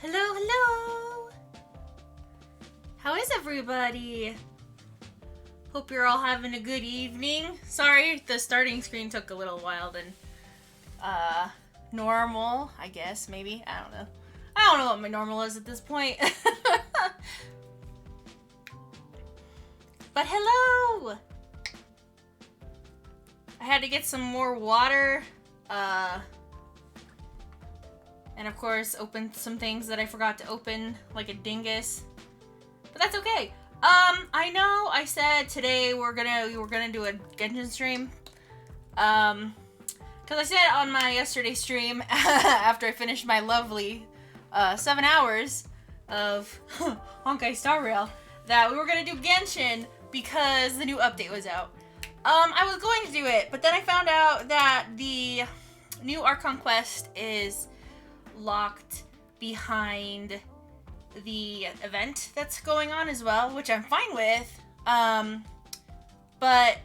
Hello, hello! How is everybody? Hope you're all having a good evening. Sorry, the starting screen took a little while than normal, I guess, maybe. I don't know. I don't know what my normal is at this point. But hello! I had to get some more water, and of course open some things that I forgot to open, like a dingus. But that's okay. I know I said today we were gonna do a Genshin stream. Cause I said on my yesterday stream, after I finished my lovely 7 hours of Honkai Star Rail, that we were gonna do Genshin because the new update was out. I was going to do it, but then I found out that the new Archon quest is locked behind the event that's going on as well, which I'm fine with, but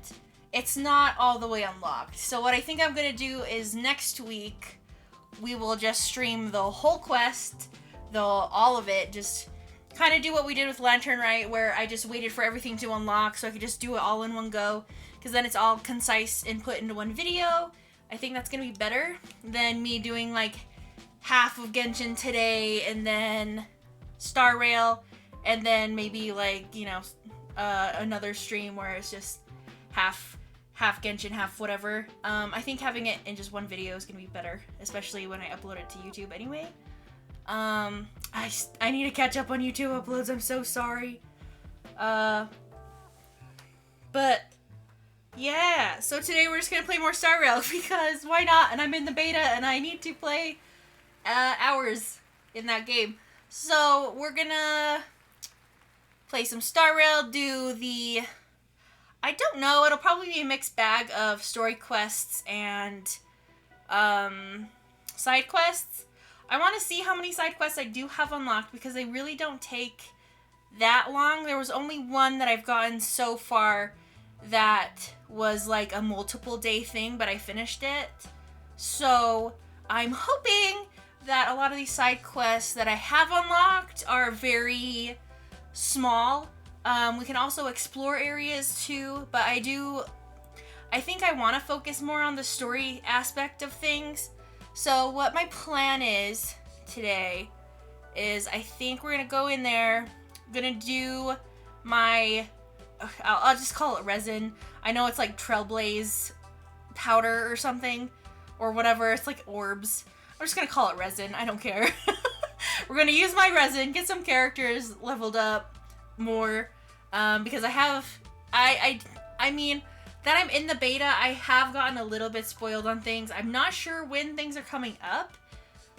it's not all the way unlocked. So what I think I'm gonna do is next week we will just stream the whole quest, all of it, just kind of do what we did with Lantern, right, where I just waited for everything to unlock so I could just do it all in one go, because then it's all concise and put into one video. I think that's gonna be better than me doing like half of Genshin today and then Star Rail and then maybe like, you know, another stream where it's just half Genshin, half whatever. I think having it in just one video is gonna be better, especially when I upload it to YouTube anyway. I need to catch up on YouTube uploads. I'm so sorry. But yeah, so today we're just gonna play more Star Rail because why not? And I'm in the beta and I need to play hours in that game. So we're gonna play some Star Rail, do the, I don't know, it'll probably be a mixed bag of story quests and side quests. I want to see how many side quests I do have unlocked because they really don't take that long. There was only one that I've gotten so far that was like a multiple day thing, but I finished it. So I'm hoping that a lot of these side quests that I have unlocked are very small. We can also explore areas too, but I think I want to focus more on the story aspect of things. So what my plan is today is I think we're gonna go in there, gonna do my, I'll just call it resin. I know it's like Trailblaze powder or something, or whatever, it's like orbs. I'm just gonna call it resin, I don't care. We're gonna use my resin, get some characters leveled up more, because I mean, that I'm in the beta, I have gotten a little bit spoiled on things. I'm not sure when things are coming up.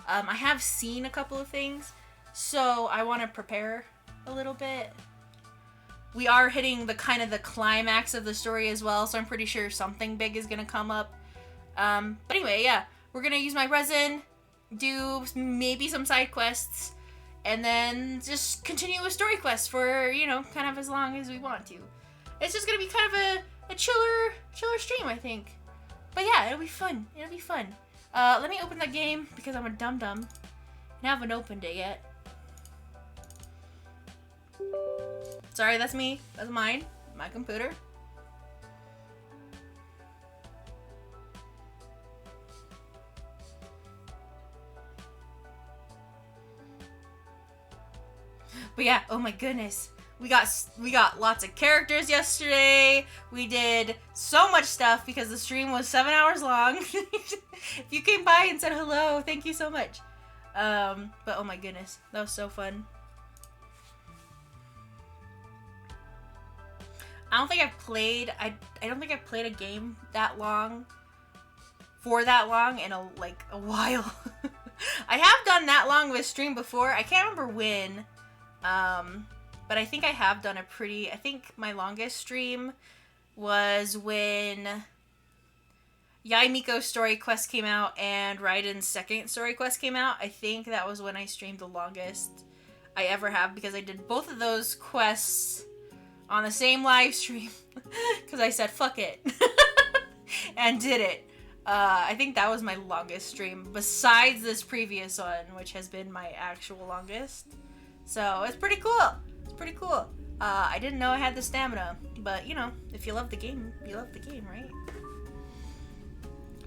I have seen a couple of things, so I want to prepare a little bit. We are hitting the kind of the climax of the story as well, so I'm pretty sure something big is gonna come up. But anyway, yeah, we're gonna use my resin, do maybe some side quests, and then just continue with story quests for, you know, kind of as long as we want to. It's just gonna be kind of a chiller stream, I think. But yeah, it'll be fun. It'll be fun. Let me open the game because I'm a dum-dum and I haven't opened it yet. Sorry, that's me. That's mine. My computer. But yeah, oh my goodness. We got lots of characters yesterday. We did so much stuff because the stream was 7 hours long. If you came by and said hello, thank you so much. But oh my goodness, that was so fun. I don't think I've played a game that long in a while. I have done that long of a stream before. I can't remember when. But I think I have done I think my longest stream was when Yaimiko's story quest came out and Raiden's second story quest came out. I think that was when I streamed the longest I ever have because I did both of those quests on the same live stream because I said fuck it and did it. I think that was my longest stream, besides this previous one, which has been my actual longest. So, it's pretty cool. It's pretty cool. I didn't know I had the stamina, but, you know, if you love the game, you love the game, right?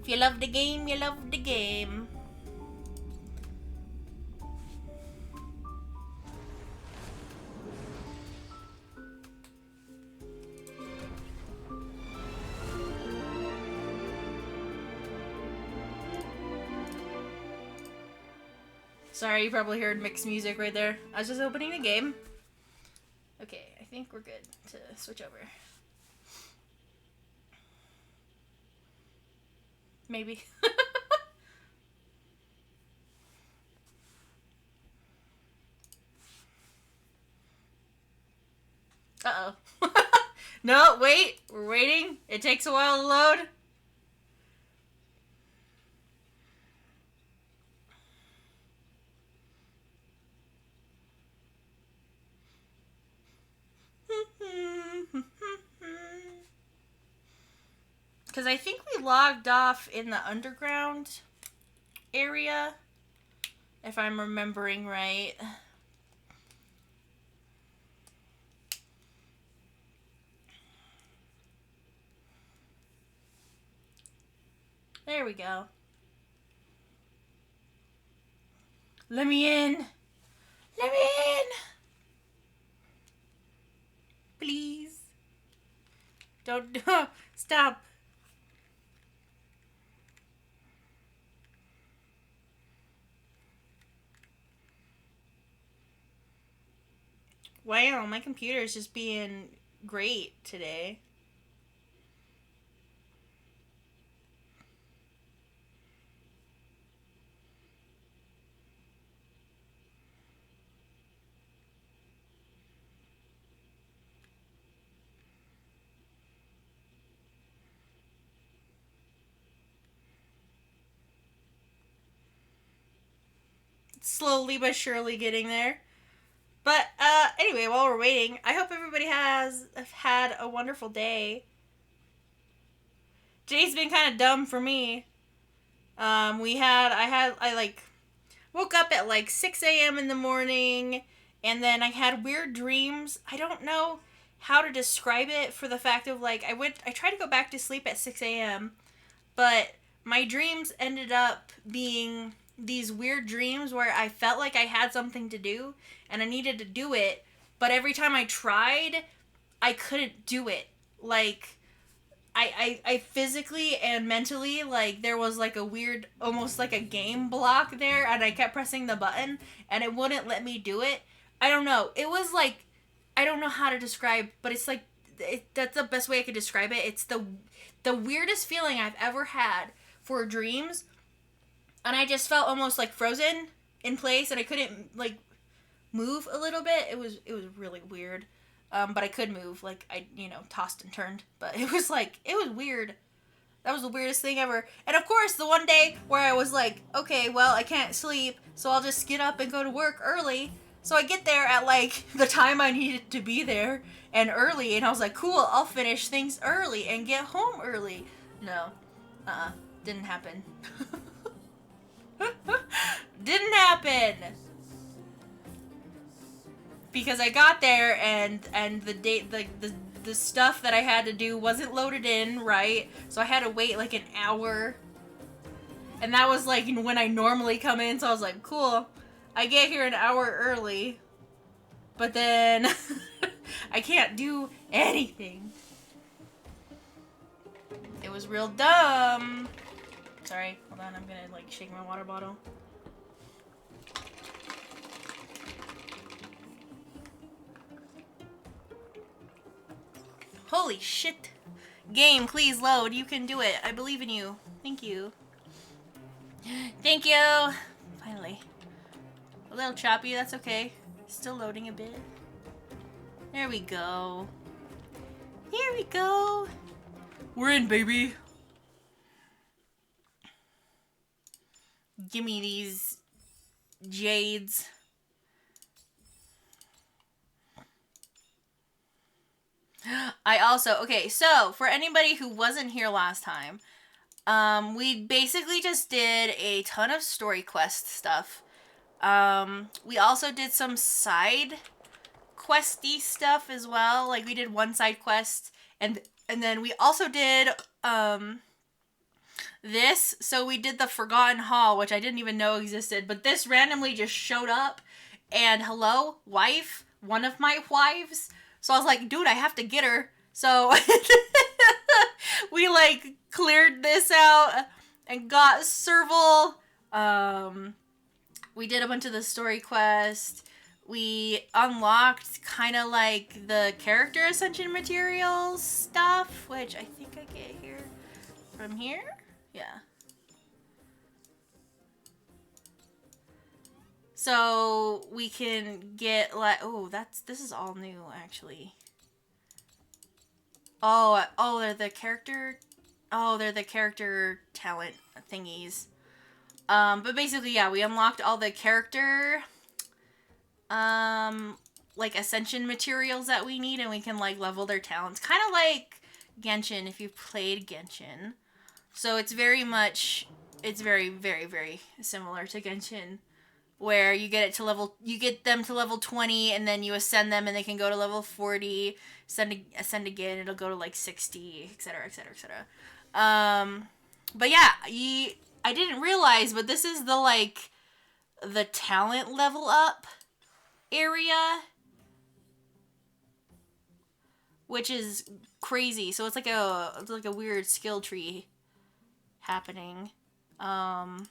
If you love the game, you love the game. Sorry, you probably heard mixed music right there. I was just opening the game. Okay, I think we're good to switch over. Maybe. Uh-oh. No, wait. We're waiting. It takes a while to load. Because I think we logged off in the underground area, if I'm remembering right. There we go. Let me in. Let me in. Please. Don't. Stop. Wow, my computer is just being great today. Slowly but surely getting there. But anyway, while we're waiting, I hope everybody has had a wonderful day. Today's been kind of dumb for me. I like woke up at like 6 a.m. in the morning, and then I had weird dreams. I don't know how to describe it for the fact of like I tried to go back to sleep at 6 a.m., but my dreams ended up being these weird dreams where I felt like I had something to do and I needed to do it, but every time I tried, I couldn't do it. Like I physically and mentally, like, there was like a weird, almost like a game block there, and I kept pressing the button and it wouldn't let me do it. I don't know. It was like, I don't know how to describe, but it's like, that's the best way I could describe it. It's the weirdest feeling I've ever had for dreams, and I just felt almost like frozen in place, and I couldn't like move a little bit. It was really weird. But I could move, like, I, tossed and turned. But it was weird. That was the weirdest thing ever. And of course, the one day where I was like, okay, well, I can't sleep, so I'll just get up and go to work early. So I get there at, like, the time I needed to be there, and early, and I was like, cool, I'll finish things early and get home early. No. Didn't happen. Didn't happen! Because I got there and the date the stuff that I had to do wasn't loaded in right, so I had to wait like an hour, and that was like when I normally come in. So I was like, cool, I get here an hour early, but then I can't do anything. It was real dumb. Sorry, hold on, I'm gonna like shake my water bottle. Holy shit. Game, please load. You can do it. I believe in you. Thank you. Thank you. Finally. A little choppy, that's okay. Still loading a bit. There we go. Here we go. We're in, baby. Gimme these jades. I also, okay, so for anybody who wasn't here last time, We basically just did a ton of story quest stuff. We also did some side questy stuff as well. Like we did one side quest, and then we also did this. So we did the Forgotten Hall, which I didn't even know existed, but this randomly just showed up, and hello, wife, one of my wives. So I was like, dude, I have to get her. So we like cleared this out and got Serval. We did a bunch of the story quest. We unlocked kind of like the character ascension materials stuff, which I think I get here from here. Yeah. So we can get like, oh, this is all new actually. Oh, they're the character talent thingies. But basically, yeah, we unlocked all the character, like ascension materials that we need, and we can like level their talents. Kind of like Genshin, if you've played Genshin. So it's very, very, very similar to Genshin, where you get them to level 20, and then you ascend them, and they can go to level 40. Ascend again, it'll go to like 60, etc., etc., etc. But yeah, I didn't realize, but this is the talent level up area, which is crazy. So it's like a weird skill tree happening. But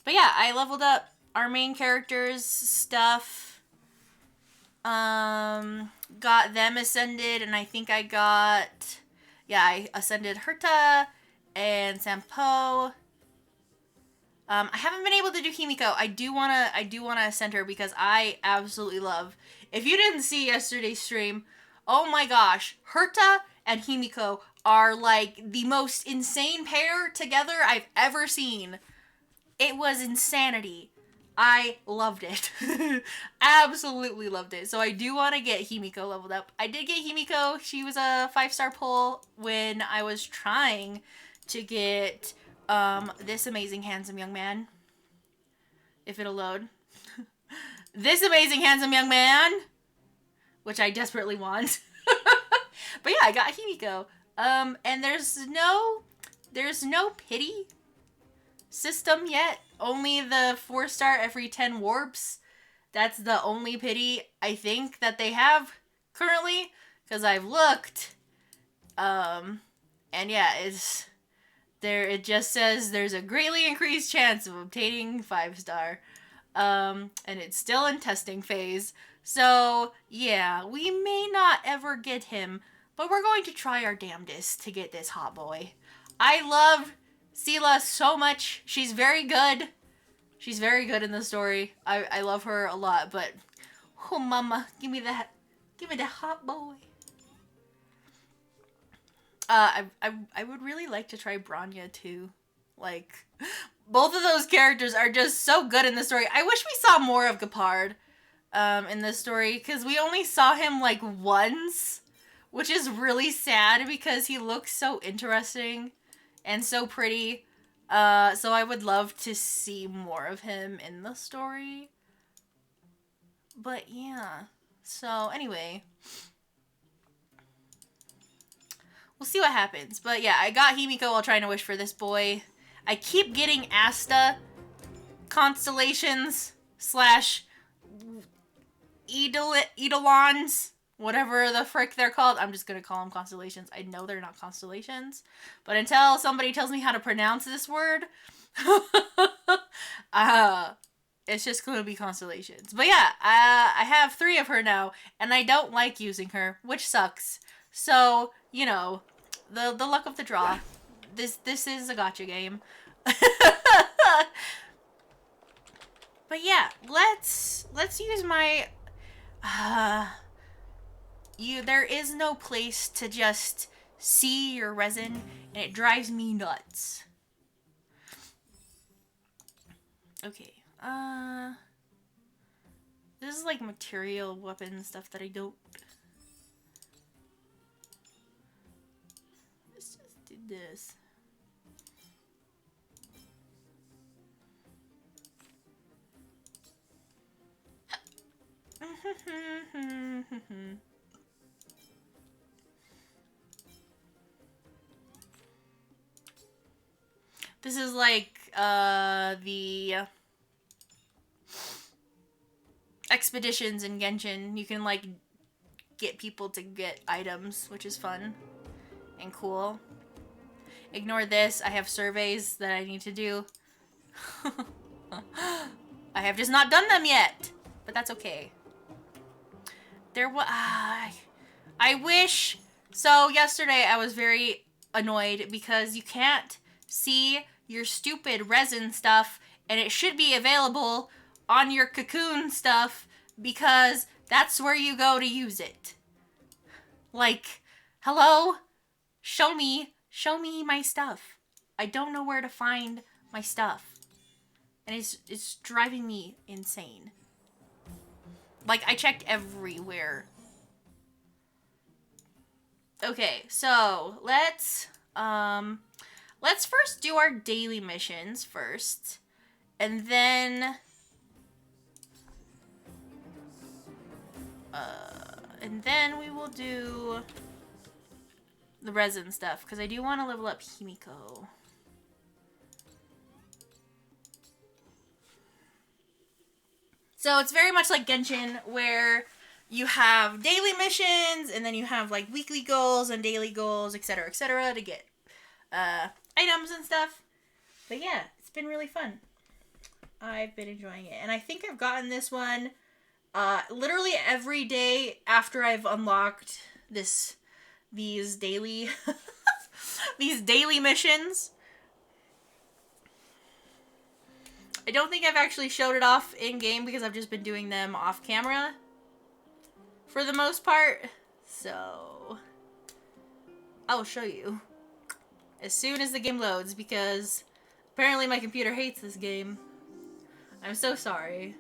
yeah, I leveled up our main characters' stuff. Got them ascended, and I think I ascended Herta and Sampo. I haven't been able to do Himiko. I do wanna ascend her because I absolutely love. If you didn't see yesterday's stream, oh my gosh, Herta and Himiko are like the most insane pair together I've ever seen. It was insanity. I loved it. Absolutely loved it. So I do want to get Himiko leveled up. I did get Himiko. She was a 5-star pull when I was trying to get this amazing handsome young man. If it'll load. This amazing handsome young man, which I desperately want. But yeah, I got Himiko. And there's no pity system yet. Only the 4-star every 10 warps. That's the only pity I think that they have currently, because I've looked. And yeah, it just says there's a greatly increased chance of obtaining 5-star. And it's still in testing phase. So yeah, we may not ever get him, but we're going to try our damnedest to get this hot boy. I love Sela so much. She's very good. She's very good in the story. I love her a lot, but oh mama, give me the hot boy. I would really like to try Branya too. Like, both of those characters are just so good in the story. I wish we saw more of Gepard in this story, because we only saw him like once, which is really sad because he looks so interesting and so pretty. So I would love to see more of him in the story. But yeah. So anyway, we'll see what happens. But yeah, I got Himiko while trying to wish for this boy. I keep getting Asta constellations / Eidolons, whatever the frick they're called. I'm just gonna call them constellations. I know they're not constellations, but until somebody tells me how to pronounce this word, it's just gonna be constellations. But yeah, I have 3 of her now, and I don't like using her, which sucks. So, you know, the luck of the draw. This is a gacha game. But yeah, let's use my there is no place to just see your resin, and it drives me nuts. Okay. This is like material weapon stuff that I don't. Let's just do this. This is like the expeditions in Genshin. You can like get people to get items, which is fun and cool. Ignore this. I have surveys that I need to do. I have just not done them yet, but that's okay. There was I wish. So yesterday I was very annoyed because you can't see your stupid resin stuff, and it should be available on your cocoon stuff because that's where you go to use it. Like, hello? Show me my stuff. I don't know where to find my stuff. And it's driving me insane. Like, I checked everywhere. Okay, so let's first do our daily missions first. And then we will do the resin stuff, because I do want to level up Himiko. So it's very much like Genshin, where you have daily missions, and then you have like weekly goals and daily goals, etc., to get items and stuff. But yeah, it's been really fun. I've been enjoying it, and I think I've gotten this one literally every day after I've unlocked these daily these daily missions. I don't think I've actually showed it off in game because I've just been doing them off camera for the most part. So I'll show you as soon as the game loads, because apparently my computer hates this game. I'm so sorry.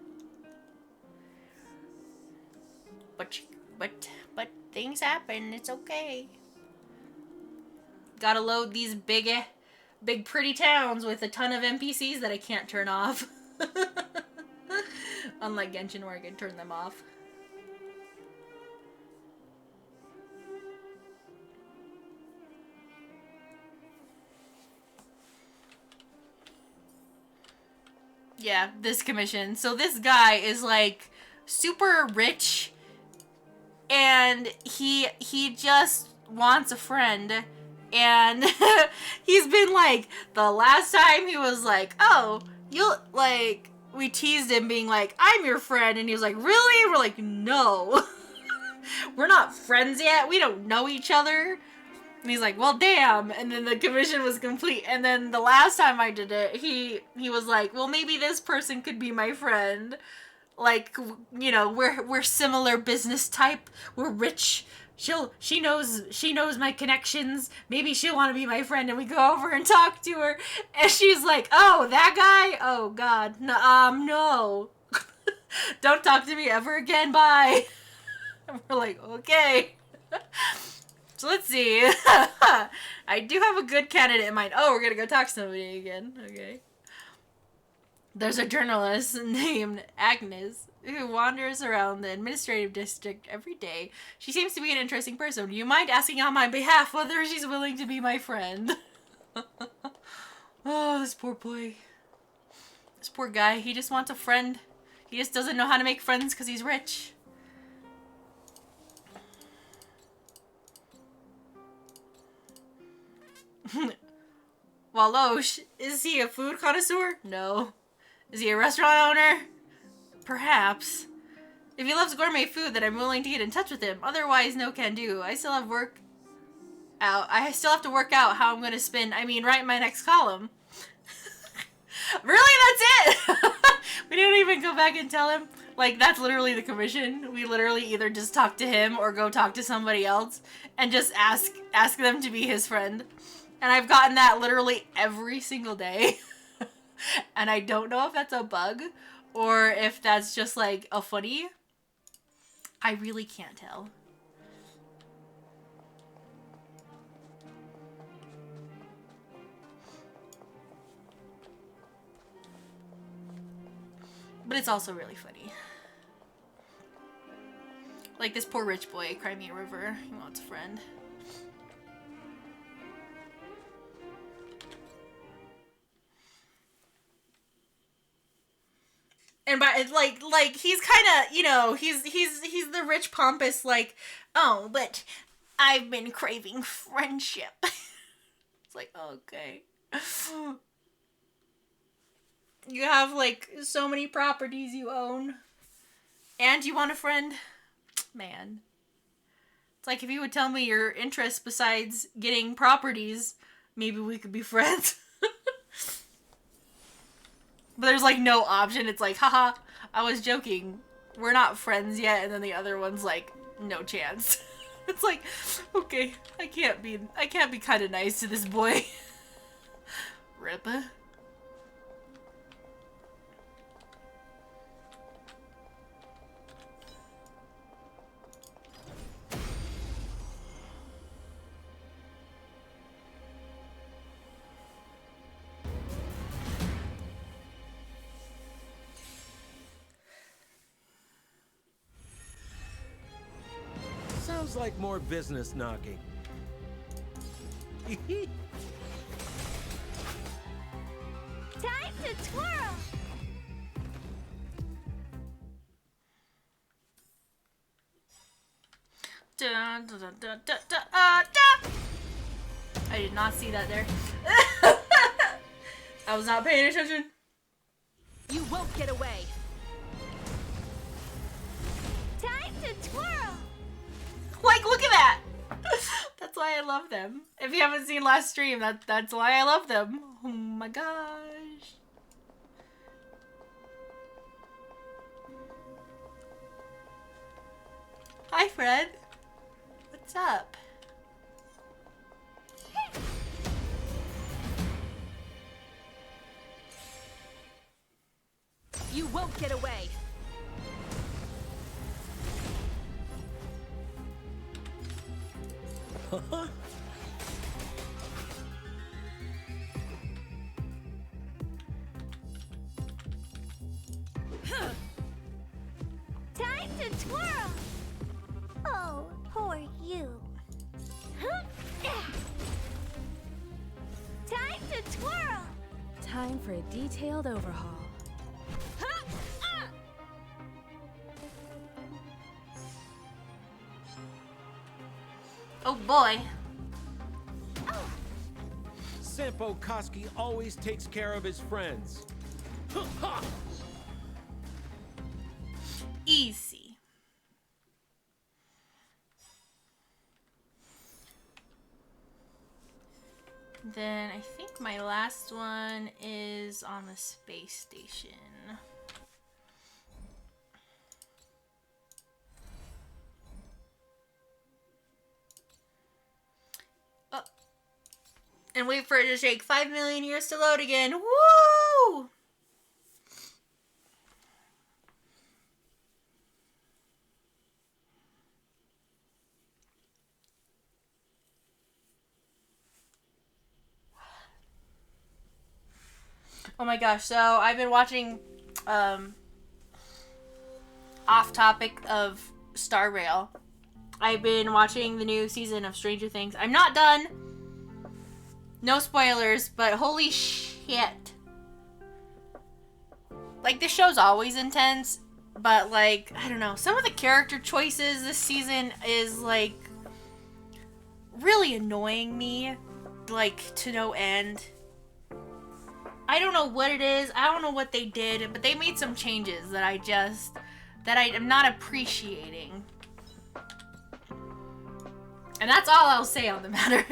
But things happen. It's okay. Gotta load these big pretty towns with a ton of NPCs that I can't turn off. Unlike Genshin, where I can turn them off. Yeah, this commission. So this guy is like super rich, and he just wants a friend. And he's been like, the last time he was like, oh, you'll, like, we teased him being like, I'm your friend. And he was like, really? We're like, no. We're not friends yet. We don't know each other. And he's like, well, damn. And then the commission was complete. And then the last time I did it, he was like, well, maybe this person could be my friend. Like, you know, we're similar business type. We're rich. She knows my connections. Maybe she'll want to be my friend. And we go over and talk to her, and she's like, oh, that guy? Oh God, no. Don't talk to me ever again. Bye. And we're like, okay. So let's see. I do have a good candidate in mind. Oh, we're gonna go talk to somebody again. Okay. There's a journalist named Agnes who wanders around the administrative district every day. She seems to be an interesting person. Do you mind asking on my behalf whether she's willing to be my friend? Oh, this poor boy. This poor guy. He just wants a friend. He just doesn't know how to make friends because he's rich. Walosh, is he a food connoisseur? No. Is he a restaurant owner? Perhaps. If he loves gourmet food, then I'm willing to get in touch with him. Otherwise, no can do. I still have to work out how I'm going to write my next column. Really? That's it? We didn't even go back and tell him. Like, that's literally the commission. We literally either just talk to him or go talk to somebody else and just ask them to be his friend. And I've gotten that literally every single day. And I don't know if that's a bug or if that's just like a funny. I really can't tell. But it's also really funny. Like this poor rich boy, Cry Me a River. He wants a friend. And by like he's kind of, you know, he's the rich pompous, like, oh, but I've been craving friendship. It's like, okay. You have like so many properties you own, and you want a friend, man. It's like if you would tell me your interests besides getting properties, maybe we could be friends. But there's like no option. It's like, haha, I was joking. We're not friends yet. And then the other one's like, no chance. It's like, okay, I can't be kind of nice to this boy. Rip. Sounds like more business knocking. Time to twirl! Dun, dun, dun, dun, dun, dun, dun. I did not see that there. I was not paying attention. You won't get away! Time to twirl! Like, look at that! That's why I love them. If you haven't seen last stream, that's why I love them. Oh my gosh. Hi, Fred. What's up? You won't get away! Time to twirl! Oh, poor you. Time to twirl! Time for a detailed overhaul. Oh boy. Senpo Koski always takes care of his friends. Easy. Then I think my last one is on the space station. Oh. And wait for it to take 5 million years to load again. Woo! Oh my gosh, so I've been watching, off topic of Star Rail. I've been watching the new season of Stranger Things. I'm not done. No spoilers, but holy shit. Like, this show's always intense, but like, I don't know. Some of the character choices this season is like really annoying me, like, to no end. I don't know what it is. I don't know what they did, but they made some changes that I am not appreciating. And that's all I'll say on the matter.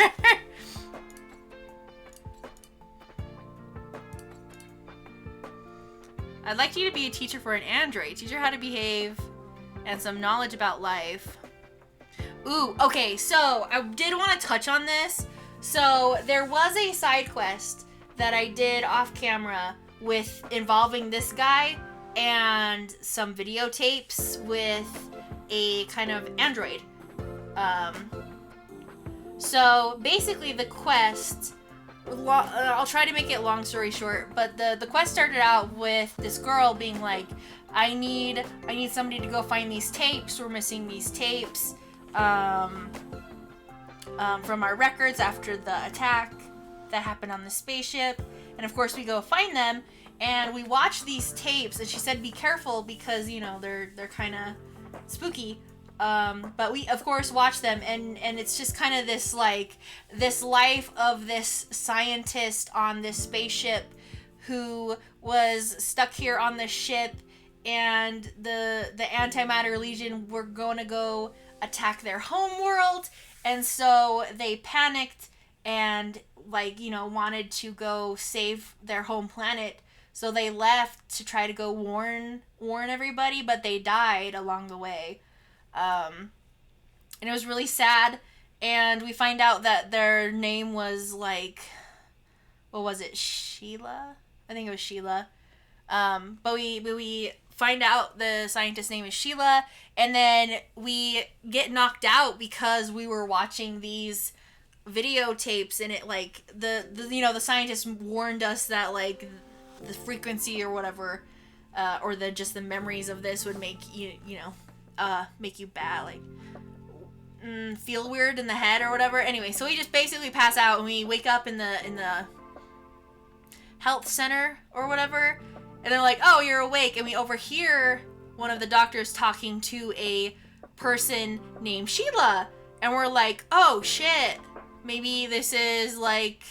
I'd like you to be a teacher for an android. Teach her how to behave and some knowledge about life. Ooh, okay, so I did want to touch on this. So there was a side quest that I did off camera with involving this guy and some videotapes with a kind of android. So basically the quest, I'll try to make it long story short, but the quest started out with this girl being like, I need somebody to go find these tapes. We're missing these tapes from our records after the attack that happened on the spaceship. And of course we go find them and we watch these tapes, and she said be careful because, you know, they're kind of spooky. But we of course watch them, and it's just kind of this life of this scientist on this spaceship who was stuck here on the ship, and the Antimatter Legion were going to go attack their home world, and so they panicked and, like, you know, wanted to go save their home planet. So they left to try to go warn everybody, but they died along the way. And it was really sad. And we find out that their name was, like, what was it? Sheila? I think it was Sheila. But we find out the scientist's name is Sheila, and then we get knocked out because we were watching these videotapes, and it, like, the you know, the scientist warned us that, like, the frequency or whatever, or just the memories of this would make you make you bad, like, feel weird in the head or whatever. Anyway, so we just basically pass out, and we wake up in the health center or whatever, and they're like, oh, you're awake, and we overhear one of the doctors talking to a person named Sheila, and we're like, oh shit, maybe this is, like,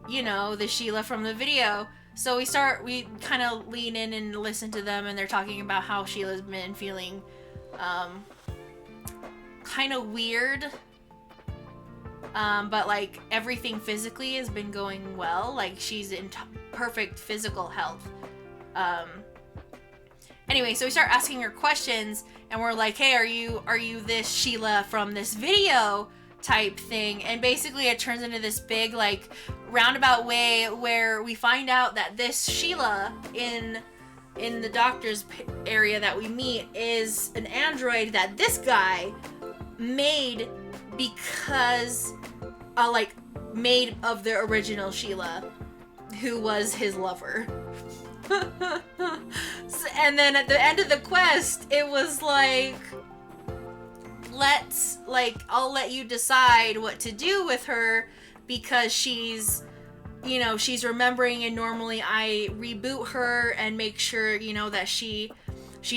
you know, the Sheila from the video. So we kind of lean in and listen to them, and they're talking about how Sheila's been feeling kind of weird, but, like, everything physically has been going well. Like, she's in perfect physical health. Anyway, so we start asking her questions, and we're like, hey, are you this Sheila from this video type thing? And basically it turns into this big, like, roundabout way where we find out that this Sheila in the doctor's area that we meet is an android that this guy made because made of the original Sheila, who was his lover. And then at the end of the quest, it was like, I'll let you decide what to do with her, because she's remembering, and normally I reboot her and make sure, you know, that she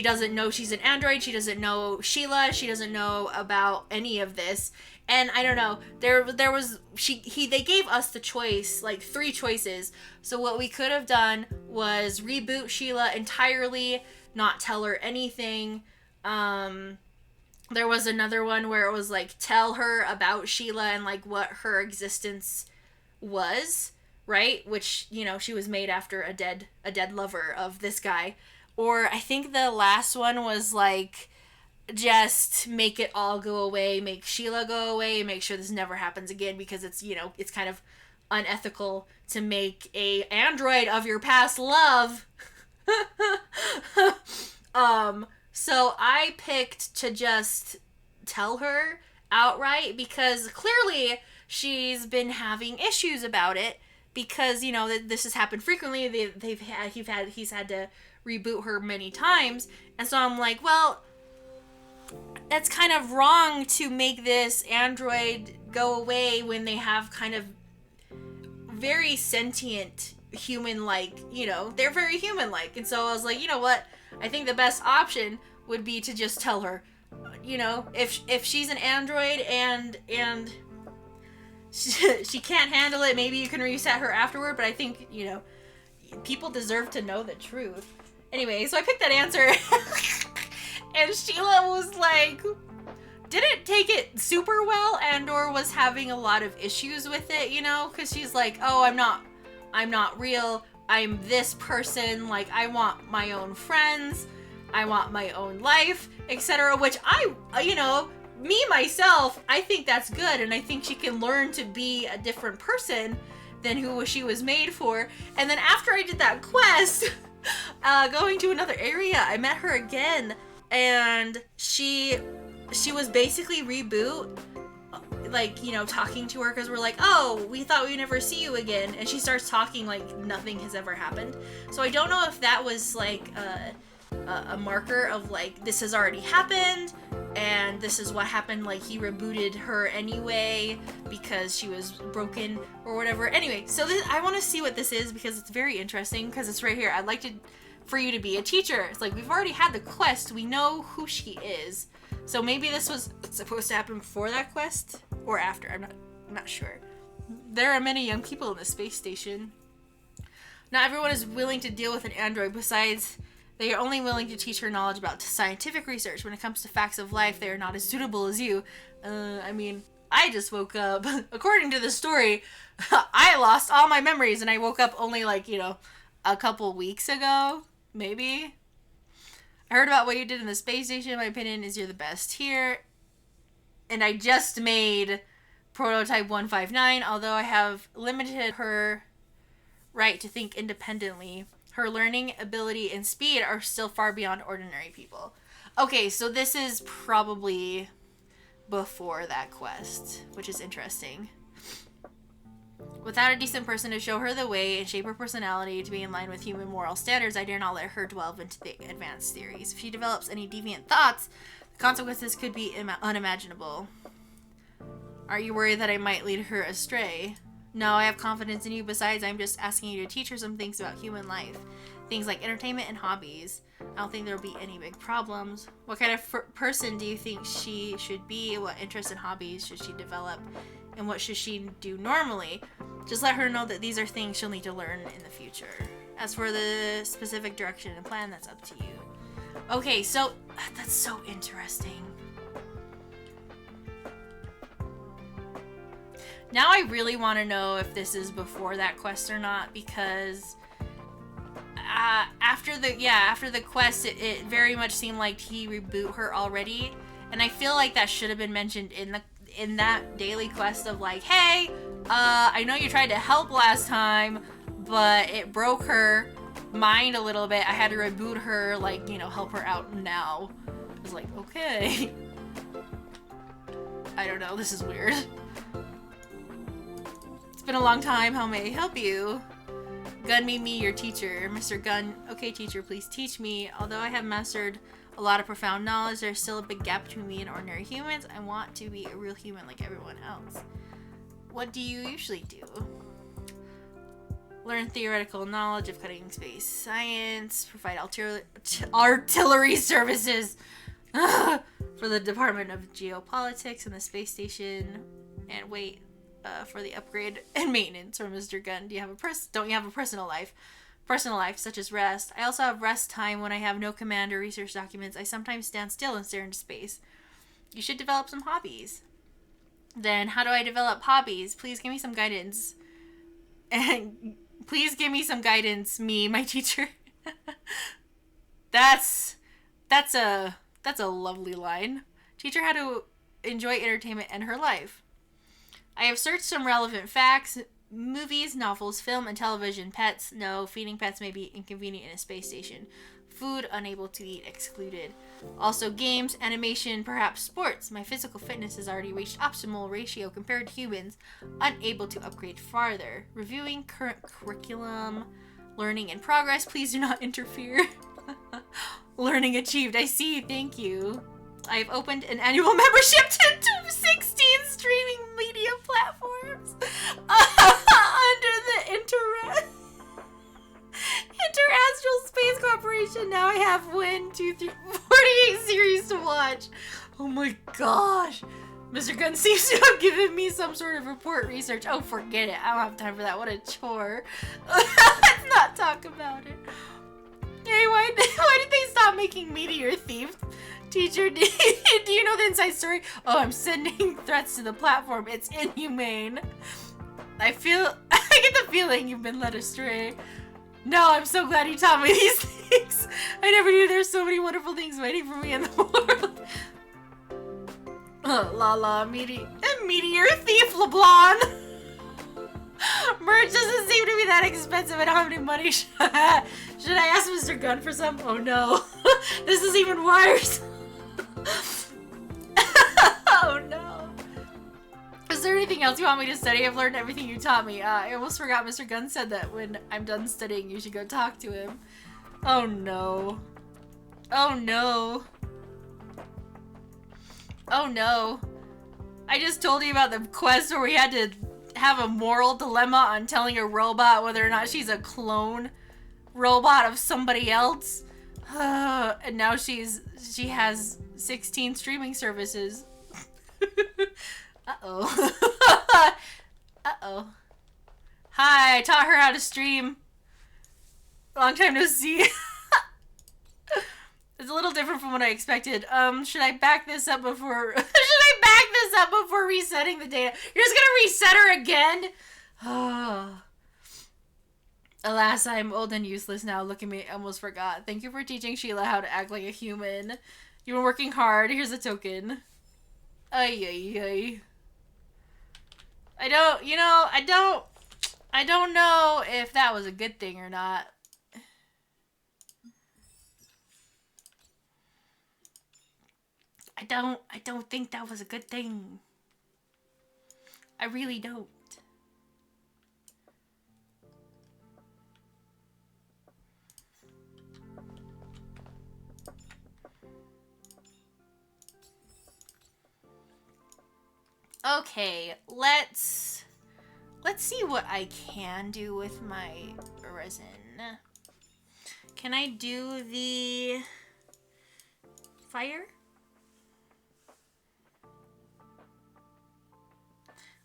doesn't know she's an android, she doesn't know Sheila, she doesn't know about any of this. And I don't know, they gave us the choice, like 3 choices. So what we could have done was reboot Sheila entirely, not tell her anything. There was another one where it was like, tell her about Sheila and, like, what her existence was, right? Which, you know, she was made after a dead lover of this guy. Or I think the last one was like, just make it all go away, make Sheila go away, make sure this never happens again, because it's, you know, it's kind of unethical to make a android of your past love. So I picked to just tell her outright, because clearly she's been having issues about it, because, you know, this has happened frequently. He's had to reboot her many times, and so I'm like, well, that's kind of wrong to make this android go away when they have kind of very sentient human-like, you know, they're very human-like. And so I was like, you know what, I think the best option would be to just tell her, you know, if she's an android and she can't handle it, maybe you can reset her afterward, but I think, you know, people deserve to know the truth. Anyway, so I picked that answer. And Sheila was like, didn't take it super well, and/or was having a lot of issues with it, you know, because she's like, oh, I'm not real, I'm this person, like, I want my own friends, I want my own life, etc. Which you know, me, myself, I think that's good, and I think she can learn to be a different person than who she was made for. And then after I did that quest, going to another area, I met her again, and she was basically reboot, like, you know, talking to her, because we're like, oh, we thought we'd never see you again, and she starts talking like nothing has ever happened. So I don't know if that was like a marker of like, this has already happened, and this is what happened, like he rebooted her anyway because she was broken or whatever. Anyway, so I want to see what this is because it's very interesting because it's right here. I'd like for you to be a teacher. It's like, we've already had the quest, we know who she is, so maybe this was supposed to happen before that quest or after. I'm not sure. There are many young people in the space station. Not everyone is willing to deal with an android. Besides, they are only willing to teach her knowledge about scientific research. When it comes to facts of life, they are not as suitable as you. I mean, I just woke up. According to the story, I lost all my memories, and I woke up only like, a couple weeks ago, maybe. I heard about what you did in the space station. My opinion is you're the best here. And I just made Prototype 159, although I have limited her right to think independently. Her learning ability and speed are still far beyond ordinary people. Okay, so this is probably before that quest, which is interesting. Without a decent person to show her the way and shape her personality to be in line with human moral standards, I dare not let her delve into the advanced theories. If she develops any deviant thoughts, the consequences could be unimaginable. Are you worried that I might lead her astray? No, I have confidence in you. Besides, I'm just asking you to teach her some things about human life. Things like entertainment and hobbies. I don't think there'll be any big problems. What kind of person do you think she should be? What interests and hobbies should she develop? And what should she do normally? Just let her know that these are things she'll need to learn in the future. As for the specific direction and plan, that's up to you. Okay, so that's so interesting. Now I really want to know if this is before that quest or not, because after the quest, it very much seemed like he reboot her already, and I feel like that should have been mentioned in that daily quest of like, hey, I know you tried to help last time, but it broke her mind a little bit. I had to reboot her, like, help her out now. I was like, okay. I don't know, this is weird. It's been a long time, how may I help you? Gun me, your teacher. Mr. Gun, okay teacher, please teach me. Although I have mastered a lot of profound knowledge, there's still a big gap between me and ordinary humans. I want to be a real human like everyone else. What do you usually do? Learn theoretical knowledge of cutting space science, provide artillery services for the Department of Geopolitics and the space station, and wait for the upgrade and maintenance for Mr. Gunn. Don't you have a personal life? Personal life, such as rest. I also have rest time when I have no command or research documents. I sometimes stand still and stare into space. You should develop some hobbies. Then, how do I develop hobbies? Please give me some guidance. And please give me some guidance, me, my teacher. That's a lovely line. Teach her how to enjoy entertainment and her life. I have searched some relevant facts. Movies, novels, film, and television. Pets. No, feeding pets may be inconvenient in a space station. Food, unable to eat, excluded. Also games, animation, perhaps sports. My physical fitness has already reached optimal ratio compared to humans, unable to upgrade farther. Reviewing current curriculum. Learning in progress. Please do not interfere. Learning achieved. I see. Thank you. I have opened an annual membership to 16 streaming media platforms under the Interastral Space Corporation. Now I have 48 series to watch. Oh my gosh. Mr. Gunn seems to have given me some sort of report research. Oh, forget it. I don't have time for that. What a chore. Let's not talk about it. Hey, why did they stop making Meteor Thief? Teacher, do you know the inside story? Oh, I'm sending threats to the platform. It's inhumane. I get the feeling you've been led astray. No, I'm so glad you taught me these things. I never knew there's so many wonderful things waiting for me in the world. Meteor Thief LeBlanc. Merch doesn't seem to be that expensive. I don't have any money. Should I ask Mr. Gunn for some? Oh no. This is even worse. Oh no. Is there anything else you want me to study? I've learned everything you taught me. I almost forgot Mr. Gunn said that when I'm done studying, you should go talk to him. Oh no. Oh no. Oh no. I just told you about the quest where we had to have a moral dilemma on telling a robot whether or not she's a clone robot of somebody else. And now she has 16 streaming services. Uh-oh. Uh-oh. Hi, I taught her how to stream. Long time no see. It's a little different from what I expected. Should I back this up before... should I back this up before resetting the data? You're just gonna reset her again? Oh. Alas, I'm old and useless now. Look at me, I almost forgot. Thank you for teaching Sheila how to act like a human. You've been working hard. Here's a token. Ay, ay, ay. I don't know if that was a good thing or not. I don't think that was a good thing. I really don't. Okay, let's see what I can do with my resin. Can I do the fire?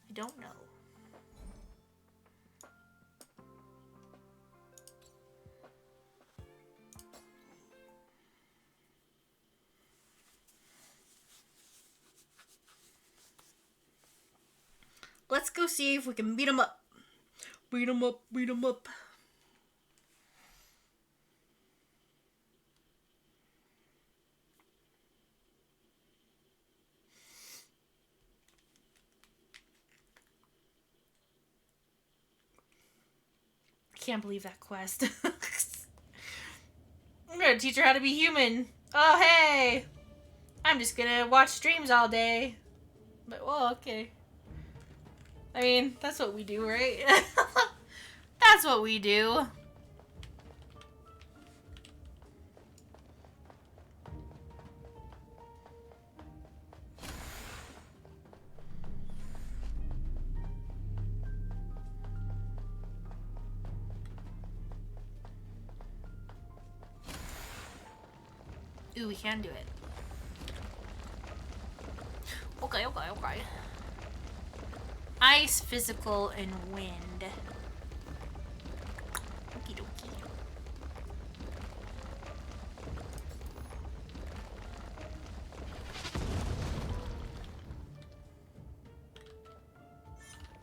I don't know. Let's go see if we can beat him up. Beat him up, beat him up. I can't believe that quest. I'm gonna teach her how to be human. Oh, hey! I'm just gonna watch streams all day. But, well, okay. I mean, that's what we do, right? That's what we do. Ooh, we can do it. Okay, okay, okay. Ice, physical, and wind. Okie dokie.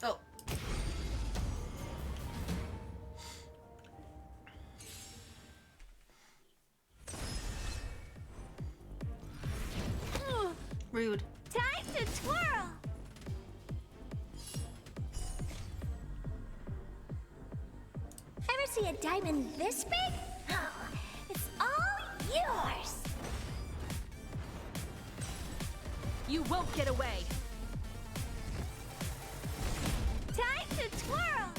Oh. Rude. Time to twirl! Ever see a diamond this big? Oh, it's all yours! You won't get away. Time to twirl!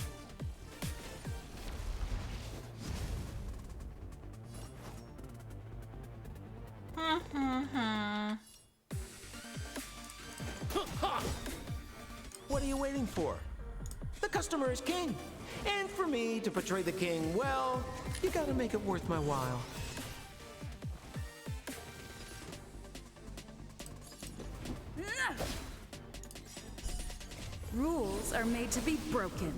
What are you waiting for? The customer is king. And for me to portray the king, well, you gotta make it worth my while. Rules are made to be broken.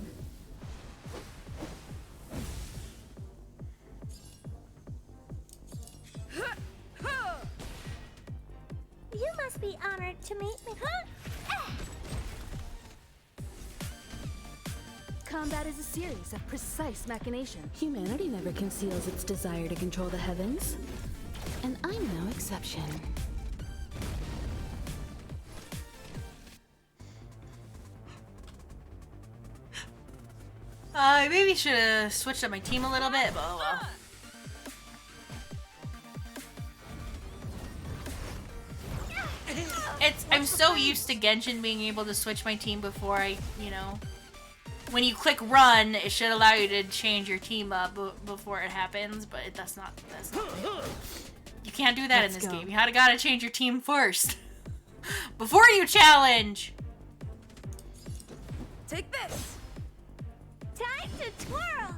You must be honored to meet me. Combat is a series of precise machinations. Humanity never conceals its desire to control the heavens. And I'm no exception. I maybe should have switched up my team a little bit, but oh well. I'm so used to Genshin being able to switch my team before I, you know, when you click run, it should allow you to change your team up before it happens, but that's not it. You can't do that Let's in this go. game. You gotta change your team first. Before you challenge! Take this! Time to twirl!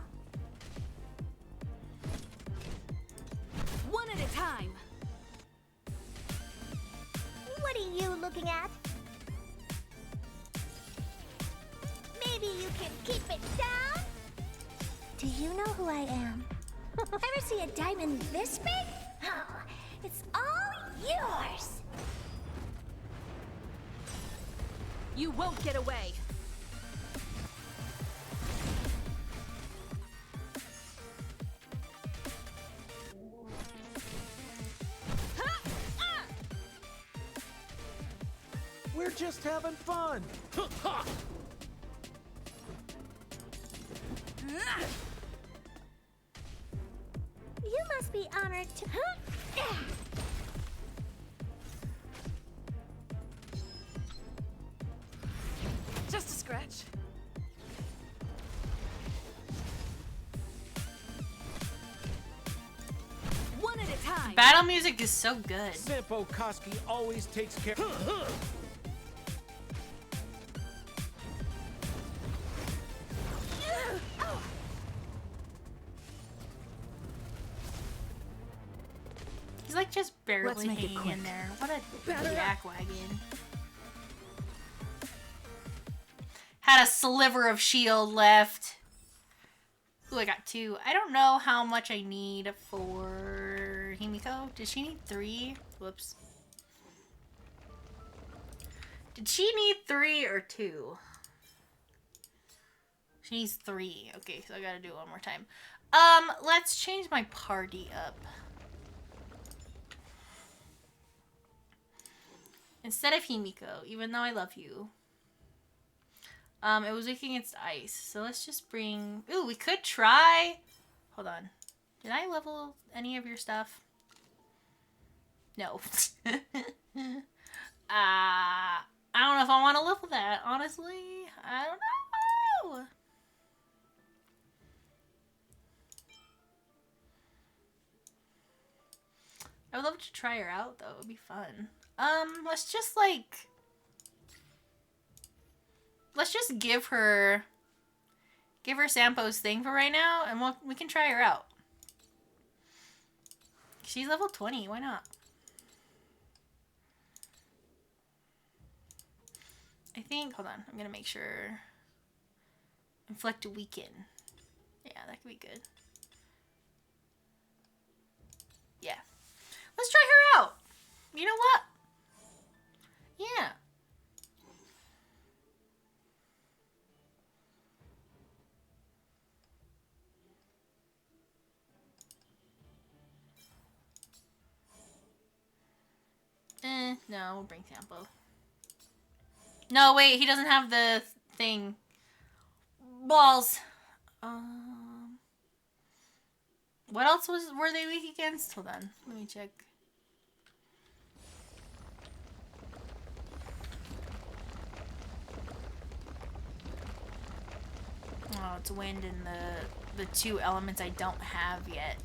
One at a time! What are you looking at? Maybe you can keep it down? Do you know who I am? Ever see a diamond this big? Oh, it's all yours! You won't get away! We're just having fun. You must be honored to... Just a scratch. One at a time! Battle music is so good. Sampo Koski always takes care. He's like just Let's barely make it hanging quick. in there. What a jackwagon. Had a sliver of shield left. Ooh, I got 2. I don't know how much I need for Himiko. Does she need 3? Whoops. Did she need 3 or 2? She needs 3. Okay, so I gotta do it one more time. Let's change my party up. Instead of Himiko, even though I love you. It was weak against ice. So let's just bring... Ooh, we could try... Hold on. Did I level any of your stuff? No. I don't know if I want to level that, honestly. I don't know. I would love to try her out, though. It would be fun. Let's just, like... Let's just give her Sampo's thing for right now, and we can try her out. She's level 20. Why not? I think... Hold on. I'm going to make sure... Inflict a weaken. Yeah, that could be good. Yeah. Let's try her out. You know what? Yeah. No, we'll bring Sampo. No, wait, he doesn't have the thing. Balls. What else were they weak against? Hold on, let me check. Oh, it's wind and the 2 elements I don't have yet.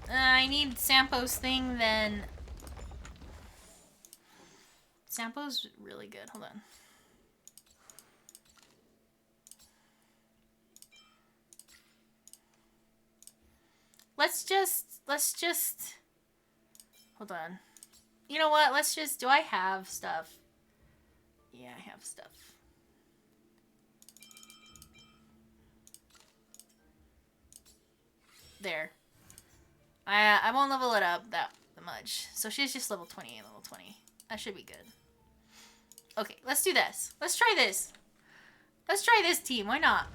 I need Sampo's thing, then. Sampo's really good. Hold on. Let's just... Hold on. You know what? Let's just... Do I have stuff? Yeah, I have stuff. There. I won't level it up that much. So she's just level 20 and level 20. That should be good. Okay, let's do this. Let's try this. Let's try this team. Why not?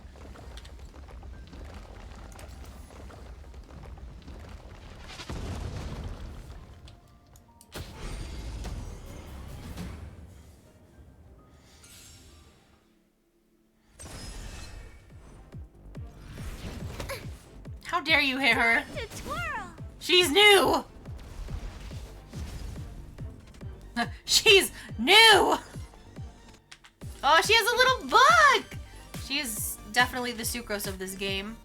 How dare you hit her? To twirl! She's new! She's new! Oh, she has a little bug! She is definitely the sucrose of this game.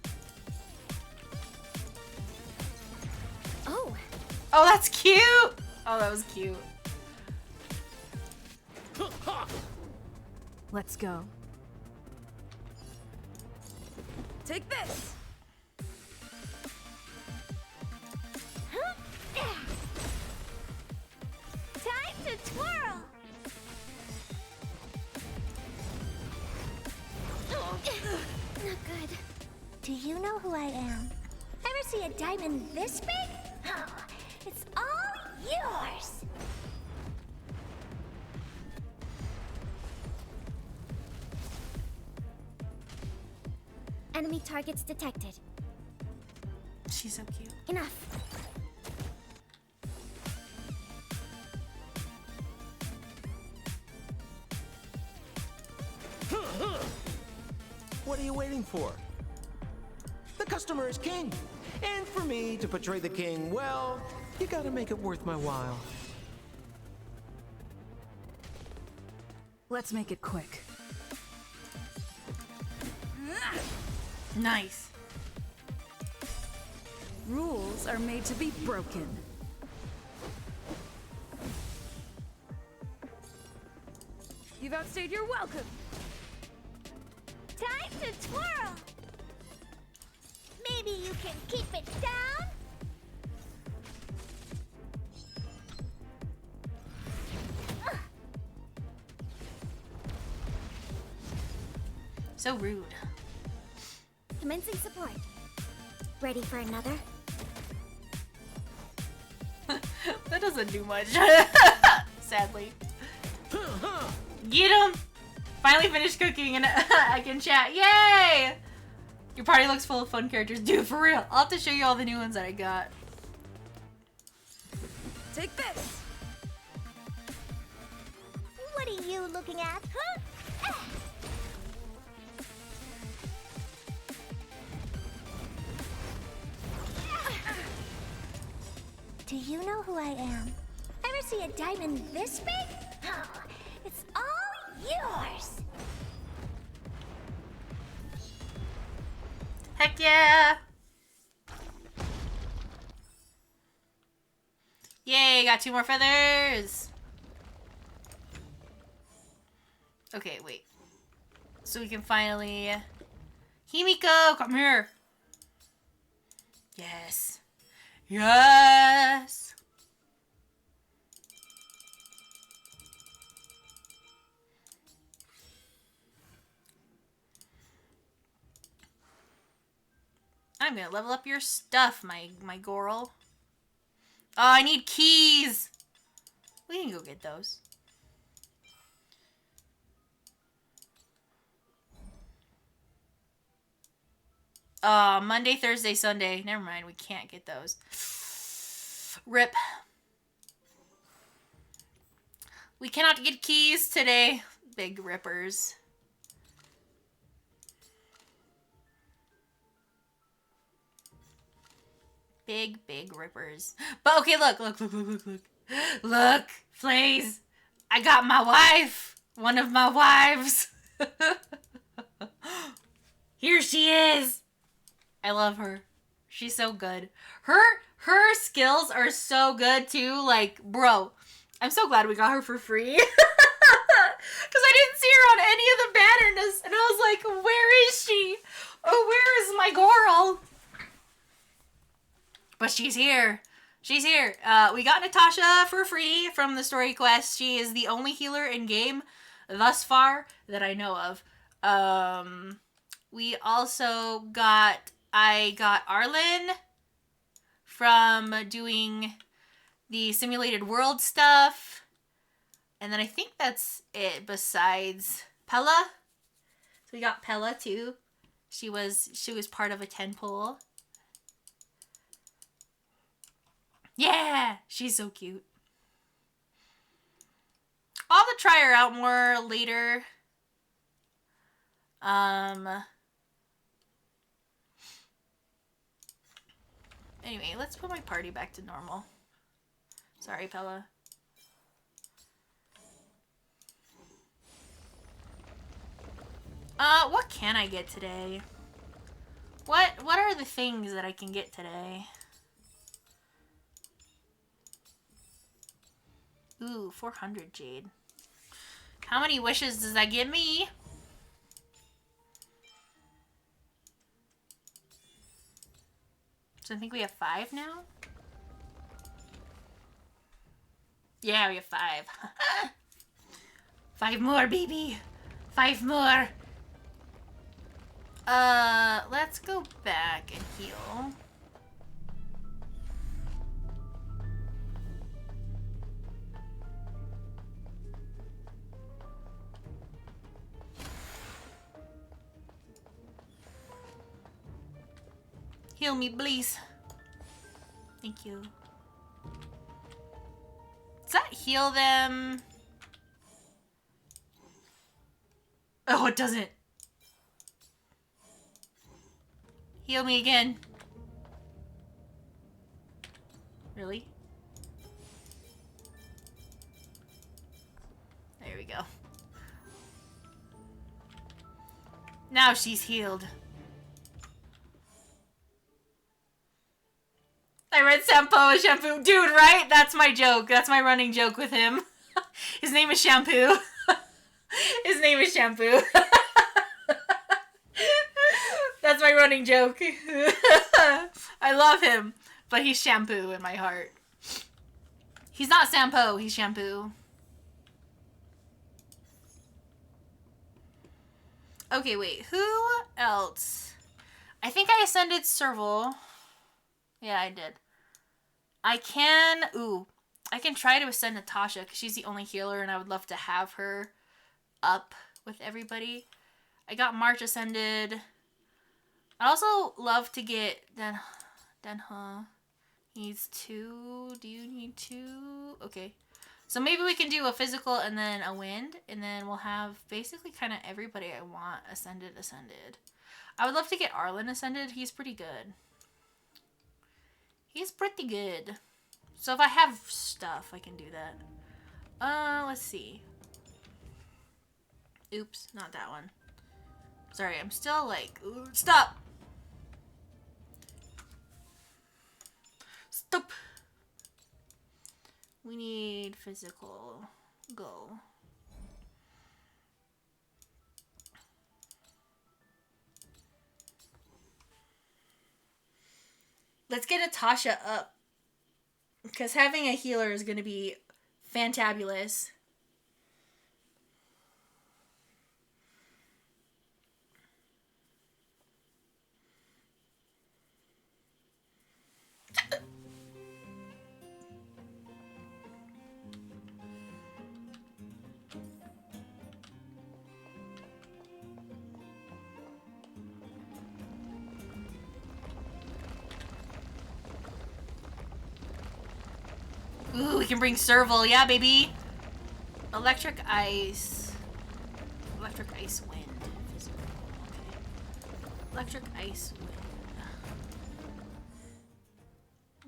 Oh, that's cute! Oh, that was cute. Let's go. Take this! Time to twirl! Not good. Do you know who I am? Ever see a diamond this big? Oh, it's all yours! Enemy targets detected. She's so cute. Enough. What are you waiting for? The customer is king. And for me to portray the king, well, you gotta make it worth my while. Let's make it quick. Nice. Rules are made to be broken. You've outstayed your welcome. Time to twirl! Maybe you can keep it down? So rude. Commencing support. Ready for another? That doesn't do much. Sadly. Get him! Finally finished cooking and I can chat. Yay! Your party looks full of fun characters. Dude, for real. I'll have to show you all the new ones that I got. Take this! What are you looking at? Huh? Ah! Do you know who I am? Ever see a diamond this big? Oh, it's all yours! Heck yeah! Yay, got 2 more feathers! Okay, wait. So we can finally... Himiko, come here! Yes. Yes! I'm gonna level up your stuff, my girl. Oh, I need keys! We can go get those. Monday, Thursday, Sunday. Never mind, we can't get those. Rip. We cannot get keys today. Big rippers. Big rippers. But okay, look. Look, please. I got my wife. One of my wives. Here she is. I love her. She's so good. Her skills are so good too. Like, bro, I'm so glad we got her for free. Because I didn't see her on any of the banners. And I was like, where is she? Oh, where is my girl? But she's here. She's here. We got Natasha for free from the story quest. She is the only healer in game thus far that I know of. We also I got Arlen from doing the simulated world stuff. And then I think that's it besides Pella. So we got Pella too. She was part of a 10 pool. Yeah, she's so cute. I'll have to try her out more later. Anyway, let's put my party back to normal. Sorry, Pella. What can I get today? What are the things that I can get today? Ooh, 400 jade. How many wishes does that give me? So I think we have 5 now? Yeah, we have 5. 5 more, baby. 5 more. Let's go back and heal. Heal me, please. Thank you. Does that heal them? Oh, it doesn't. Heal me again. Really? There we go. Now she's healed. I read Sampo as shampoo. Dude, right? That's my joke. That's my running joke with him. His name is Shampoo. His name is Shampoo. That's my running joke. I love him, but he's Shampoo in my heart. He's not Sampo, he's Shampoo. Okay, wait. Who else? I think I ascended Serval. Yeah, I did. I can try to ascend Natasha because she's the only healer and I would love to have her up with everybody. I got March ascended. I'd also love to get Denha. Needs 2. Do you need 2? Okay. So maybe we can do a physical and then a wind. And then we'll have basically kind of everybody I want ascended. I would love to get Arlen ascended. He's pretty good. He's pretty good. So if I have stuff, I can do that. Let's see. Oops, not that one. Sorry, I'm still like, ooh, stop! Stop! We need physical. Go. Let's get Natasha up. Because having a healer is going to be fantabulous. Ooh, we can bring Serval. Yeah, baby. Electric ice. Electric ice wind. Physical. Okay. Electric ice wind.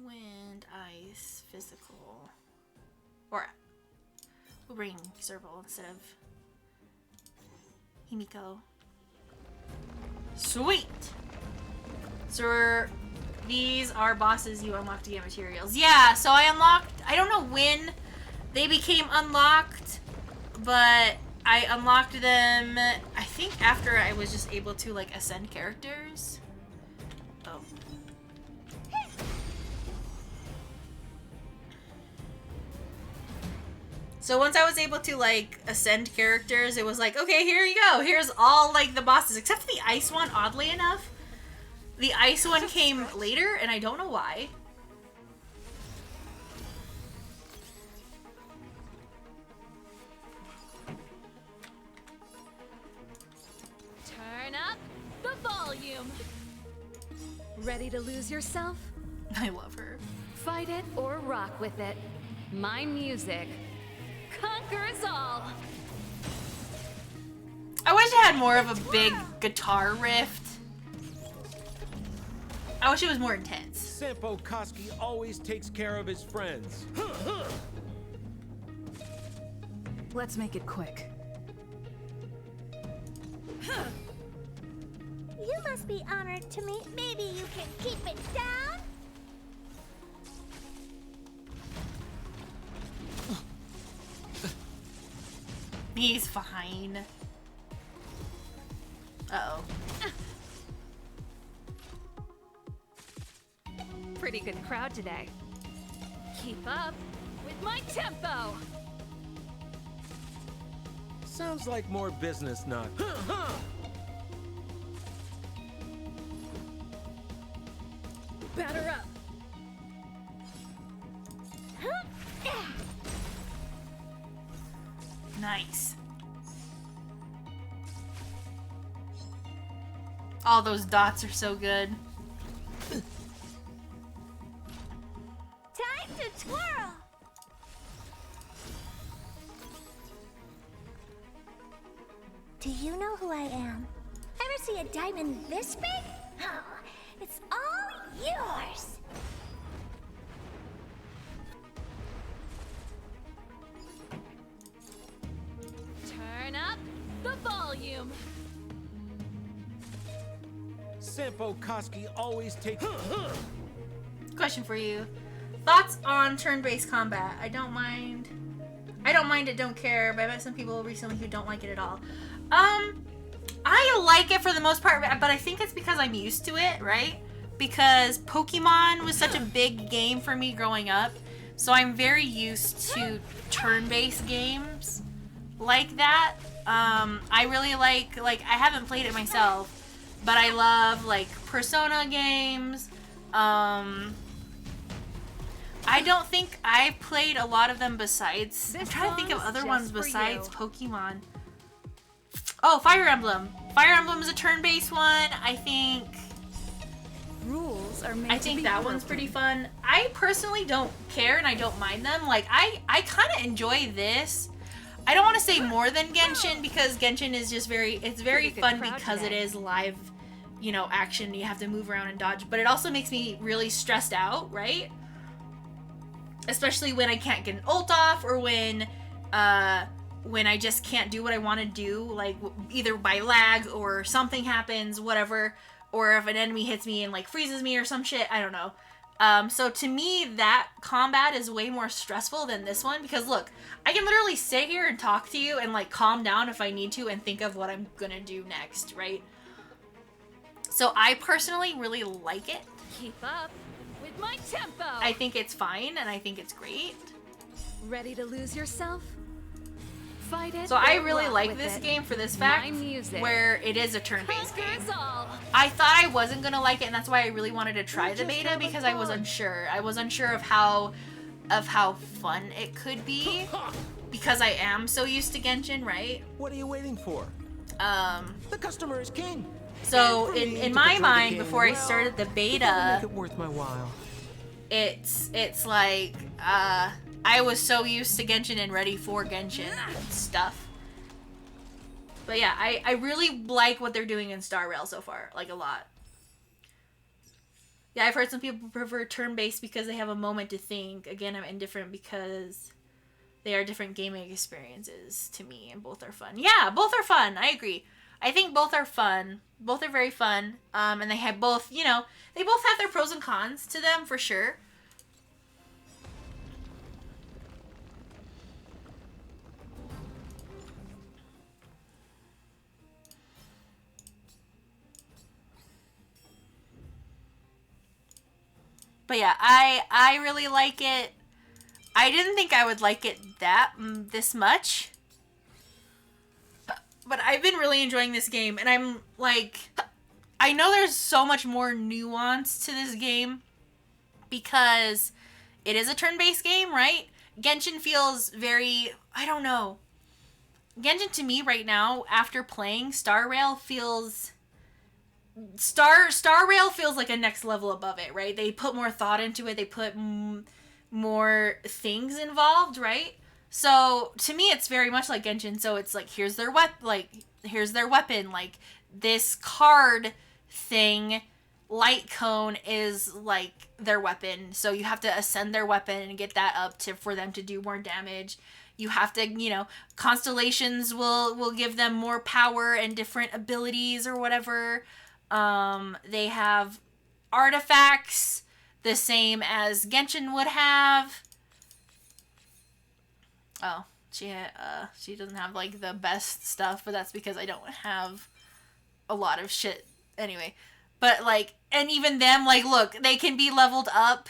Wind, ice, physical. Or we'll bring Serval instead of Himiko. Sweet! So these are bosses you unlock to get materials. Yeah, so I unlocked, I don't know when they became unlocked, but I unlocked them, I think after I was just able to like ascend characters. Oh. So once I was able to like ascend characters, it was like, okay, here you go. Here's all like the bosses, except for the ice one, oddly enough. The ice one came later, and I don't know why. Turn up the volume. Ready to lose yourself? I love her. Fight it or rock with it. My music conquers all. I wish I had more of a big guitar riff. I wish it was more intense. Sampo Koski always takes care of his friends. Let's make it quick. You must be honored to meet. Maybe you can keep it down? He's fine. Uh-oh. Pretty good crowd today. Keep up with my tempo. Sounds like more business, not. Batter up. Nice. All those dots are so good. Time to twirl. Do you know who I am? Ever see a diamond this big? Oh, it's all yours. Turn up the volume. Sampo Koski always takes. Question for you. Thoughts on turn-based combat? I don't mind it, don't care, but I met some people recently who don't like it at all. I like it for the most part, but I think it's because I'm used to it, right? Because Pokemon was such a big game for me growing up, so I'm very used to turn-based games like that. I really like I haven't played it myself, but I love like Persona games. I don't think I've played a lot of them besides. I'm trying to think of other ones besides Pokemon. Oh, Fire Emblem. Fire Emblem is a turn-based one. I think Rules are made I to think be that one's pretty fun. I personally don't care and I don't mind them. Like I kind of enjoy this. I don't want to say more than Genshin because Genshin is just very fun because it is live, you know, action. You have to move around and dodge, but it also makes me really stressed out, right? Especially when I can't get an ult off or when I just can't do what I want to do, like either by lag or something happens, whatever, or if an enemy hits me and like freezes me or some shit, I don't know. So to me, that combat is way more stressful than this one because look, I can literally sit here and talk to you and like calm down if I need to and think of what I'm gonna do next, right? So I personally really like it. Keep up with my tempo. I think it's fine and I think it's great. Ready to lose yourself? Fight it. So I or really rock like with this it. game for this fact, My music. where it is a turn-based game. Conquers all. I thought I wasn't gonna like it, and that's why I really wanted to try the beta because I was unsure. I was unsure of how fun it could be because I am so used to Genshin, right? What are you waiting for? The customer is king. So And for me in to my portray the mind, king, before I well, started the you gotta make beta, it worth my while. it's like I was so used to Genshin and ready for Genshin stuff. But yeah, I really like what they're doing in Star Rail so far, like a lot. Yeah, I've heard some people prefer turn-based because they have a moment to think. Again, I'm indifferent because they are different gaming experiences to me, and both are fun. Yeah, both are fun. I agree. I think both are fun. Both are very fun. And they have both, you know, they both have their pros and cons to them for sure. But yeah, I really like it. I didn't think I would like it this much. But I've been really enjoying this game, and I'm like, I know there's so much more nuance to this game because it is a turn-based game, right? Genshin feels very, I don't know. Genshin to me right now, after playing Star Rail, feels Star Rail feels like a next level above it, right? They put more thought into it. They put more things involved, right? So to me, it's very much like Genshin. So it's like here's their weapon, like this card thing, light cone is like their weapon. So you have to ascend their weapon and get that up for them to do more damage. You have to, you know, constellations will give them more power and different abilities or whatever. They have artifacts the same as Genshin would have. Oh, She doesn't have like the best stuff, but that's because I don't have a lot of shit anyway. But like, and even them, like, look, they can be leveled up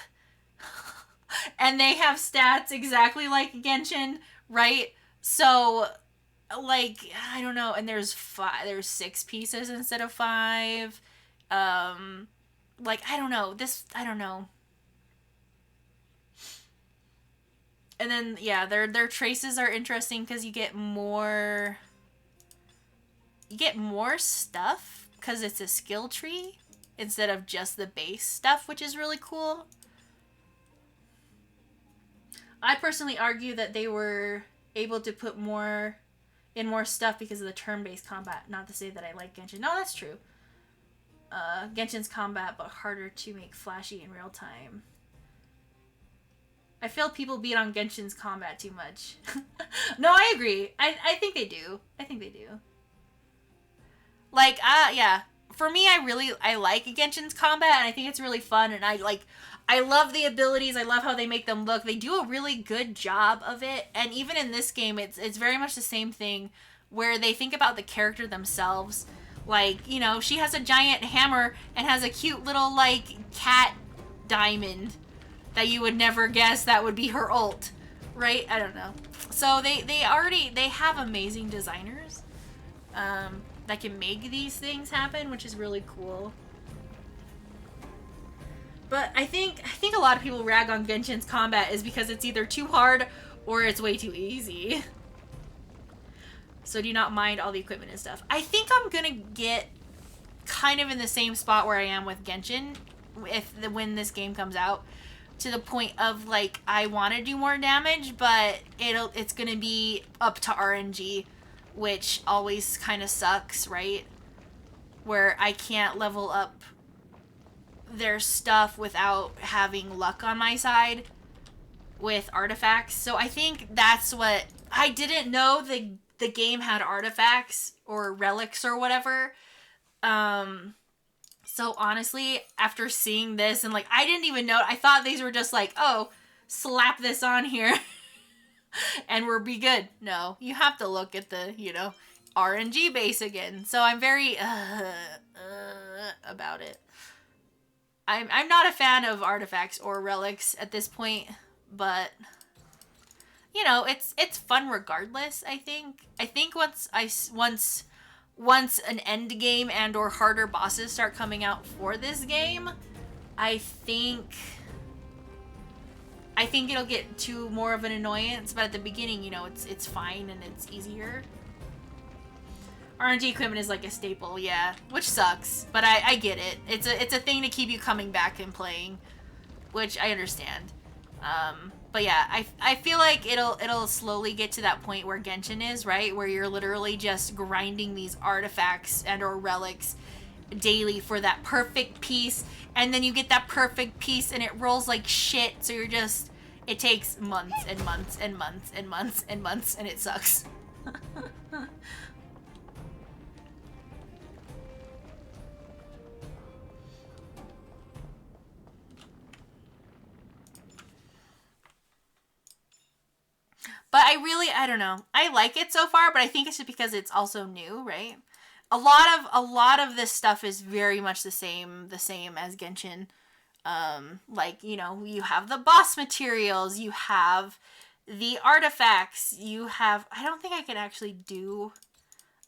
and they have stats exactly like Genshin, right? So like, I don't know, and there's 6 pieces instead of 5. Like, I don't know. I don't know. And then, yeah, their traces are interesting because you get more stuff because it's a skill tree instead of just the base stuff, which is really cool. I personally argue that they were able to put more stuff because of the turn-based combat. Not to say that I like Genshin. No, that's true. Genshin's combat, but harder to make flashy in real time. I feel people beat on Genshin's combat too much. No, I agree. I think they do. I think they do. Like, yeah. For me, I like Genshin's combat, and I think it's really fun, and I love the abilities. I love how they make them look. They do a really good job of it, and even in this game, it's very much the same thing, where they think about the character themselves. Like, you know, she has a giant hammer and has a cute little, like, cat diamond that you would never guess that would be her ult, right? I don't know. So they have amazing designers that can make these things happen, which is really cool. But I think a lot of people rag on Genshin's combat is because it's either too hard or it's way too easy. So do you not mind all the equipment and stuff? I think I'm gonna get kind of in the same spot where I am with Genshin when this game comes out, to the point of like I want to do more damage, but it's gonna be up to RNG, which always kind of sucks, right? Where I can't level up their stuff without having luck on my side with artifacts. So I think that's what I didn't know the game had artifacts or relics or whatever. So honestly, after seeing this and like, I didn't even know, I thought these were just like, oh, slap this on here and we'll be good. No, you have to look at the, you know, RNG base again. So I'm very, about it. I'm not a fan of artifacts or relics at this point, but you know, it's fun regardless, I think. I think once an end game and or harder bosses start coming out for this game, I think it'll get to more of an annoyance, but at the beginning, you know, it's fine and it's easier. RNG equipment is like a staple, yeah, which sucks, but I get it. It's a thing to keep you coming back and playing, which I understand. But yeah, I feel like it'll slowly get to that point where Genshin is, right? Where you're literally just grinding these artifacts and or relics daily for that perfect piece, and then you get that perfect piece and it rolls like shit, so it takes months and months and months and months and months, and it sucks. But I don't know. I like it so far, but I think it's just because it's also new, right? A lot of this stuff is very much the same as Genshin. Like, you know, you have the boss materials, you have the artifacts, you have, I don't think I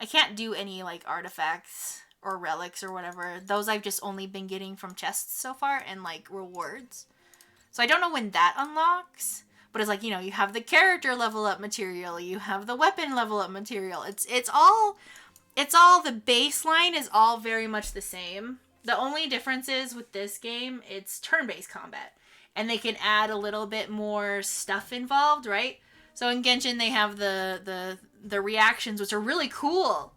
can't do any like artifacts or relics or whatever. Those I've just only been getting from chests so far and like rewards. So I don't know when that unlocks. But it's like, you know, you have the character level up material, you have the weapon level up material. It's all the baseline is all very much the same. The only difference is with this game, it's turn-based combat. And they can add a little bit more stuff involved, right? So in Genshin they have the reactions, which are really cool.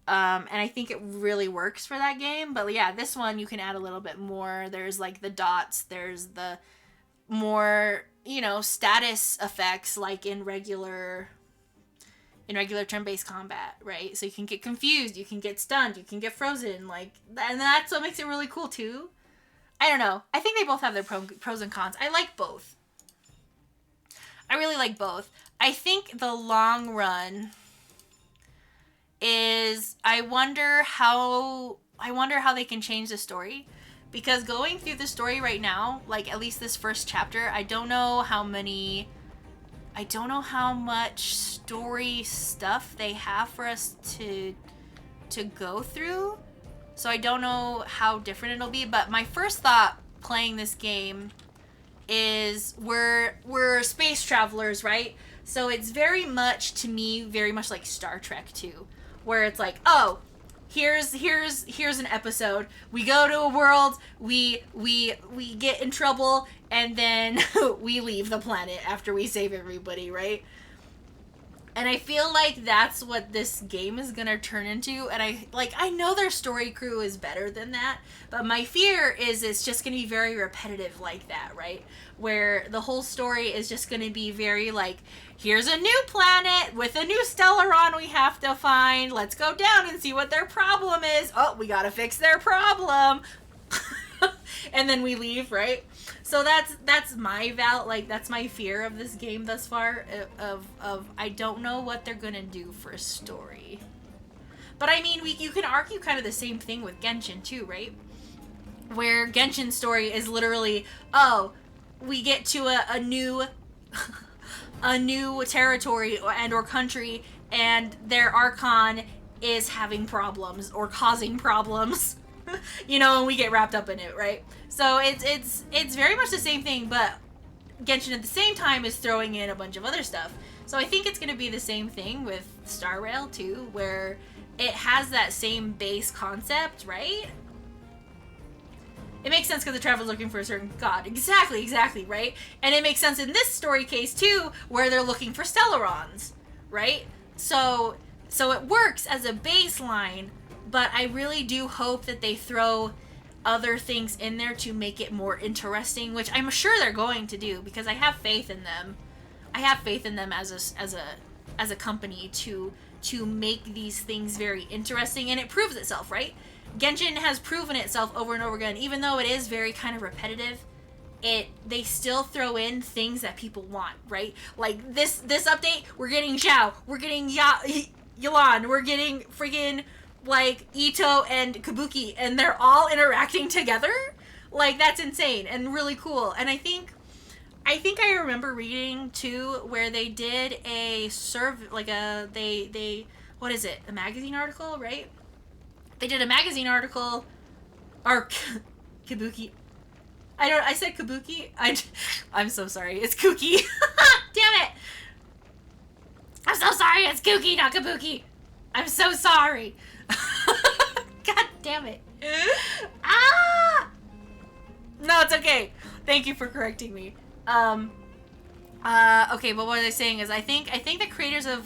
And I think it really works for that game. But yeah, this one you can add a little bit more. There's like the dots, there's the more, you know, status effects like in regular turn-based combat, right? So you can get confused, you can get stunned, you can get frozen, like, and that's what makes it really cool too. I don't know. I think they both have their pros and cons. I like both. I really like both. I think the long run is I wonder how they can change the story, because going through the story right now, like at least this first chapter, I don't know how much story stuff they have for us to go through. So I don't know how different it'll be, but my first thought playing this game is we're space travelers, right? So it's very much, to me, very much like Star Trek 2, where it's like, oh, here's an episode. We go to a world, we get in trouble, and then we leave the planet after we save everybody, right? And I feel like that's what this game is gonna turn into. And I know their story crew is better than that, but my fear is it's just gonna be very repetitive like that, right? Where the whole story is just gonna be very like, here's a new planet with a new Stellaron we have to find. Let's go down and see what their problem is. Oh, we gotta fix their problem. And then we leave, right? So that's my that's my fear of this game thus far, of I don't know what they're gonna do for a story. But I mean, you can argue kind of the same thing with Genshin too, right? Where Genshin's story is literally, oh, we get to a new a new territory and or country, and their Archon is having problems or causing problems. You know, and we get wrapped up in it, right? So it's very much the same thing, but Genshin at the same time is throwing in a bunch of other stuff. So I think it's going to be the same thing with Star Rail too, where it has that same base concept, right? It makes sense because the traveler's looking for a certain god. Exactly, right? And it makes sense in this story case too, where they're looking for Stellarons, right? So it works as a baseline, but I really do hope that they throw other things in there to make it more interesting, which I'm sure they're going to do, because I have faith in them. I have faith in them as a company to make these things very interesting, and it proves itself, right? Genshin has proven itself over and over again, even though it is very kind of repetitive. They still throw in things that people want, right? Like this update, we're getting Zhao, we're getting Yelan, we're getting friggin' like Ito and Kabuki, and they're all interacting together. Like, that's insane and really cool. And I think I remember reading too where they did a they what is it, a magazine article, right? They did a magazine article, or Kabuki. I said Kabuki. I'm so sorry. It's Kuki. Damn it. I'm so sorry. It's Kuki, not Kabuki. I'm so sorry. God damn it. No, it's okay. Thank you for correcting me. Okay, but what was I saying is I think the creators I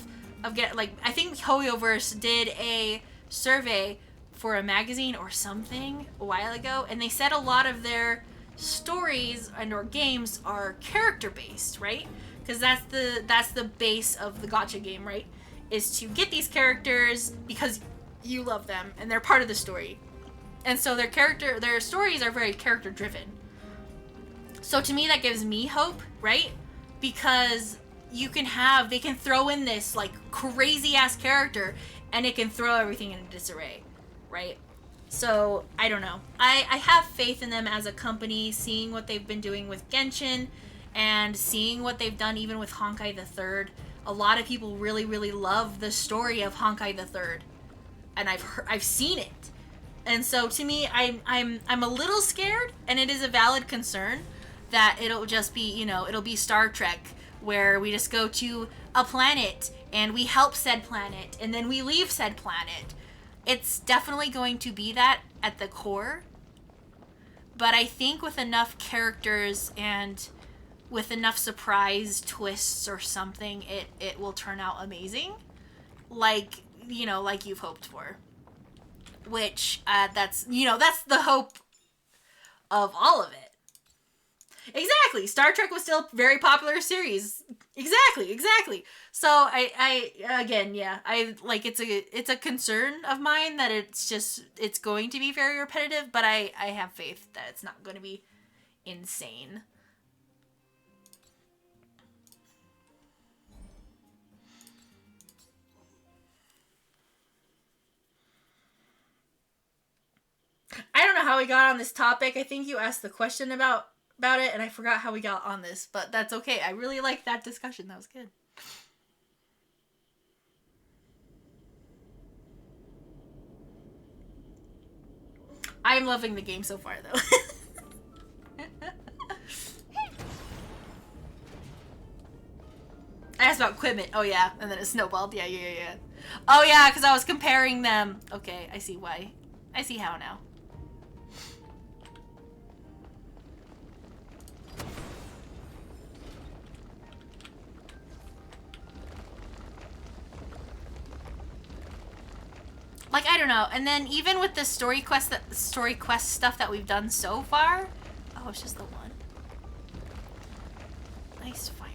think HoYoverse did a survey for a magazine or something a while ago, and they said a lot of their stories and or games are character based, right? Because that's the base of the gacha game, right? Is to get these characters because you love them and they're part of the story. And so their stories are very character driven. So to me that gives me hope, right? Because they can throw in this like crazy ass character and it can throw everything into disarray, right? So I don't know. I have faith in them as a company, seeing what they've been doing with Genshin and seeing what they've done even with Honkai the Third. A lot of people really, really love the story of Honkai the Third, and I've seen it, and so to me, I'm a little scared, and it is a valid concern that it'll just be, it'll be Star Trek, where we just go to a planet and we help said planet, and then we leave said planet. It's definitely going to be that at the core, but I think with enough characters and with enough surprise twists or something, it will turn out amazing, like you've hoped for. Which that's the hope of all of it. Exactly. Star Trek was still a very popular series. Exactly. So I again, yeah, it's a concern of mine that it's going to be very repetitive, but I have faith that it's not going to be insane. how we got on this topic. I think you asked the question about it, and I forgot how we got on this, but that's okay. I really liked that discussion. That was good. I'm loving the game so far, though. I asked about equipment. Oh, yeah. And then it snowballed. Yeah. Oh, yeah, because I was comparing them. Okay, I see why. I see how now. Like, I don't know. And then even with the story quest stuff that we've done so far. Oh, it's just the one. Nice fire.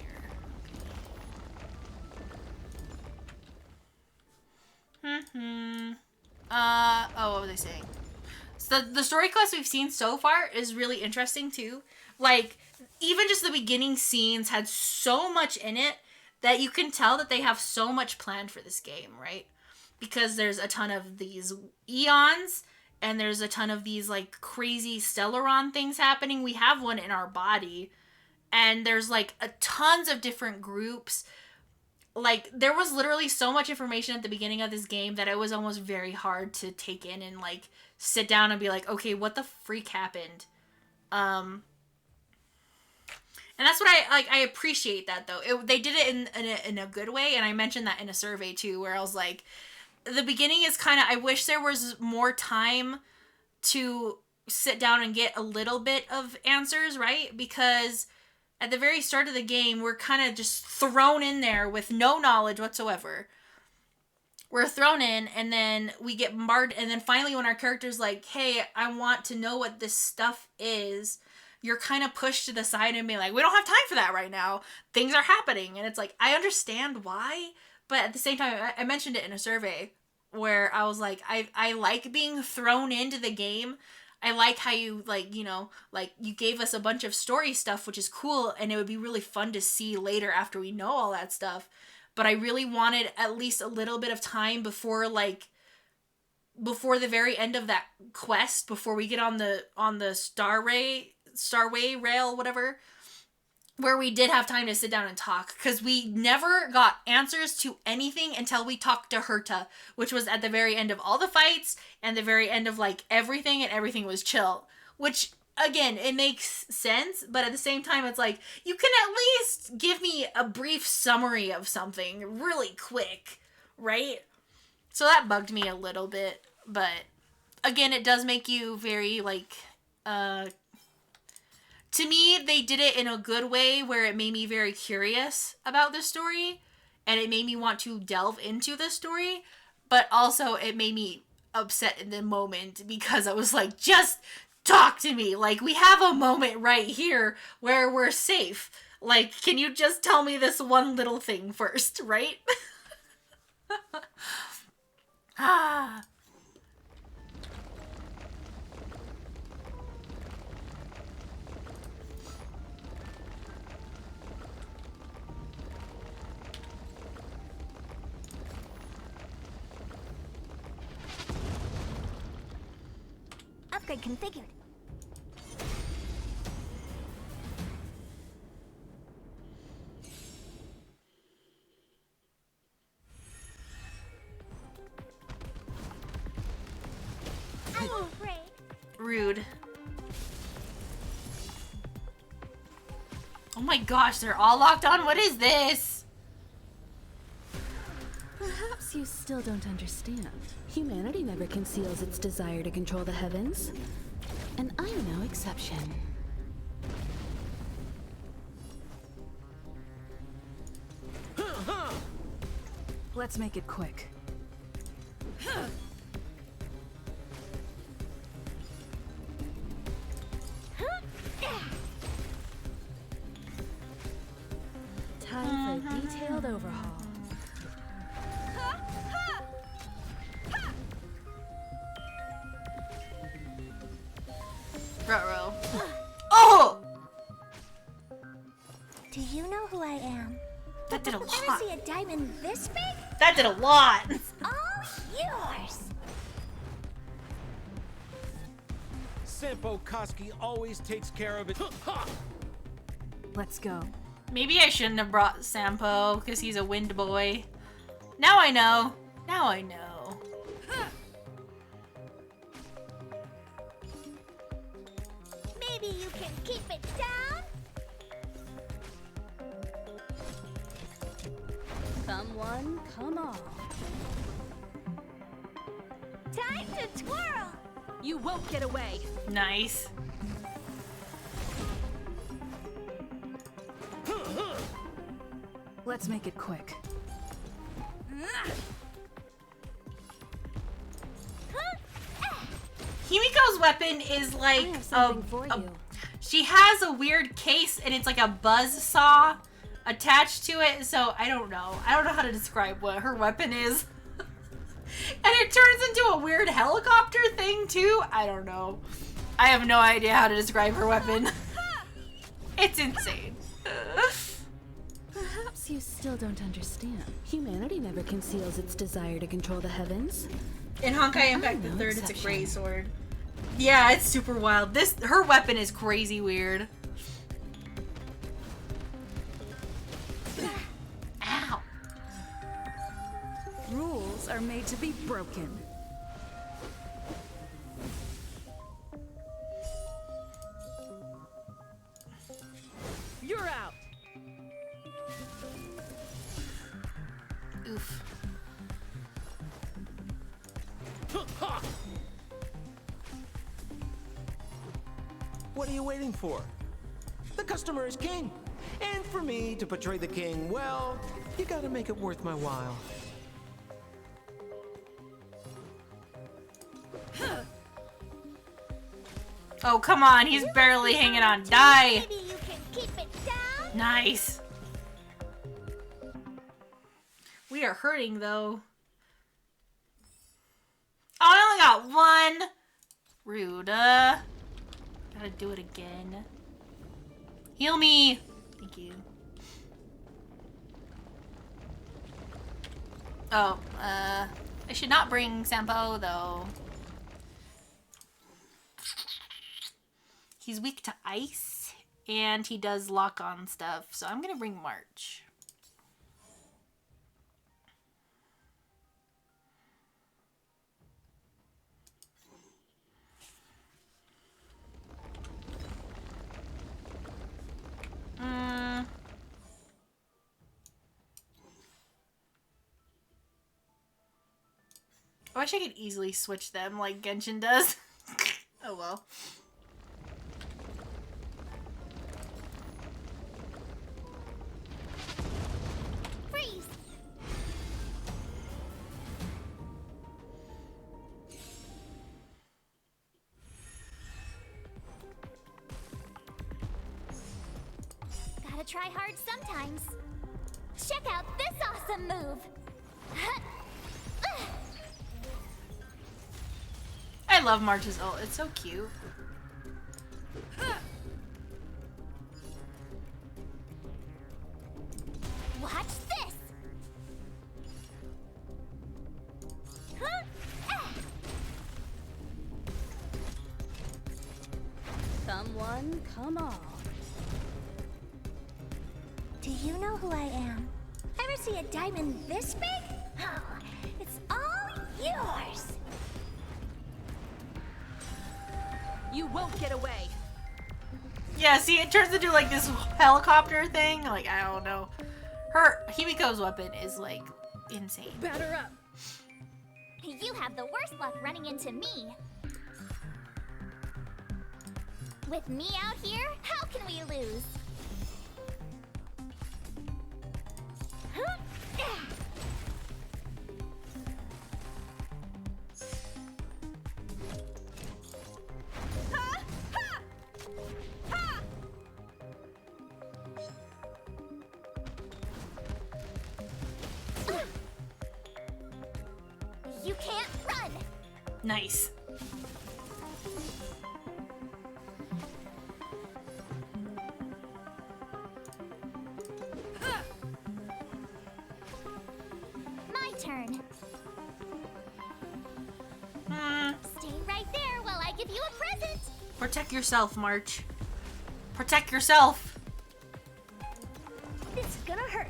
Okay. Oh, what was I saying? So the story quest we've seen so far is really interesting too. Like, even just the beginning scenes had so much in it that you can tell that they have so much planned for this game, right? Because there's a ton of these eons, and there's a ton of these, like, crazy Stellaron things happening. We have one in our body, and there's, like, tons of different groups. Like, there was literally so much information at the beginning of this game that it was almost very hard to take in and, like, sit down and be like, okay, what the freak happened? And that's what I appreciate that, though. They did it in a good way, and I mentioned that in a survey, too, where I was like, the beginning is kind of, I wish there was more time to sit down and get a little bit of answers, right? Because at the very start of the game, we're kind of just thrown in there with no knowledge whatsoever. We're thrown in, and then we get bombarded, and then finally when our character's like, hey, I want to know what this stuff is, you're kind of pushed to the side and be like, we don't have time for that right now. Things are happening. And it's like, I understand why, but at the same time, I mentioned it in a survey where I was like, I like being thrown into the game. I like how you, like, you know, like, you gave us a bunch of story stuff, which is cool, and it would be really fun to see later after we know all that stuff. But I really wanted at least a little bit of time before the very end of that quest, before we get on the Starway Rail, whatever, where we did have time to sit down and talk, because we never got answers to anything until we talked to Herta, which was at the very end of all the fights and the very end of, like, everything, and everything was chill, which, again, it makes sense, but at the same time, it's like, you can at least give me a brief summary of something really quick, right? So that bugged me a little bit, but again, it does make you very, like, to me, they did it in a good way where it made me very curious about the story, and it made me want to delve into the story, but also it made me upset in the moment because I was like, just talk to me. Like, we have a moment right here where we're safe. Like, can you just tell me this one little thing first, right? Ah. Upgrade configured. I'm afraid. Rude. Oh my gosh, they're all locked on. What is this? Perhaps you still don't understand. Humanity never conceals its desire to control the heavens. And I'm no exception. Let's make it quick. Time for a detailed overhaul. Ruh-roh. Oh! Do you know who I am? That did a Ever lot. see a diamond this big? That did a lot. All yours. Sampo Koski always takes care of it. Let's go. Maybe I shouldn't have brought Sampo because he's a wind boy. Now I know. Now I know. Maybe you can keep it down? Come one, come all. Time to twirl! You won't get away. Nice. Let's make it quick. Himiko's weapon is I like have something for you. she has a weird case and it's like a buzz saw attached to it, so I don't know. I don't know how to describe what her weapon is. And it turns into a weird helicopter thing too. I don't know. I have no idea how to describe her weapon. It's insane. Perhaps you still don't understand. Humanity never conceals its desire to control the heavens. In Honkai Impact the Third, it's a gray sword. Yeah, it's super wild. Her weapon is crazy weird. Ow. Rules are made to be broken. You're out. Oof. What are you waiting for? The customer is king. And for me to portray the king, well, you gotta make it worth my while. Oh, come on. He's barely hanging on. Die. Maybe you can keep it down? Nice. We are hurting, though. Oh, I only got one. Rude. Gotta do it again. Heal me. Thank you. Oh, I should not bring Sampo, though. He's weak to ice, and he does lock on stuff, so I'm gonna bring March. I wish I could easily switch them like Genshin does. Oh well. Freeze! Gotta try hard sometimes. Check out this awesome move! I love March's ult. It's so cute. Watch this! Come one, come all. Do you know who I am? Ever see a diamond this big? Oh, it's all yours! You won't get away. Yeah, see, it turns into like this helicopter thing. Like, I don't know. Himiko's weapon is like insane. Batter up. You have the worst luck running into me. With me out here, how can we lose? You can't run! Nice. My turn. Stay right there while I give you a present. Protect yourself, March. Protect yourself. This is gonna hurt.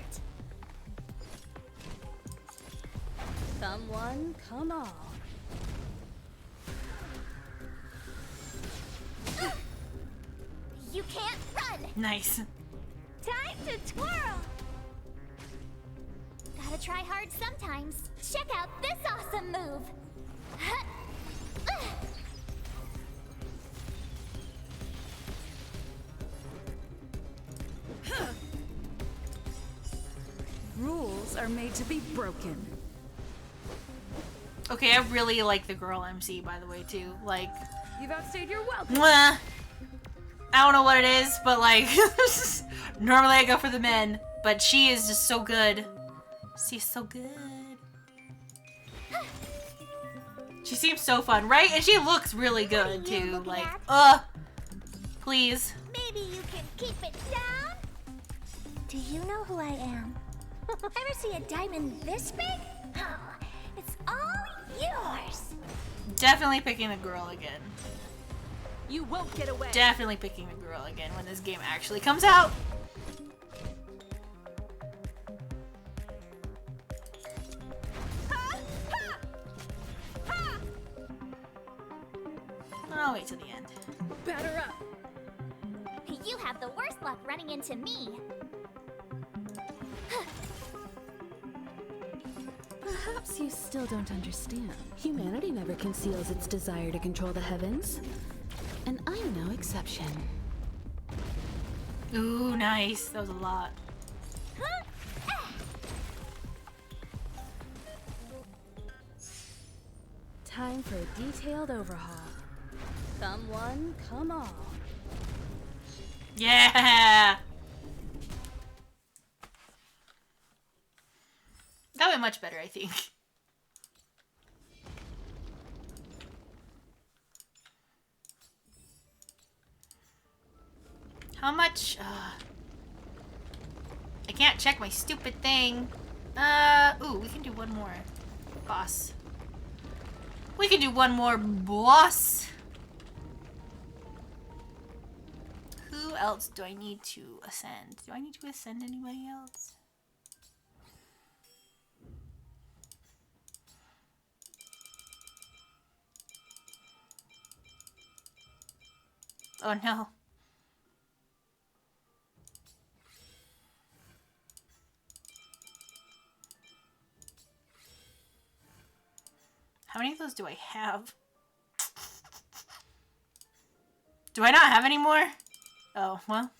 Come one, come all. You can't run. Nice. Time to twirl. Gotta try hard sometimes. Check out this awesome move. Rules are made to be broken. Okay, I really like the girl MC, by the way, too. Like, You've outstayed your welcome. mwah. I don't know what it is, but like, normally I go for the men, but she is just so good. She's so good. She seems so fun, right? And she looks really good, What are you too. looking Like, at? please. Maybe you can keep it down? Do you know who I am? Ever see a diamond this big? Oh, it's all yours. Definitely picking the girl again. You won't get away. Definitely picking the girl again when this game actually comes out. I'll wait till the end. Batter up. You have the worst luck running into me. Perhaps you still don't understand. Humanity never conceals its desire to control the heavens. And I'm no exception. Ooh, nice. That was a lot. Time for a detailed overhaul. Come one, come all. Yeah! That went much better, I think. How much? I can't check my stupid thing. Ooh, we can do one more. Boss. We can do one more, boss. Who else do I need to ascend? Do I need to ascend anybody else? Oh no. How many of those do I have? Do I not have any more? Oh, well.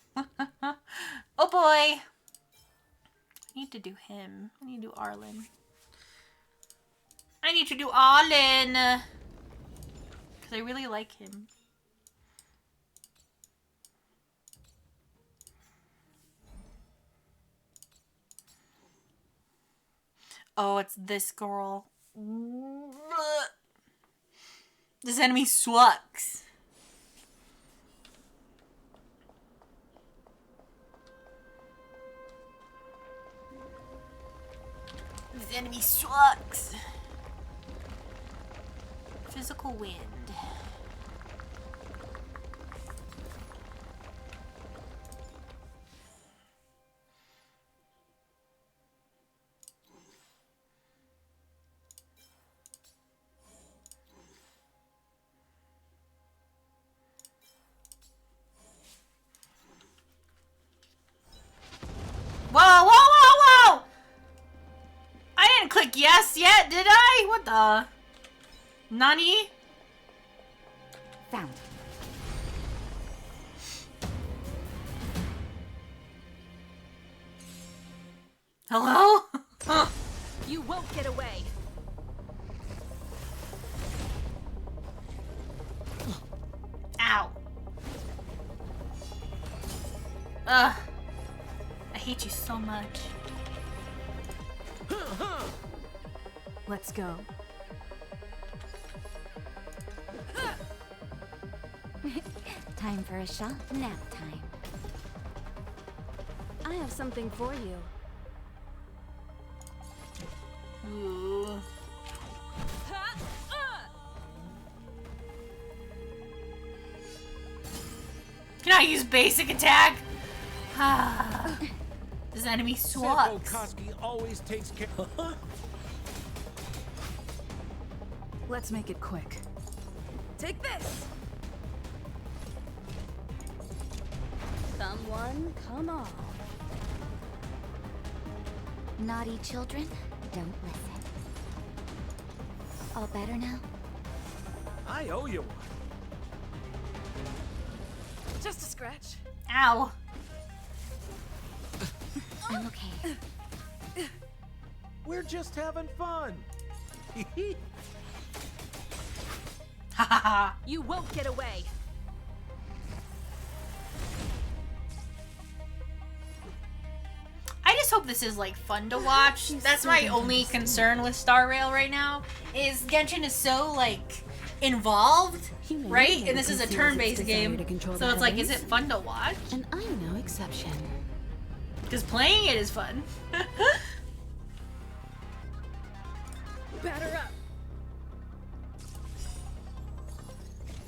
Oh boy! I need to do him. I need to do Arlen. I need to do Arlen! Because I really like him. Oh, it's this girl. This enemy sucks. This enemy sucks. Physical wind. Whoa, whoa, whoa, whoa! I didn't click yes yet, did I? What the? Nani? Found. Hello? You won't get away. Ow. Ugh. I hate you so much. Let's go. Time for a shot. Nap time. I have something for you. Ooh. I use basic attack? This enemy sucks. Koski always takes care. Let's make it quick. Take this! Someone come on. Naughty children, don't listen. All better now? I owe you one. Just a scratch. Ow. I'm okay. We're just having fun. Hahaha. You won't get away. I just hope this is like fun to watch. That's my only concern with Star Rail right now. Is Genshin is so like involved, right? And this is a turn-based game, so it's like, is it fun to watch? And I'm no exception. Because playing it is fun. Batter up.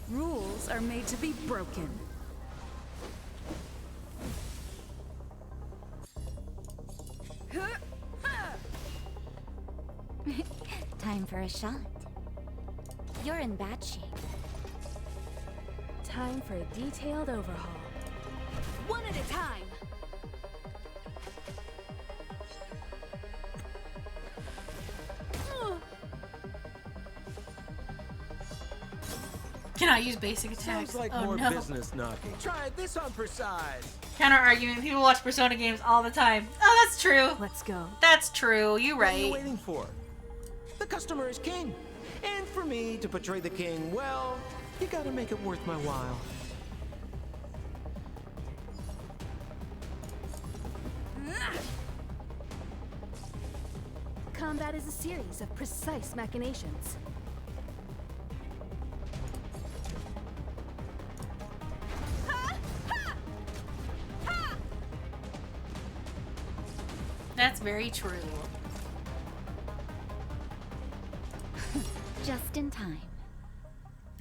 Rules are made to be broken. Time for a shot. You're in bad shape. Time for a detailed overhaul. One at a time. Cannot use basic attacks. Sounds like oh more no. business knocking. Try this on for size. Counter argument. People watch Persona games all the time. Oh, that's true. Let's go. That's true. You What are you right. waiting for? The customer is king. And for me to portray the king, well, you gotta make it worth my while. Combat is a series of precise machinations. That's very true. Just in time.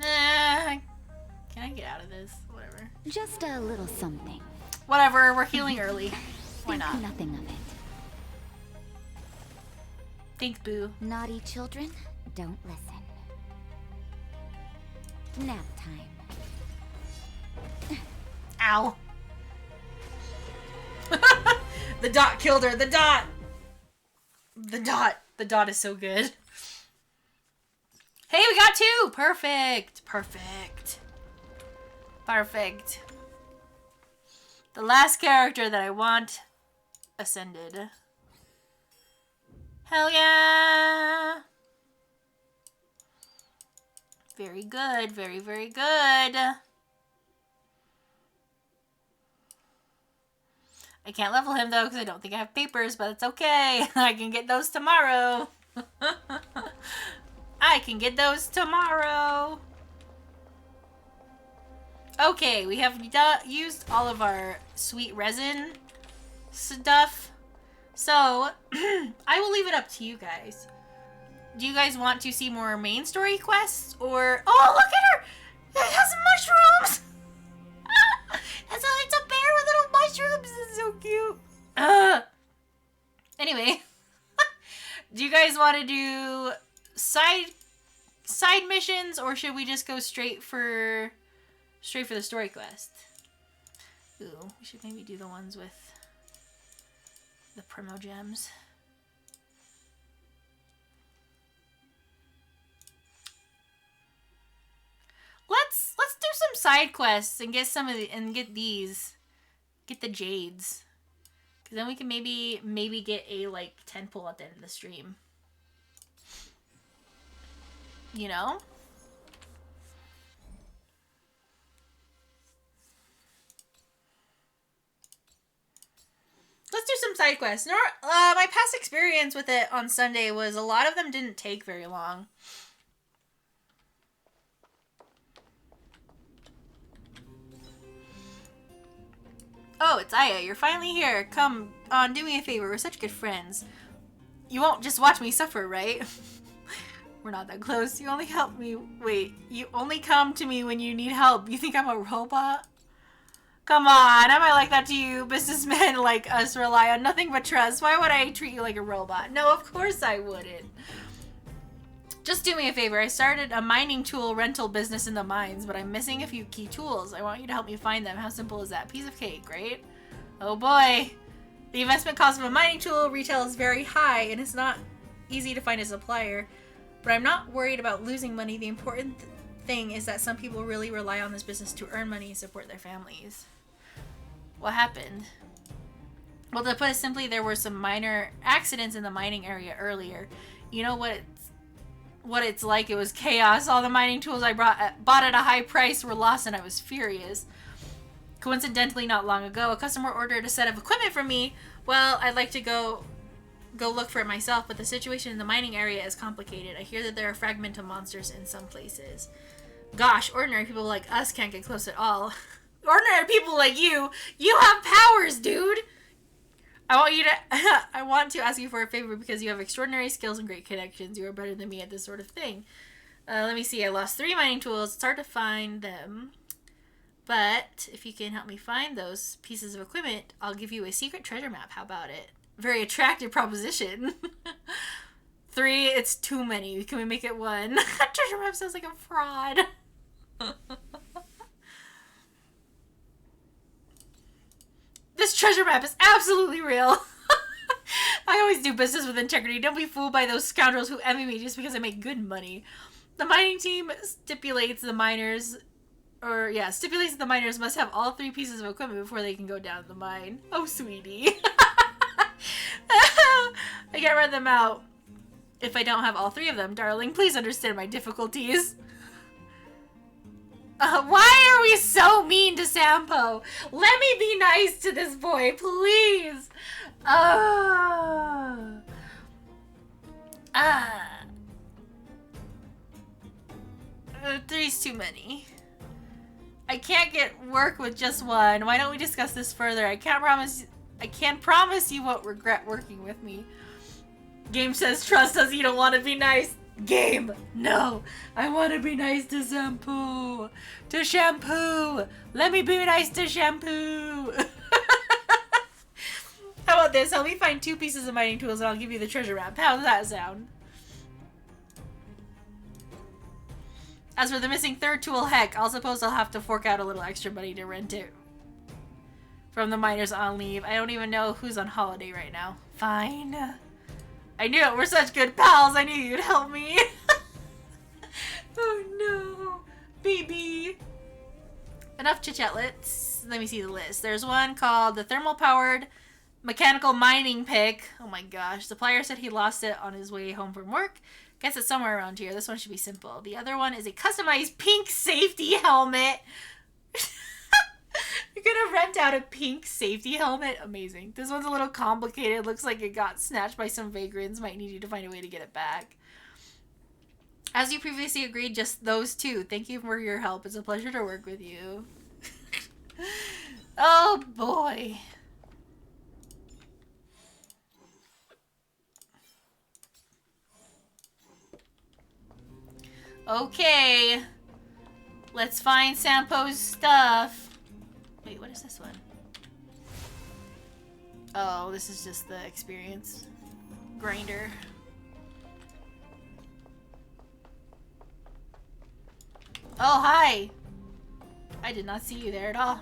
Can I get out of this? Whatever. Just a little something. Whatever. We're healing early. Why Think not? nothing of it. Thanks, Boo. Naughty children, don't listen. Nap time. Ow. The dot killed her. The dot. The dot. The dot is so good. Hey, we got two. Perfect. Perfect. Perfect. The last character that I want ascended. Hell yeah. Very good. Very, very good. I can't level him though because I don't think I have papers, but it's okay. I can get those tomorrow. I can get those tomorrow. Okay, we have used all of our sweet resin stuff. So, I will leave it up to you guys. Do you guys want to see more main story quests? Or... Oh, look at her! It has mushrooms! It's a bear with little mushrooms. It's so cute. Anyway, do you guys want to do side missions, or should we just go straight for the story quest? Ooh, we should maybe do the ones with the Primo Gems. Let's do some side quests and get some of the get the jades, because then we can maybe get a like 10 pull at the end of the stream. You know? Let's do some side quests. My past experience with it on Sunday was a lot of them didn't take very long. Oh, it's Aya. You're finally here. Come on, do me a favor. We're such good friends. You won't just watch me suffer, right? We're not that close. You only help me. Wait, you only come to me when you need help. You think I'm a robot? Come on, am I like that to you? Businessmen like us rely on nothing but trust. Why would I treat you like a robot? No, of course I wouldn't. Just do me a favor. I started a mining tool rental business in the mines, but I'm missing a few key tools. I want you to help me find them. How simple is that? Piece of cake, right? Oh boy. The investment cost of a mining tool retail is very high, and it's not easy to find a supplier. But I'm not worried about losing money. The important thing is that some people really rely on this business to earn money and support their families. What happened? Well, to put it simply, there were some minor accidents in the mining area earlier. You know what it's like? It was chaos. All the mining tools I bought at a high price were lost, and I was furious. Coincidentally, not long ago, a customer ordered a set of equipment from me. Well, I'd like to go look for it myself, but the situation in the mining area is complicated. I hear that there are fragmental monsters in some places. Gosh, ordinary people like us can't get close at all. Ordinary people like you have powers, dude! I want to ask you for a favor because you have extraordinary skills and great connections. You are better than me at this sort of thing. Let me see. I lost 3 mining tools. It's hard to find them. But if you can help me find those pieces of equipment, I'll give you a secret treasure map. How about it? Very attractive proposition. 3, it's too many. Can we make it 1? Treasure map sounds like a fraud. This treasure map is absolutely real. I always do business with integrity. Don't be fooled by those scoundrels who envy me just because I make good money. The mining team stipulates the miners must have all 3 pieces of equipment before they can go down the mine. Oh, sweetie. I can't rent them out if I don't have all 3 of them, darling. Please understand my difficulties. Why are we so mean to Sampo? Let me be nice to this boy, please. 3's too many. I can't get work with just 1. Why don't we discuss this further? I can't promise you won't regret working with me. Game says trust us, you don't want to be nice. Game, no. I want to be nice to Shampoo. To Shampoo. Let me be nice to Shampoo. How about this? Help me find 2 pieces of mining tools and I'll give you the treasure map. How does that sound? As for the missing 3rd tool, heck, I'll suppose I'll have to fork out a little extra money to rent it from the miners on leave. I don't even know who's on holiday right now. Fine. I knew it. We're such good pals. I knew you'd help me. Oh no. Baby. Enough chit-chat. Let me see the list. There's one called the thermal-powered mechanical mining pick. Oh my gosh. Supplier said he lost it on his way home from work. Guess it's somewhere around here. This one should be simple. The other one is a customized pink safety helmet. You're gonna rent out a pink safety helmet? Amazing. This one's a little complicated. Looks like it got snatched by some vagrants. Might need you to find a way to get it back. As you previously agreed, just those 2. Thank you for your help. It's a pleasure to work with you. Oh boy. Okay. Let's find Sampo's stuff. Wait, what is this one? Oh, this is just the experience grinder. Oh, hi! I did not see you there at all.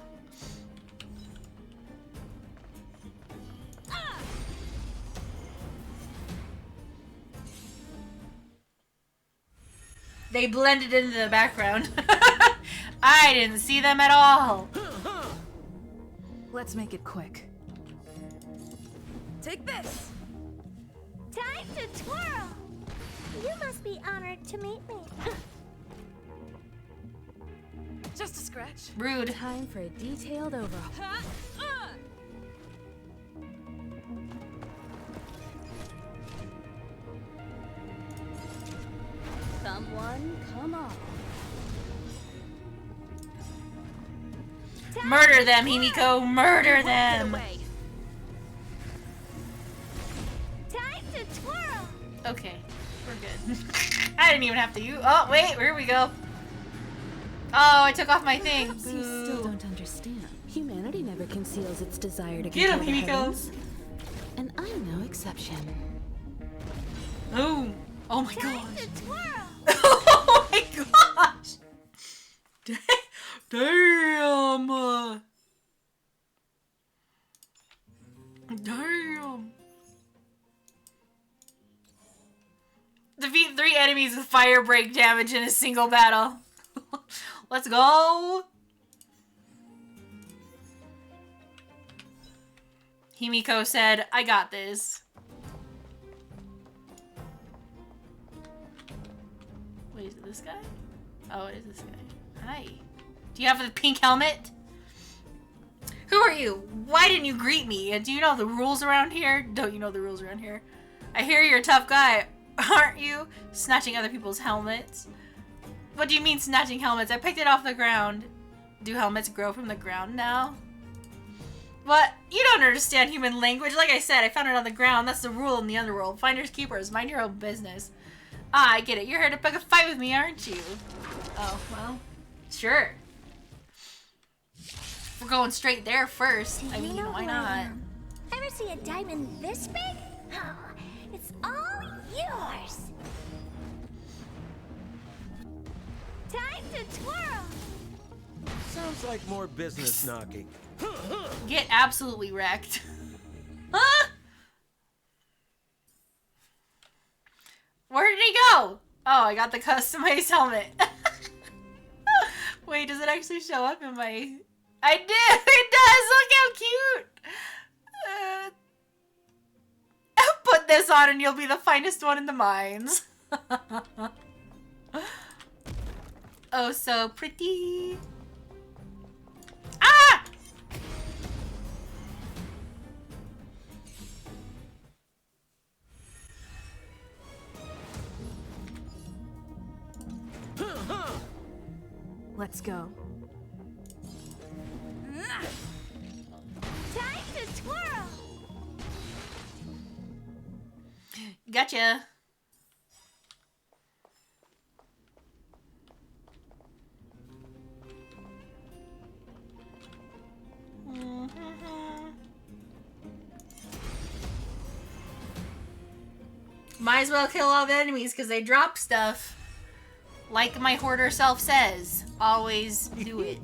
They blended into the background. I didn't see them at all. Let's make it quick. Take this! Time to twirl! You must be honored to meet me. Just a scratch. Rude. Time for a detailed overhaul. Come one, come on. Murder them, Himiko. Murder them. Time to twirl! Okay, we're good. I didn't even have to use. Oh wait, here we go. Oh, I took off my thing. Perhaps you still don't understand. Humanity conceals its desire to Get him, control the Himiko. heavens. And I'm no exception. Oh. Oh my Time gosh. to twirl. Oh my gosh. Damn. Damn. Defeat 3 enemies with fire break damage in a single battle. Let's go. Himiko said, I got this. Wait, is it this guy? Oh, it is this guy. Hi. Do you have the pink helmet? Who are you? Why didn't you greet me? Do you know the rules around here? Don't you know the rules around here? I hear you're a tough guy, aren't you? Snatching other people's helmets. What do you mean snatching helmets? I picked it off the ground. Do helmets grow from the ground now? What? You don't understand human language. Like I said, I found it on the ground. That's the rule in the underworld. Finders keepers. Mind your own business. Ah, I get it. You're here to pick a fight with me, aren't you? Oh, well, sure. We're going straight there first. I mean, why not? Ever see a diamond this big? Oh, it's all yours. Time to twirl. Sounds like more business knocking. Get absolutely wrecked. Huh? Where did he go? Oh, I got the customized helmet. Wait, does it actually show up in my... I did! It does! Look how cute! Put this on and you'll be the finest one in the mines. Oh, so pretty. Ah! Let's go. Time to twirl. Gotcha. Might as well kill all the enemies because they drop stuff. Like my hoarder self says, always do it.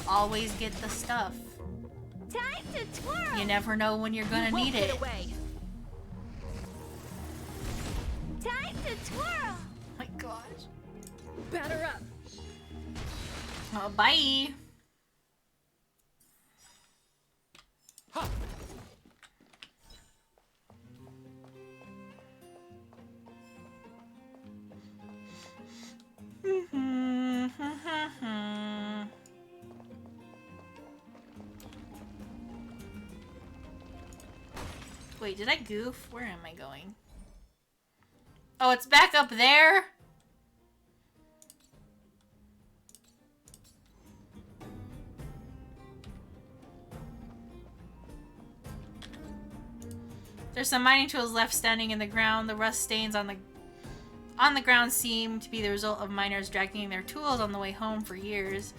Always get the stuff. Time to twirl. You never know when you're gonna need it. Time to twirl. My gosh. Batter up. Oh, bye. Wait, did I goof? Where am I going? Oh, it's back up there? There's some mining tools left standing in the ground. The rust stains on the ground seem to be the result of miners dragging their tools on the way home for years.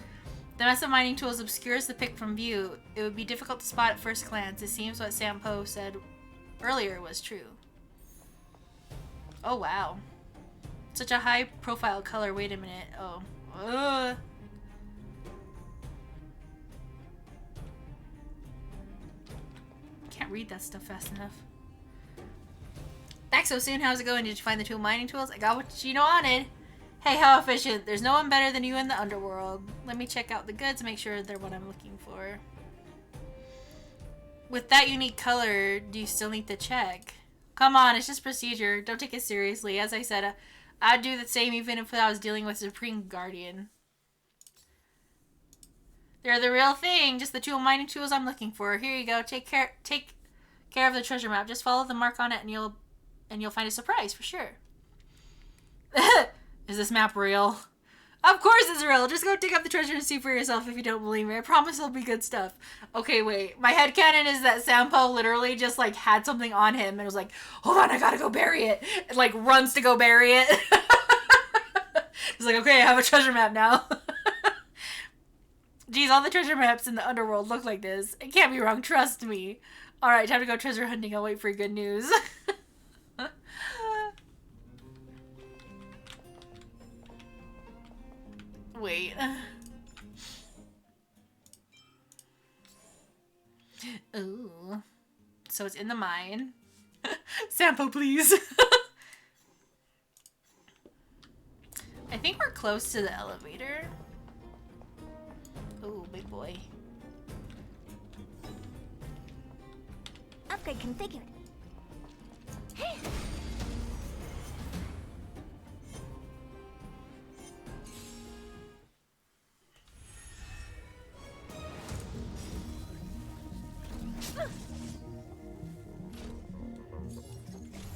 The mess of mining tools obscures the pick from view. It would be difficult to spot at first glance. It seems what Sampo said earlier was true. Oh, wow. Such a high-profile color. Wait a minute. Oh. Ugh. Can't read that stuff fast enough. Back so soon. How's it going? Did you find the 2 mining tools? I got what you wanted. Hey, how efficient. There's no one better than you in the underworld. Let me check out the goods, make sure they're what I'm looking for. With that unique color, do you still need to check? Come on, it's just procedure. Don't take it seriously. As I said, I'd do the same even if I was dealing with Supreme Guardian. They're the real thing. Just the 2 mining tools I'm looking for. Here you go. Take care of the treasure map. Just follow the mark on it and you'll find a surprise for sure. Is this map real? Of course it's real. Just go dig up the treasure and see for yourself if you don't believe me. I promise it'll be good stuff. Okay, wait. My headcanon is that Sampo literally just like had something on him and was like, hold on, I gotta go bury it. And like runs to go bury it. He's like, okay, I have a treasure map now. Geez, all the treasure maps in the underworld look like this. It can't be wrong, trust me. Alright, time to go treasure hunting. I'll wait for good news. Wait. Ooh. So it's in the mine. Sampo, please. I think we're close to the elevator. Ooh, big boy. Upgrade configured.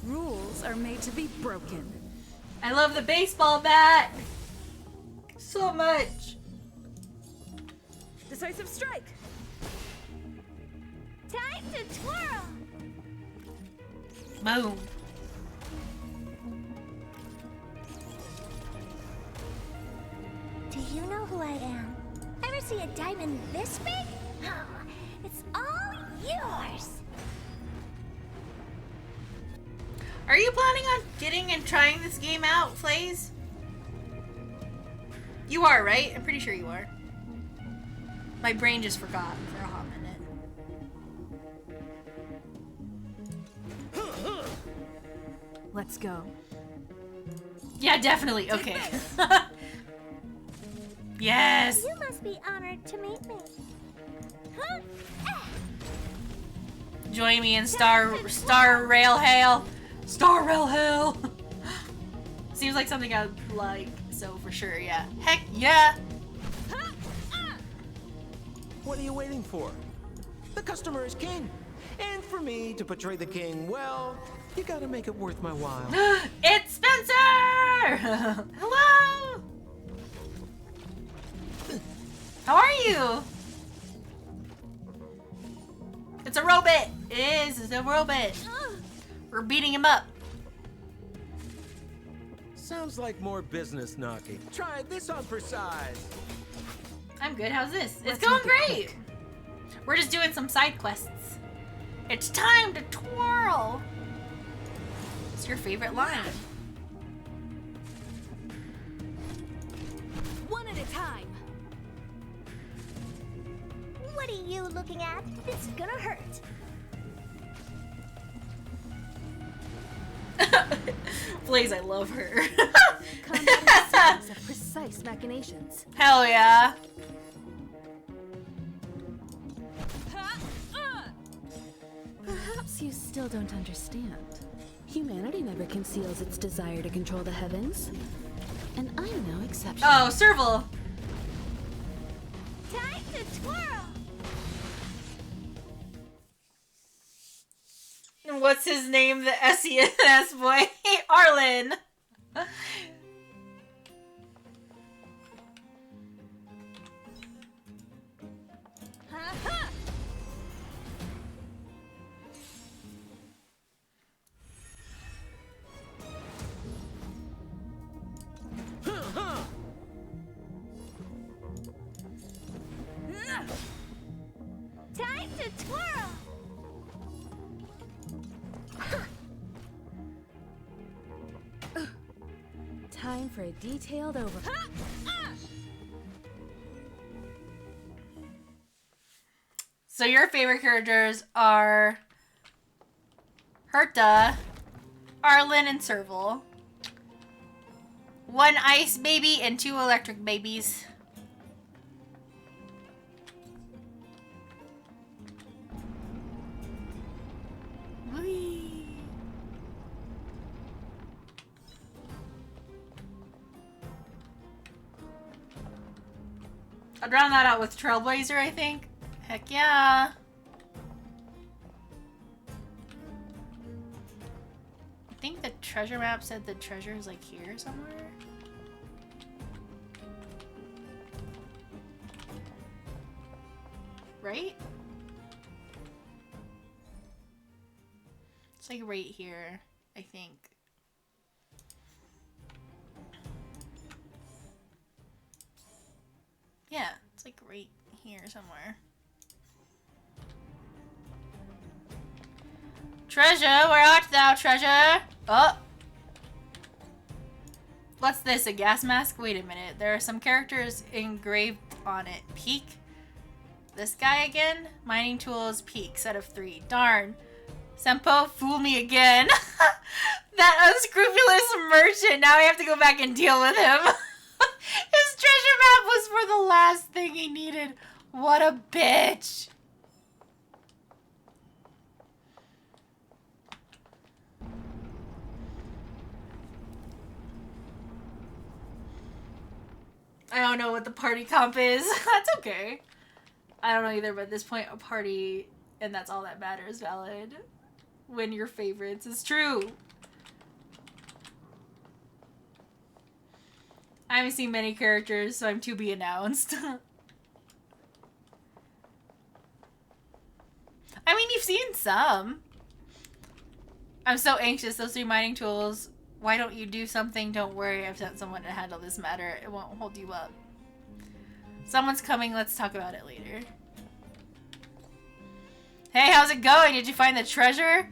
Rules are made to be broken. I love the baseball bat so much. Decisive strike. Time to twirl. Boom. Do you know who I am? Ever see a diamond this big? Oh, it's all yours. Are you planning on getting and trying this game out, Flays? You are, right? I'm pretty sure you are. My brain just forgot for a hot minute. Let's go. Yeah, definitely. Okay. Yes. You must be honored to meet me. Huh? Join me in Star Rail Hail. Star Rail Hail. Seems like something I'd like. So for sure, yeah. Heck yeah. What are you waiting for? The customer is king. And for me to portray the king, well, you gotta make it worth my while. It's Spencer! Hello! How are you? It's a robot! It is, it's a robot. We're beating him up. Sounds like more business knocking. Try this on for size. I'm good, how's this? It's Let's going make it great! We're just doing some side quests. It's time to twirl! What's your favorite line? One at a time. What are you looking at? It's gonna hurt. Blaze, I love her. Combat is a series of precise machinations. Hell yeah. Perhaps you still don't understand. Humanity never conceals its desire to control the heavens. And I'm no exception. Oh, Serval. Time to twirl. What's his name? The SES boy. Arlen. Time to twirl. Time for a detailed overhaul. So your favorite characters are Herta, Arlen, and Serval. One ice baby and two electric babies. Whee. I'd round that out with Trailblazer, I think. Heck yeah. I think the treasure map said the treasure is like here somewhere. Right? It's like right here, I think. Yeah, it's like right here somewhere. Treasure, where art thou, treasure? Oh. What's this, a gas mask? Wait a minute. There are some characters engraved on it. Peak? This guy again? Mining tools, peak, set of 3. Darn. Senpo, fool me again. That unscrupulous merchant. Now I have to go back and deal with him. His treasure map was for the last thing he needed. What a bitch. I don't know what the party comp is. That's okay. I don't know either, but at this point, a party, and that's all that matters, valid. Win your favorites is true. I haven't seen many characters, so I'm to be announced. I mean, you've seen some. I'm so anxious. Those 3 mining tools. Why don't you do something? Don't worry. I've sent someone to handle this matter. It won't hold you up. Someone's coming. Let's talk about it later. Hey, how's it going? Did you find the treasure?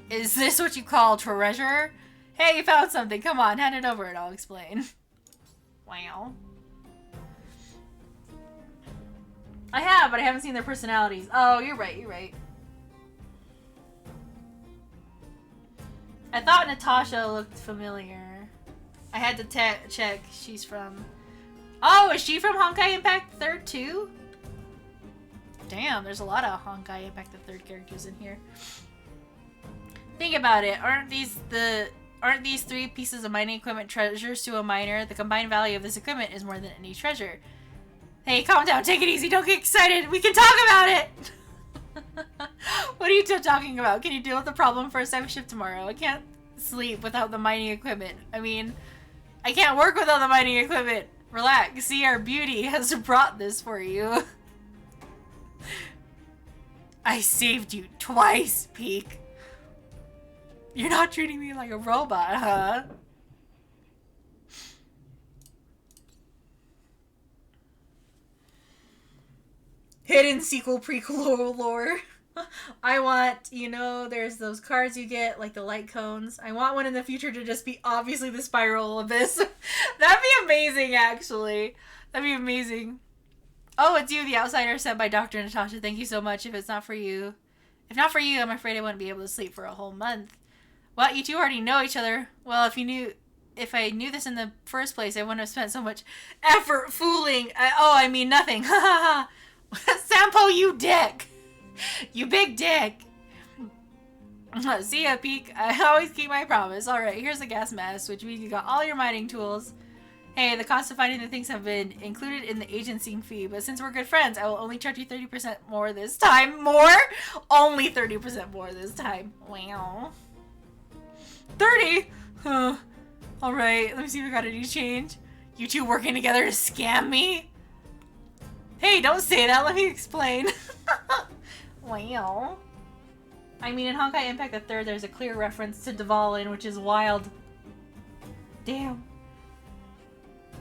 Is this what you call treasure? Hey, you found something. Come on, hand it over and I'll explain. Wow. I have, but I haven't seen their personalities. Oh, you're right, you're right. I thought Natasha looked familiar. I had to check. She's from... Oh, is she from Honkai Impact 3rd too? Damn, there's a lot of Honkai Impact the 3rd characters in here. Think about it. Aren't these 3 pieces of mining equipment treasures to a miner? The combined value of this equipment is more than any treasure. Hey, calm down. Take it easy. Don't get excited. We can talk about it. What are you two talking about? Can you deal with the problem first? I have a shift tomorrow. I can't sleep without the mining equipment. I mean, I can't work without the mining equipment. Relax. See, our beauty has brought this for you. I saved you twice, Peak. You're not treating me like a robot, huh? Hidden sequel prequel lore. I want, you know, there's those cards you get, like the light cones. I want one in the future to just be obviously the spiral abyss. That'd be amazing, actually. That'd be amazing. Oh, it's you, the outsider sent by Dr. Natasha. Thank you so much. If not for you, I'm afraid I wouldn't be able to sleep for a whole month. Well, you two already know each other. Well, if I knew this in the first place, I wouldn't have spent so much effort fooling. I mean nothing. Ha ha ha. Sampo, you dick. You big dick. See ya, Peak. I always keep my promise. Alright, here's the gas mask, which means you got all your mining tools. Hey, the cost of finding the things have been included in the agency fee, but since we're good friends, I will only charge you 30% more this time. More? Only 30% more this time. Wow. 30? Huh. Alright, let me see if we got any change. You two working together to scam me? Hey, don't say that. Let me explain. Wow. I mean, in Honkai Impact the 3rd, there's a clear reference to Dvalin, which is wild. Damn.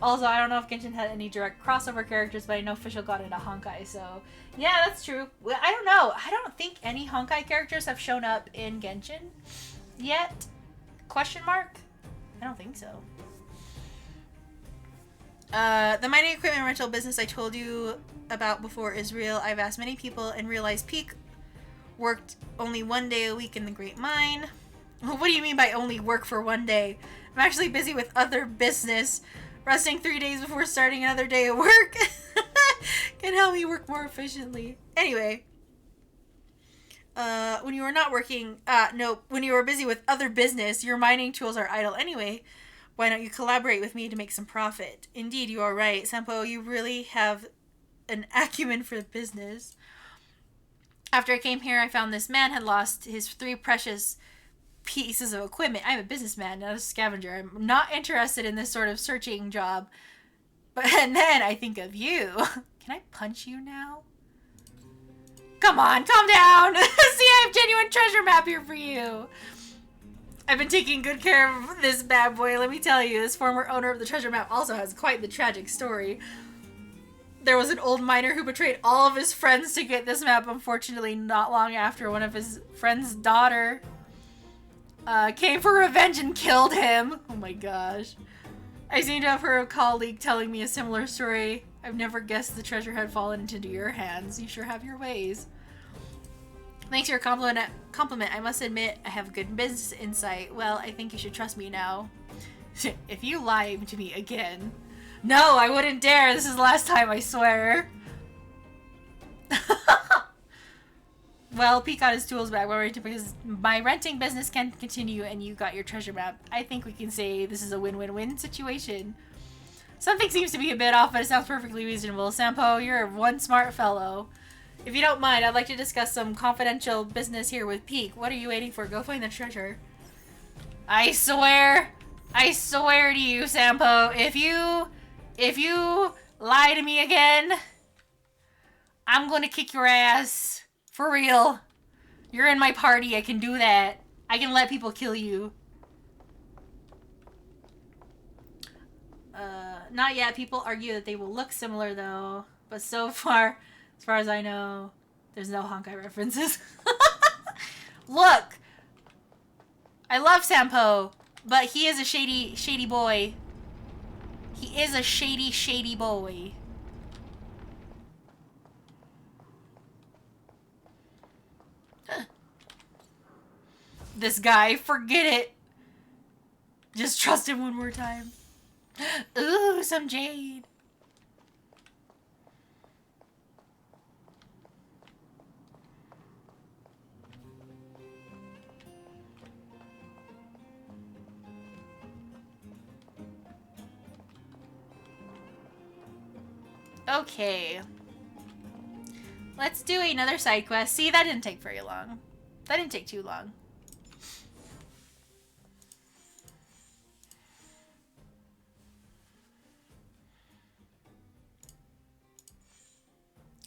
Also, I don't know if Genshin had any direct crossover characters, but I know Official got into Honkai, so... Yeah, that's true. I don't know. I don't think any Honkai characters have shown up in Genshin yet. Question mark? I don't think so. The mining equipment rental business I told you about before is real. I've asked many people and realized Peak worked only 1 day a week in the Great Mine. What do you mean by only work for 1 day? I'm actually busy with other business. Resting 3 days before starting another day of work can help me work more efficiently. Anyway, when you were not working, when you were busy with other business, your mining tools are idle anyway. Why don't you collaborate with me to make some profit? Indeed, you are right. Sampo, you really have an acumen for business. After I came here, I found this man had lost his 3 precious pieces of equipment. I'm a businessman, not a scavenger. I'm not interested in this sort of searching job. And then I think of you. Can I punch you now? Come on, calm down. See, I have genuine treasure map here for you. I've been taking good care of this bad boy. Let me tell you, this former owner of the treasure map also has quite the tragic story. There was an old miner who betrayed all of his friends to get this map. Unfortunately, not long after, one of his friend's daughter came for revenge and killed him. Oh my gosh. I seem to have heard a colleague telling me a similar story. I've never guessed the treasure had fallen into your hands. You sure have your ways. Thanks for your compliment. I must admit, I have good business insight. Well, I think you should trust me now. If you lie to me again... No, I wouldn't dare. This is the last time, I swear. Well, Pete got his tools back because my renting business can continue and you got your treasure map. I think we can say this is a win-win-win situation. Something seems to be a bit off, but it sounds perfectly reasonable. Sampo, you're one smart fellow. If you don't mind, I'd like to discuss some confidential business here with Peak. What are you waiting for? Go find the treasure. I swear to you, Sampo, if you lie to me again, I'm gonna kick your ass. For real. You're in my party, I can do that. I can let people kill you. Not yet. People argue that they will look similar though. But so far, as far as I know, there's no Honkai references. Look! I love Sampo, but he is a shady boy. He is a shady boy. This guy, forget it. Just trust him one more time. Ooh, some jade. Okay. Let's do another side quest. See, that didn't take very long. That didn't take too long.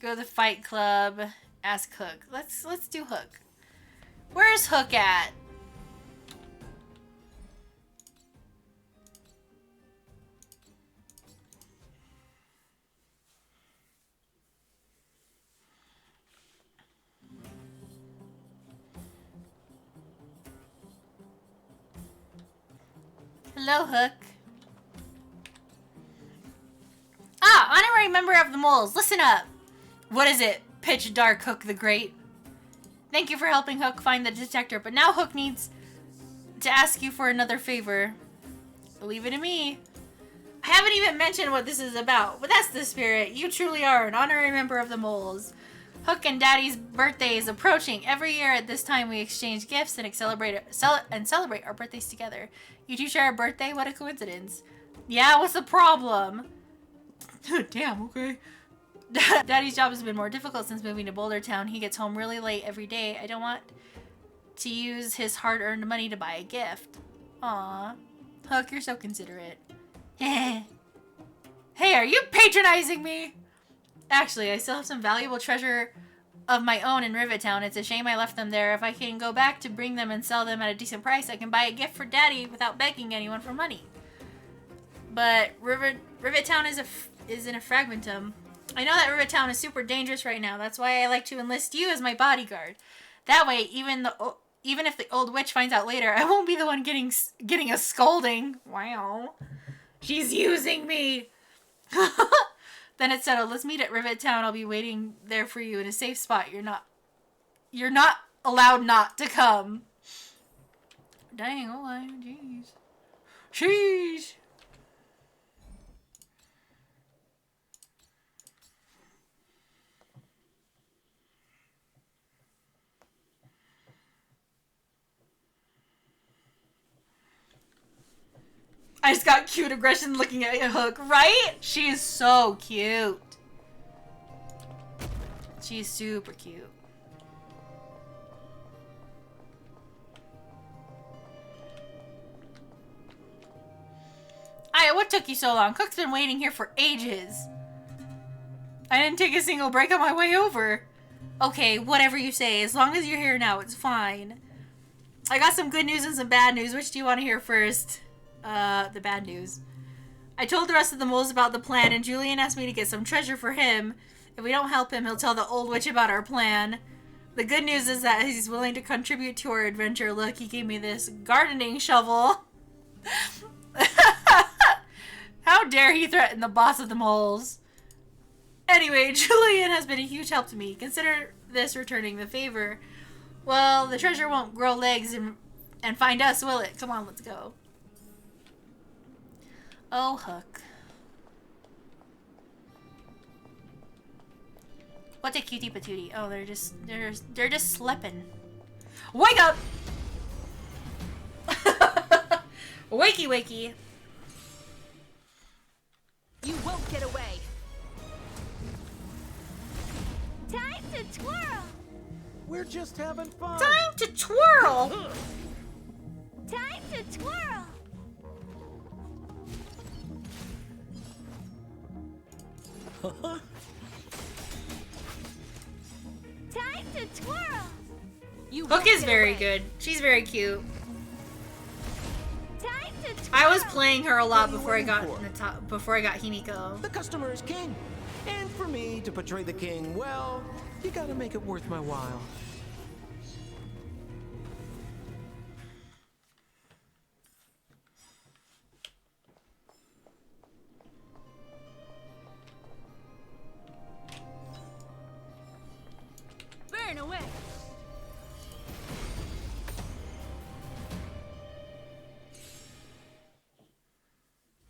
Go to the fight club. Ask Hook. Let's do Hook. Where's Hook at? Hello, Hook. Ah, honorary member of the moles. Listen up. What is it? Pitch Dark Hook the Great. Thank you for helping Hook find the detector, but now Hook needs to ask you for another favor. Leave it to me. I haven't even mentioned what this is about, but that's the spirit. You truly are an honorary member of the moles. Hook and Daddy's birthday is approaching. Every year at this time we exchange gifts and celebrate our birthdays together. You two share a birthday? What a coincidence. Yeah, what's the problem? Damn, okay. Daddy's job has been more difficult since moving to Boulder Town. He gets home really late every day. I don't want to use his hard-earned money to buy a gift. Aw. Hook, you're so considerate. Hey, are you patronizing me? Actually, I still have some valuable treasure of my own in Rivet Town. It's a shame I left them there. If I can go back to bring them and sell them at a decent price, I can buy a gift for Daddy without begging anyone for money. But Rivet Town is in a fragmentum. I know that Rivet Town is super dangerous right now. That's why I like to enlist you as my bodyguard. That way, even if the old witch finds out later, I won't be the one getting a scolding. Wow. She's using me. Then it's settled. Let's meet at Rivet Town. I'll be waiting there for you in a safe spot. You're not allowed not to come. Dang, oh my, jeez. Sheesh. I just got cute aggression looking at Hook, right? She is so cute. She's super cute. Aya, what took you so long? Cook's been waiting here for ages. I didn't take a single break on my way over. Okay, whatever you say. As long as you're here now, it's fine. I got some good news and some bad news. Which do you want to hear first? The bad news. I told the rest of the moles about the plan, and Julian asked me to get some treasure for him. If we don't help him, he'll tell the old witch about our plan. The good news is that he's willing to contribute to our adventure. Look, he gave me this gardening shovel. How dare he threaten the boss of the moles? Anyway, Julian has been a huge help to me. Consider this returning the favor. Well, the treasure won't grow legs and find us, will it? Come on, let's go. Oh, Hook. What's a cutie patootie? Oh, they're just sleeping. Wake up! Wakey wakey. You won't get away. Time to twirl! We're just having fun. Time to twirl! Time to twirl! Time to twirl! You Hook won't is get very away. good. She's very cute. Time to twirl! I was playing her a lot What are you before I got waiting for? before I got Himiko. The customer is king. And for me to portray the king, well, you gotta make it worth my while. Burn away.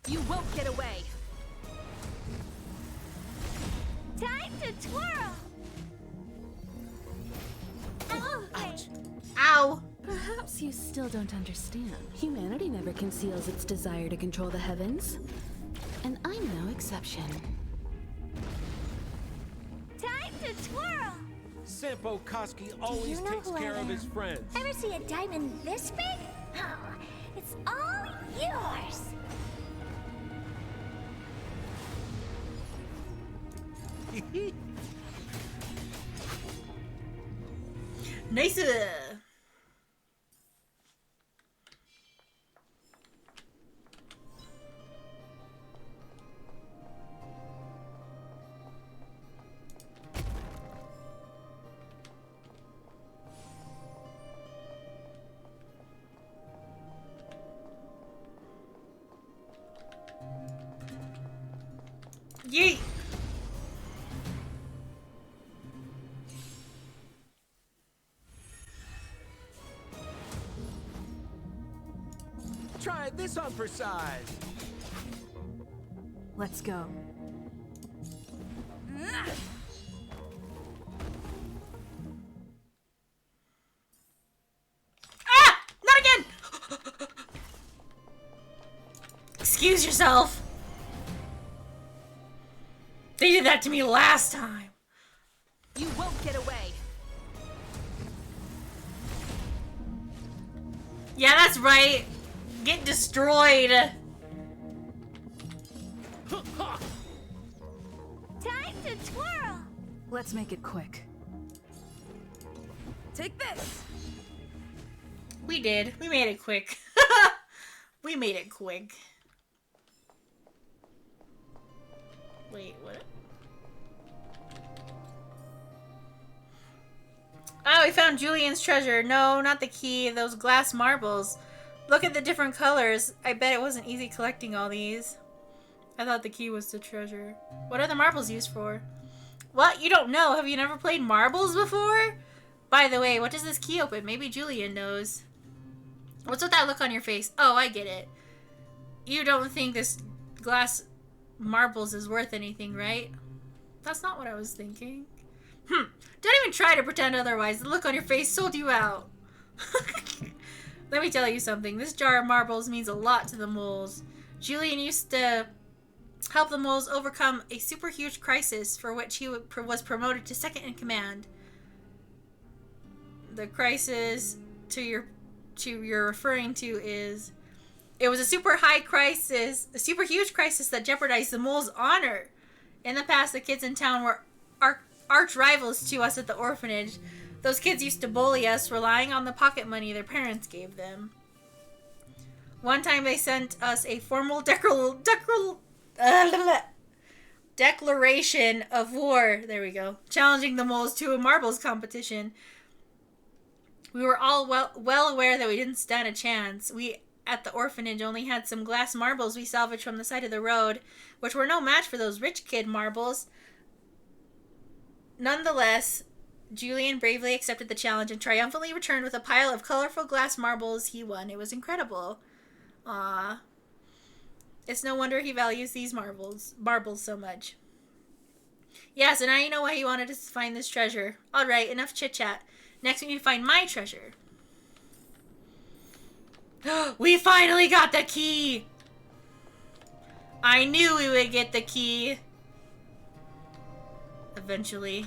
You won't get away. Time to twirl! Ouch. Ow! Perhaps you still don't understand. Humanity never conceals its desire to control the heavens. And I'm no exception. Time to twirl! Sampo Koski always know takes who I care of am? his friends. Ever see a diamond this big? Oh, it's all yours! Nice. Yeet. Try this on for size. Let's go. Ah! Not again! Excuse yourself. They did that to me last time. You won't get away. Yeah, that's right. Get destroyed. Time to twirl! Let's make it quick. Take this. We did. We made it quick. We made it quick. Wait, what? Oh, we found Julian's treasure. No, not the key. Those glass marbles. Look at the different colors. I bet it wasn't easy collecting all these. I thought the key was the treasure. What are the marbles used for? What? You don't know? Have you never played marbles before? By the way, what does this key open? Maybe Julian knows. What's with that look on your face? Oh, I get it. You don't think this glass marbles is worth anything, right? That's not what I was thinking. Don't even try to pretend otherwise. The look on your face sold you out. Let me tell you something. This jar of marbles means a lot to the moles. Julian used to help the moles overcome a super huge crisis for which he was promoted to second in command. The crisis you're referring to is... It was a super high crisis, a super huge crisis that jeopardized the mole's honor. In the past, the kids in town were arch rivals to us at the orphanage. Those kids used to bully us, relying on the pocket money their parents gave them. One time they sent us a formal declaration of war. There we go. Challenging the moles to a marbles competition. We were all well aware that we didn't stand a chance. We at the orphanage only had some glass marbles we salvaged from the side of the road, which were no match for those rich kid marbles. Nonetheless, Julian bravely accepted the challenge and triumphantly returned with a pile of colorful glass marbles he won. It was incredible. Aww. It's no wonder he values these marbles so much. Yeah, so now you know why he wanted us to find this treasure. Alright, enough chit-chat. Next we need to find my treasure. We finally got the key! I knew we would get the key. Eventually.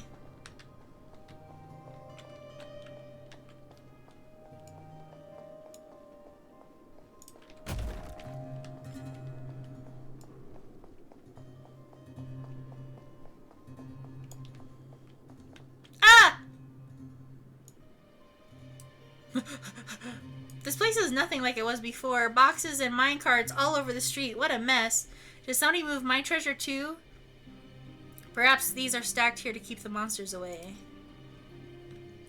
Ah! This place is nothing like it was before. Boxes and minecarts all over the street. What a mess. Did somebody move my treasure too? Perhaps these are stacked here to keep the monsters away.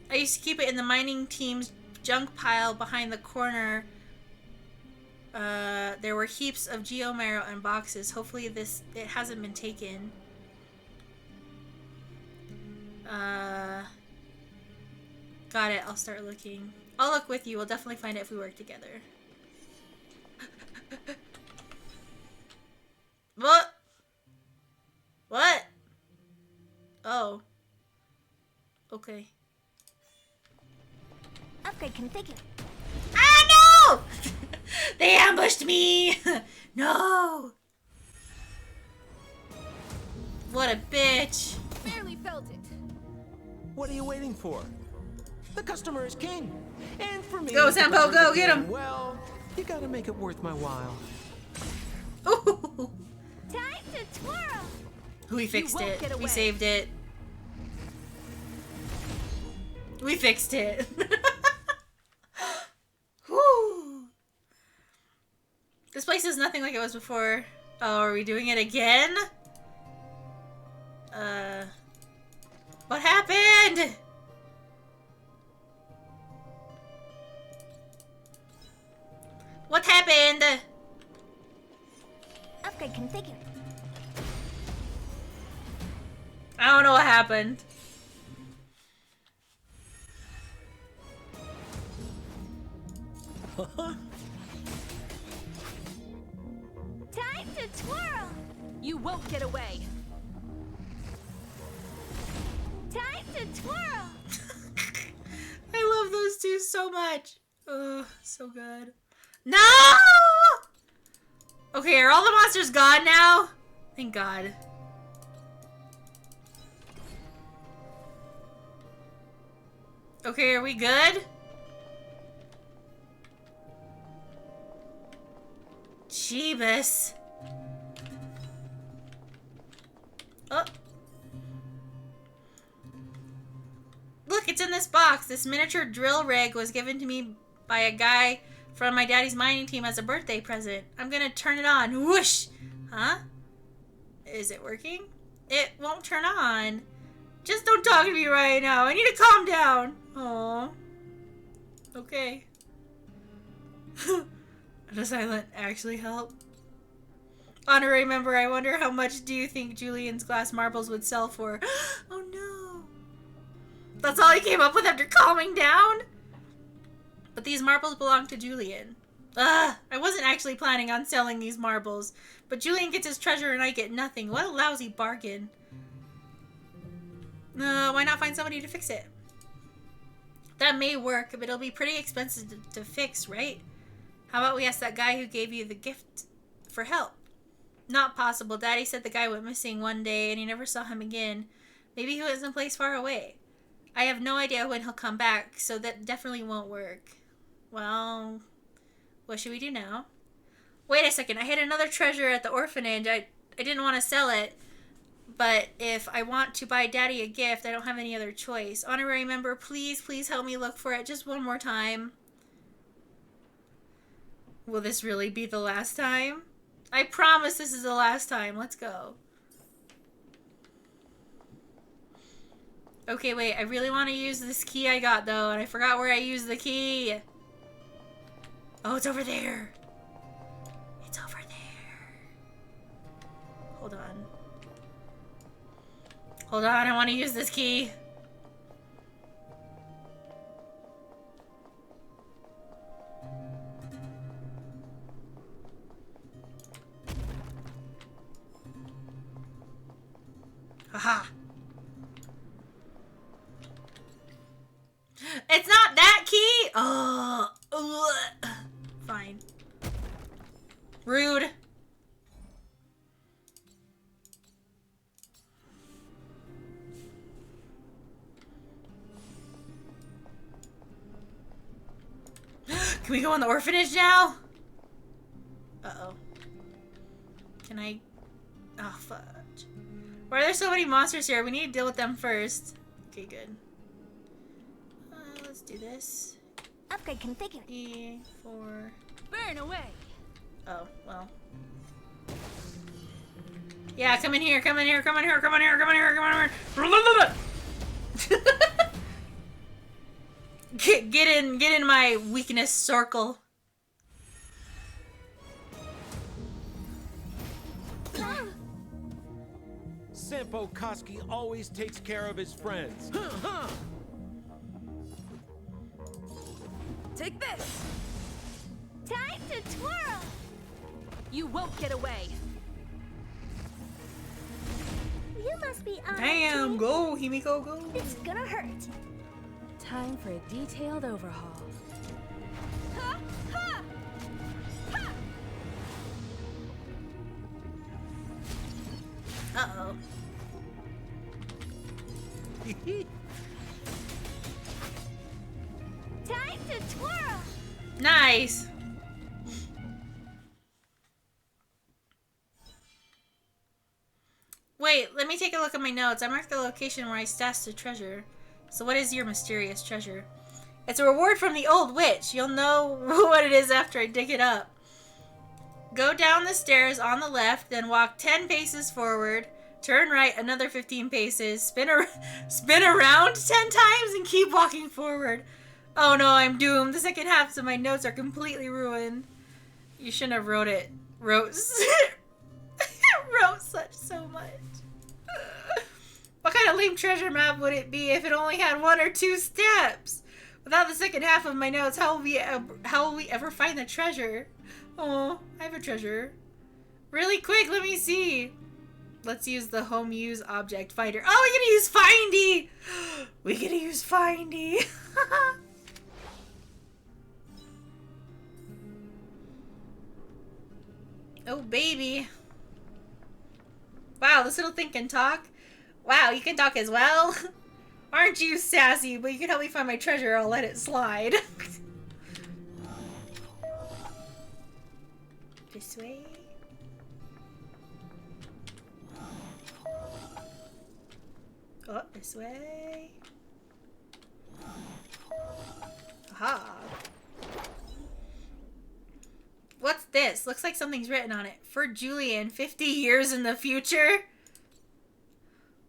I used to keep it in the mining team's junk pile behind the corner. There were heaps of geomarrow and boxes. Hopefully it hasn't been taken. Got it. I'll start looking. I'll look with you. We'll definitely find it if we work together. What? What? Oh. Okay. Upgrade configured. Ah, no! They ambushed me! No! What a bitch. Barely felt it. What are you waiting for? The customer is king. And for me, Go, Sampo, go, get him. Well, you gotta make it worth my while. Ooh. Time to twirl. We fixed won't it. get We away. saved it. We fixed it. Whew. This place is nothing like it was before. Oh, are we doing it again? What happened? What happened? Upgrade configured. I don't know what happened. Time to twirl. You won't get away. Time to twirl. I love those two so much. Oh, so good. No! Okay, are all the monsters gone now? Thank God. Okay, are we good? Jeebus. Oh. Look, it's in this box. This miniature drill rig was given to me by a guy from my daddy's mining team as a birthday present. I'm gonna turn it on. Whoosh! Huh? Is it working? It won't turn on. Just don't talk to me right now. I need to calm down. Aww. Okay. Does silent actually help? Honorary member, I wonder how much do you think Julian's glass marbles would sell for? Oh no. That's all he came up with after calming down? But these marbles belong to Julian. Ugh, I wasn't actually planning on selling these marbles. But Julian gets his treasure and I get nothing. What a lousy bargain. Why not find somebody to fix it? That may work, but it'll be pretty expensive to fix, right? How about we ask that guy who gave you the gift for help? Not possible. Daddy said the guy went missing one day and he never saw him again. Maybe he was someplace far away. I have no idea when he'll come back, so that definitely won't work. Well, what should we do now? Wait a second. I had another treasure at the orphanage. I didn't want to sell it. But if I want to buy Daddy a gift, I don't have any other choice. Honorary member, please help me look for it just one more time. Will this really be the last time? I promise this is the last time. Let's go. Okay, wait. I really want to use this key I got, though, and I forgot where I used the key. Oh, it's over there. It's over there. Hold on. Hold on, I want to use this key. Haha. It's not that key! Oh, ugh. Fine. Rude. Can we go in the orphanage now? Uh-oh. Can I... Oh, fudge. Why are there so many monsters here? We need to deal with them first. Okay, good. Let's do this. Upgrade configured. E4. Burn away. Oh, well. Yeah, come in here, come in here, come in here, come in here, come in here, come in here. Get in my weakness circle. Senpo Koski always takes care of his friends. Take this. Time to twirl. You won't get away. You must be on. Damn, go, Himiko, go. It's gonna hurt. Time for a detailed overhaul. Ha! Ha! Ha! Uh-oh. Time to twirl. Nice. Wait, let me take a look at my notes. I marked the location where I stashed the treasure. So what is your mysterious treasure? It's a reward from the old witch. You'll know what it is after I dig it up. Go down the stairs on the left, then walk 10 paces forward. Turn right another 15 paces. Spin around 10 times and keep walking forward. Oh no, I'm doomed. The second half of my notes are completely ruined. You shouldn't have wrote such so much. What kind of lame treasure map would it be if it only had 1 or 2 steps? Without the second half of my notes, how will we ever find the treasure? Oh, I have a treasure. Really quick, let me see. Let's use the home use object finder. Oh, we're gonna use Findy! We're gonna use Findy. Oh, baby. Wow, this little thing can talk. Wow, you can talk as well? Aren't you sassy? But you can help me find my treasure, I'll let it slide. This way. Oh, this way. Aha. What's this? Looks like something's written on it. For Julian, 50 years in the future?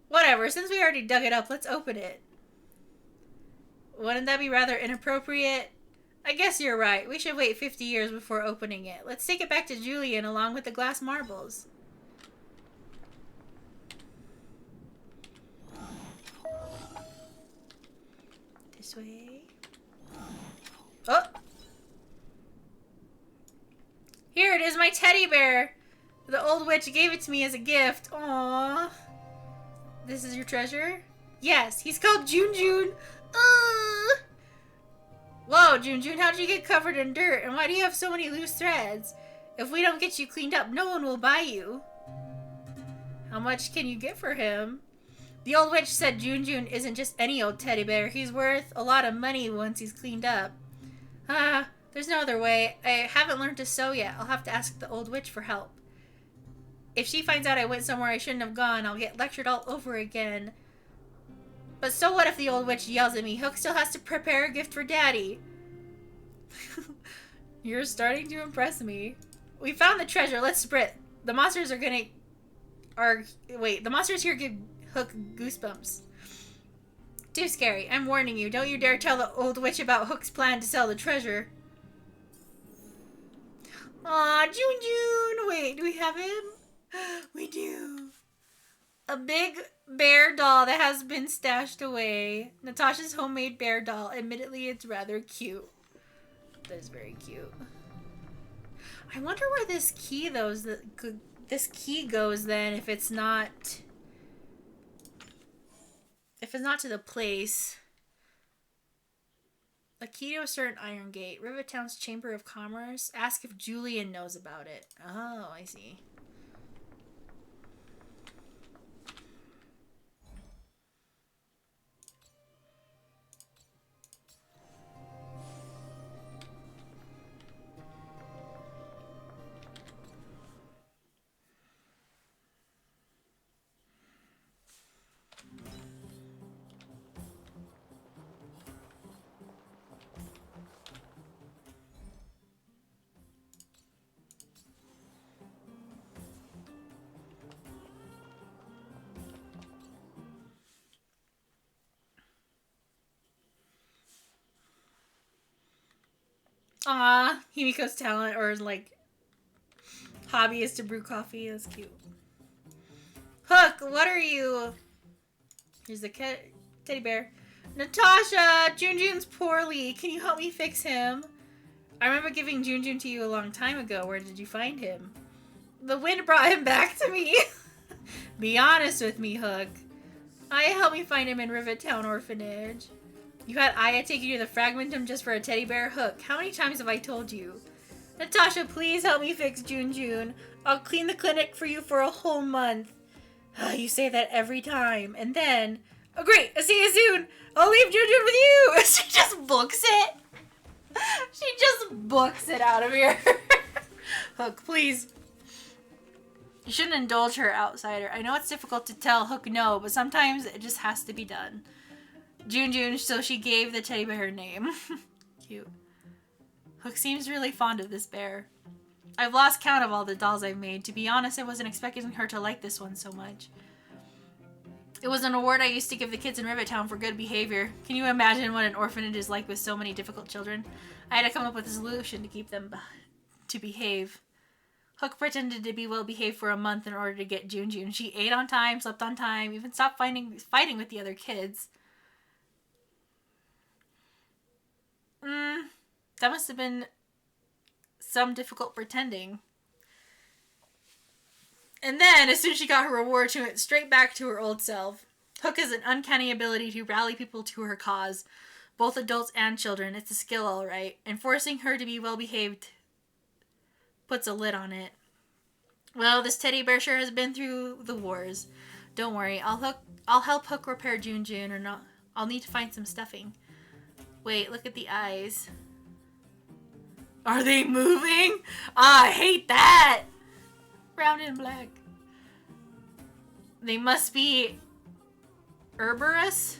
Whatever, since we already dug it up, let's open it. Wouldn't that be rather inappropriate? I guess you're right. We should wait 50 years before opening it. Let's take it back to Julian along with the glass marbles. This way. Oh! Here it is, my teddy bear! The old witch gave it to me as a gift. Aww. This is your treasure? Yes, he's called Junjun. Whoa, Junjun, how did you get covered in dirt? And why do you have so many loose threads? If we don't get you cleaned up, no one will buy you. How much can you get for him? The old witch said Junjun isn't just any old teddy bear. He's worth a lot of money once he's cleaned up. There's no other way. I haven't learned to sew yet. I'll have to ask the old witch for help. If she finds out I went somewhere I shouldn't have gone, I'll get lectured all over again. But so what if the old witch yells at me? Hook still has to prepare a gift for Daddy. You're starting to impress me. We found the treasure. Let's sprint. The monsters wait, the monsters here give Hook goosebumps. Too scary. I'm warning you. Don't you dare tell the old witch about Hook's plan to sell the treasure. Aw, Jun. Wait, do we have him? We do. A big bear doll that has been stashed away. Natasha's homemade bear doll. Admittedly, it's rather cute. That is very cute. I wonder where this key goes then if it's not to the place. A key to a certain iron gate. Rivet Town's Chamber of Commerce. Ask if Julian knows about it. Oh, I see. Aw, Himiko's talent or like hobby is to brew coffee. That's cute. Hook, what are you? Here's the teddy bear. Natasha, Junjun's poorly. Can you help me fix him? I remember giving Junjun to you a long time ago. Where did you find him? The wind brought him back to me. Be honest with me, Hook. Aya helped me find him in Rivet Town Orphanage. You had Aya take you to the Fragmentum just for a teddy bear? Hook, how many times have I told you? Natasha, please help me fix Junjun. I'll clean the clinic for you for a whole month. You say that every time. And then, oh great, I'll see you soon. I'll leave Junjun with you. She just books it. She just books it out of here. Hook, please. You shouldn't indulge her, outsider. I know it's difficult to tell Hook no, but sometimes it just has to be done. Junjun, so she gave the teddy bear her name. Cute. Hook seems really fond of this bear. I've lost count of all the dolls I've made. To be honest, I wasn't expecting her to like this one so much. It was an award I used to give the kids in Rivet Town for good behavior. Can you imagine what an orphanage is like with so many difficult children? I had to come up with a solution to keep them to behave. Hook pretended to be well behaved for a month in order to get Junjun. She ate on time, slept on time, even stopped fighting with the other kids. That must have been some difficult pretending. And then, as soon as she got her reward, she went straight back to her old self. Hook has an uncanny ability to rally people to her cause, both adults and children. It's a skill, all right. And forcing her to be well-behaved puts a lid on it. Well, this teddy bear sure has been through the wars. Don't worry, I'll help Hook repair Junjun, or not. I'll need to find some stuffing. Wait, look at the eyes. Are they moving? I hate that! Brown and black. They must be Airbus?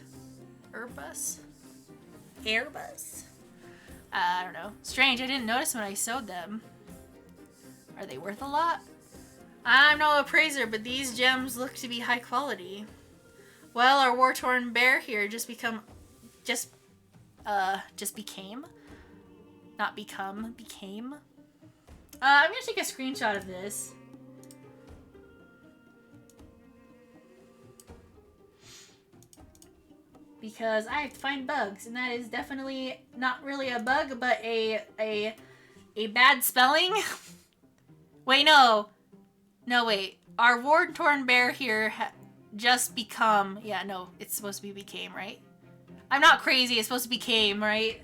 I don't know. Strange, I didn't notice when I sewed them. Are they worth a lot? I'm no appraiser, but these gems look to be high quality. Well, our war-torn bear here became. I'm gonna take a screenshot of this. Because I have to find bugs, and that is definitely not really a bug, but a bad spelling. Wait, no. No, wait. Our war-torn bear here just become... Yeah, no, it's supposed to be became, right? I'm not crazy, it's supposed to became, right?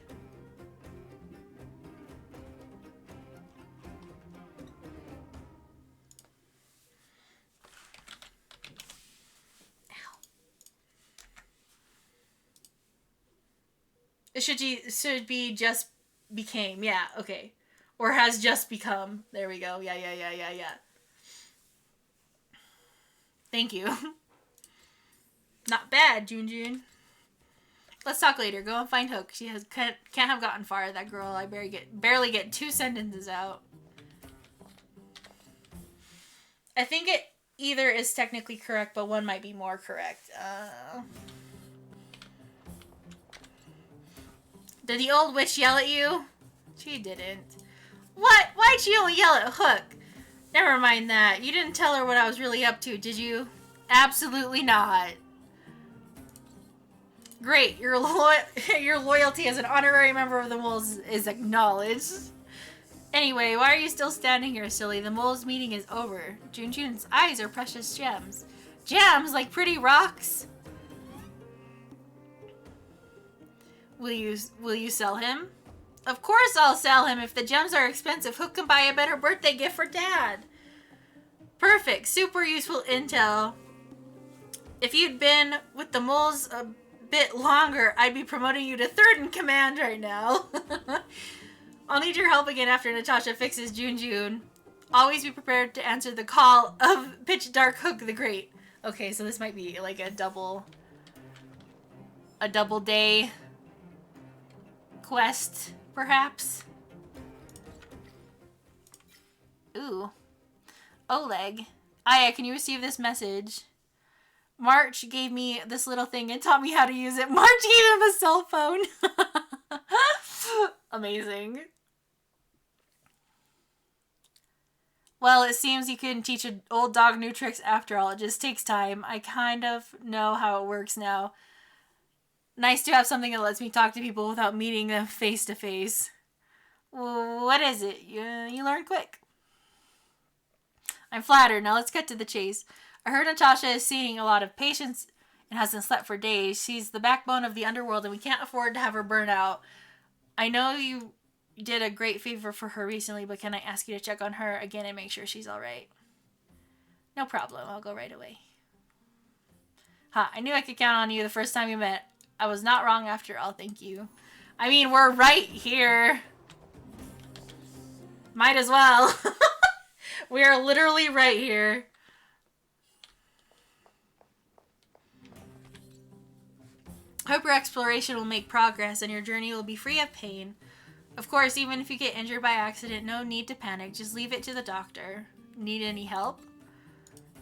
It should be just became. Yeah, okay. Or has just become. There we go. Yeah. Thank you. Not bad, Junjun. Let's talk later. Go and find Hook. She can't have gotten far. That girl. I barely get 2 sentences out. I think it either is technically correct, but one might be more correct. Did the old witch yell at you? She didn't. What? Why'd she only yell at Hook? Never mind that. You didn't tell her what I was really up to, did you? Absolutely not. Great. Your loyalty as an honorary member of the Moles is acknowledged. Anyway, why are you still standing here, silly? The Moles meeting is over. Junjun's eyes are precious gems. Gems? Like pretty rocks? Will you sell him? Of course I'll sell him. If the gems are expensive, Hook can buy a better birthday gift for Dad. Perfect. Super useful intel. If you'd been with the Moles a bit longer, I'd be promoting you to 3rd in command right now. I'll need your help again after Natasha fixes Junjun. Always be prepared to answer the call of Pitch Dark Hook the Great. Okay, so this might be like a double day quest, perhaps. Ooh. Oleg. Aya, can you receive this message? March gave me this little thing and taught me how to use it. March gave him a cell phone. Amazing. Well, it seems you couldn't teach an old dog new tricks after all. It just takes time. I kind of know how it works now. Nice to have something that lets me talk to people without meeting them face to face. What is it? You learn quick. I'm flattered. Now let's get to the chase. I heard Natasha is seeing a lot of patients and hasn't slept for days. She's the backbone of the underworld and we can't afford to have her burn out. I know you did a great favor for her recently, but can I ask you to check on her again and make sure she's alright? No problem. I'll go right away. I knew I could count on you the first time we met. I was not wrong after all. Thank you. I mean, we're right here. Might as well. We are literally right here. Hope your exploration will make progress and your journey will be free of pain. Of course, even if you get injured by accident, no need to panic. Just leave it to the doctor. Need any help?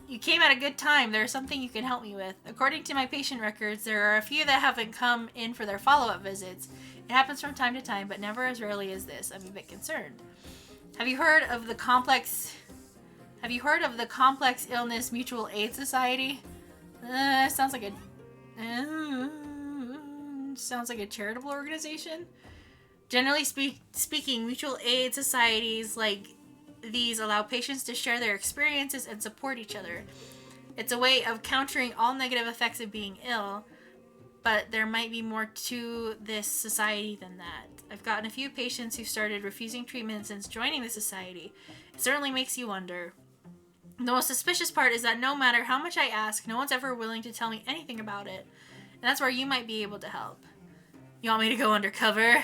You came at a good time. There's something you can help me with. According to my patient records, there are a few that haven't come in for their follow-up visits. It happens from time to time, but never as rarely as this. I'm a bit concerned. Have you heard of the complex illness mutual aid society? Sounds like a charitable organization. Generally speaking, mutual aid societies like these allow patients to share their experiences and support each other. It's a way of countering all negative effects of being ill, but there might be more to this society than that. I've gotten a few patients who started refusing treatment since joining the society. It certainly makes you wonder. The most suspicious part is that no matter how much I ask, no one's ever willing to tell me anything about it. And that's where you might be able to help. You want me to go undercover?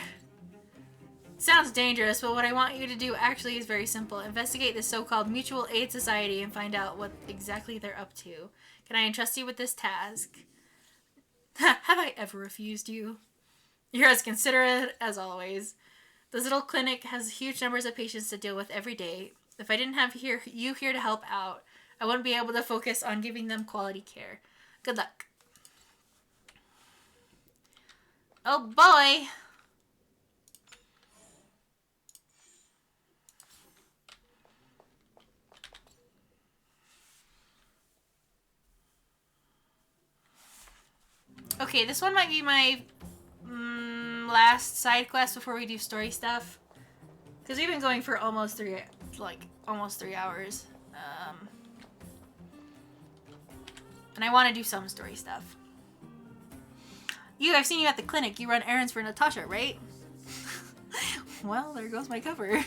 Sounds dangerous, but what I want you to do actually is very simple. Investigate this so-called mutual aid society and find out what exactly they're up to. Can I entrust you with this task? Have I ever refused you? You're as considerate as always. This little clinic has huge numbers of patients to deal with every day. If I didn't have you here to help out, I wouldn't be able to focus on giving them quality care. Good luck. Oh boy! Okay, this one might be my last side quest before we do story stuff. Because we've been going for almost 3 hours. And I want to do some story stuff. I've seen you at the clinic. You run errands for Natasha, right? Well, there goes my cover.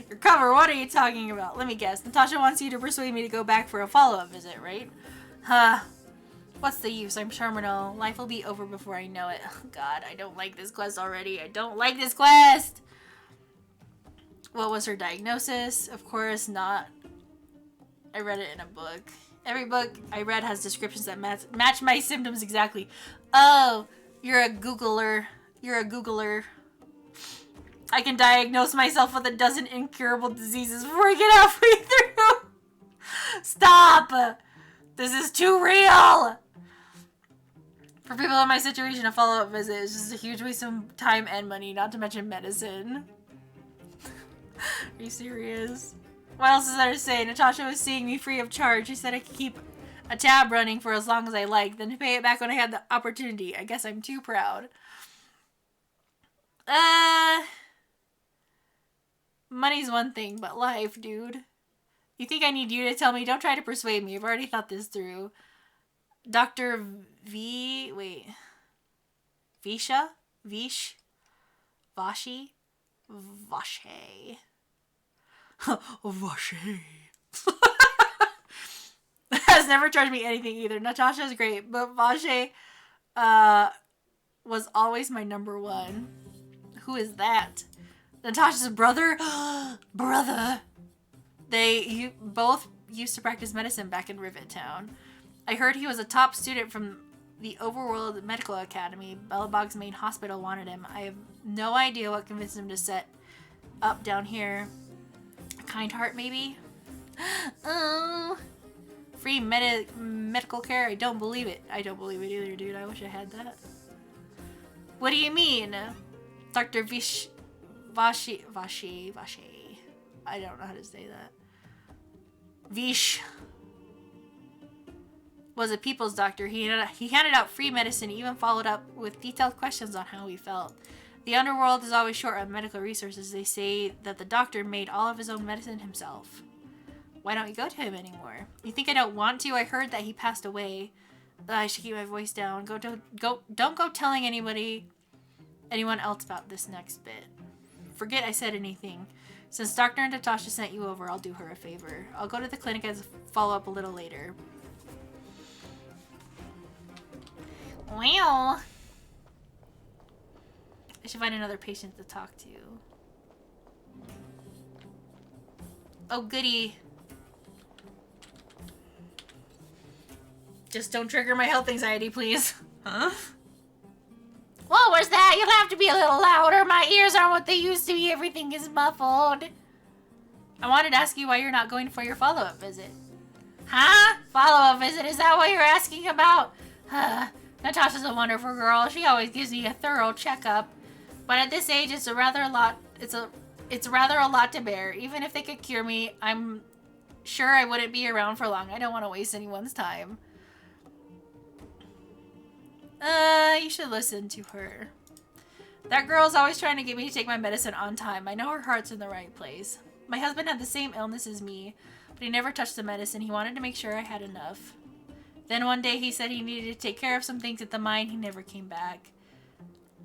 Your cover, what are you talking about? Let me guess. Natasha wants you to persuade me to go back for a follow-up visit, right? What's the use? I'm terminal. Life will be over before I know it. Oh, God, I don't like this quest already. I don't like this quest! What was her diagnosis? Of course not. I read it in a book. Every book I read has descriptions that match my symptoms exactly. Oh, You're a Googler. You're a Googler. I can diagnose myself with a dozen incurable diseases before I get halfway through. Stop! This is too real! For people in my situation, a follow-up visit is just a huge waste of time and money, not to mention medicine. Are you serious? What else is there to say? Natasha was seeing me free of charge. She said I could keep a tab running for as long as I liked, then to pay it back when I had the opportunity. I guess I'm too proud. Money's one thing, but life, dude. You think I need you to tell me? Don't try to persuade me. I've already thought this through. Dr. Visha? Vish? Vashi? Vache. Vache. Has never charged me anything either. Natasha's great, but Vache was always my number one. Who is that? Natasha's brother? Brother. They both used to practice medicine back in Rivet Town. I heard he was a top student from the Overworld Medical Academy. Bellabog's main hospital wanted him. I have no idea what convinced him to set up down here. A kind heart, maybe? Oh. Free medical care? I don't believe it. I don't believe it either, dude. I wish I had that. What do you mean? Dr. Vashi. I don't know how to say that. Vish was a people's doctor. He handed out free medicine, even followed up with detailed questions on how he felt. The underworld is always short on medical resources. They say that the doctor made all of his own medicine himself. Why don't you go to him anymore? You think I don't want to? I heard that he passed away. I should keep my voice down. Don't go telling anyone else about this next bit. Forget I said anything. Since Dr. Natasha sent you over, I'll do her a favor. I'll go to the clinic as a follow-up a little later. Well, I should find another patient to talk to. Oh, goody. Just don't trigger my health anxiety, please. Huh? What was that? You'll have to be a little louder. My ears aren't what they used to be. Everything is muffled. I wanted to ask you why you're not going for your follow-up visit. Huh? Follow-up visit? Is that what you're asking about? Natasha's a wonderful girl. She always gives me a thorough checkup. But at this age, it's rather a lot to bear. Even if they could cure me, I'm sure I wouldn't be around for long. I don't want to waste anyone's time. You should listen to her. That girl's always trying to get me to take my medicine on time. I know her heart's in the right place. My husband had the same illness as me, but he never touched the medicine. He wanted to make sure I had enough. Then one day he said he needed to take care of some things at the mine. He never came back.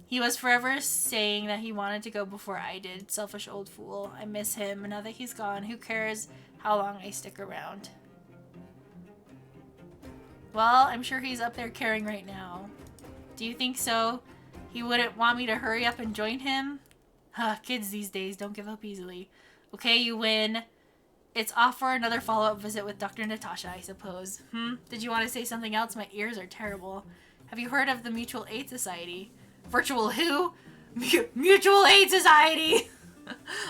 He was forever saying that he wanted to go before I did. Selfish old fool. I miss him. Now that he's gone, who cares how long I stick around? Well, I'm sure he's up there caring right now. Do you think so? He wouldn't want me to hurry up and join him? Kids these days don't give up easily. Okay, you win. It's off for another follow-up visit with Dr. Natasha, I suppose. Did you want to say something else? My ears are terrible. Have you heard of the Mutual Aid Society? Virtual who? Mutual Aid Society!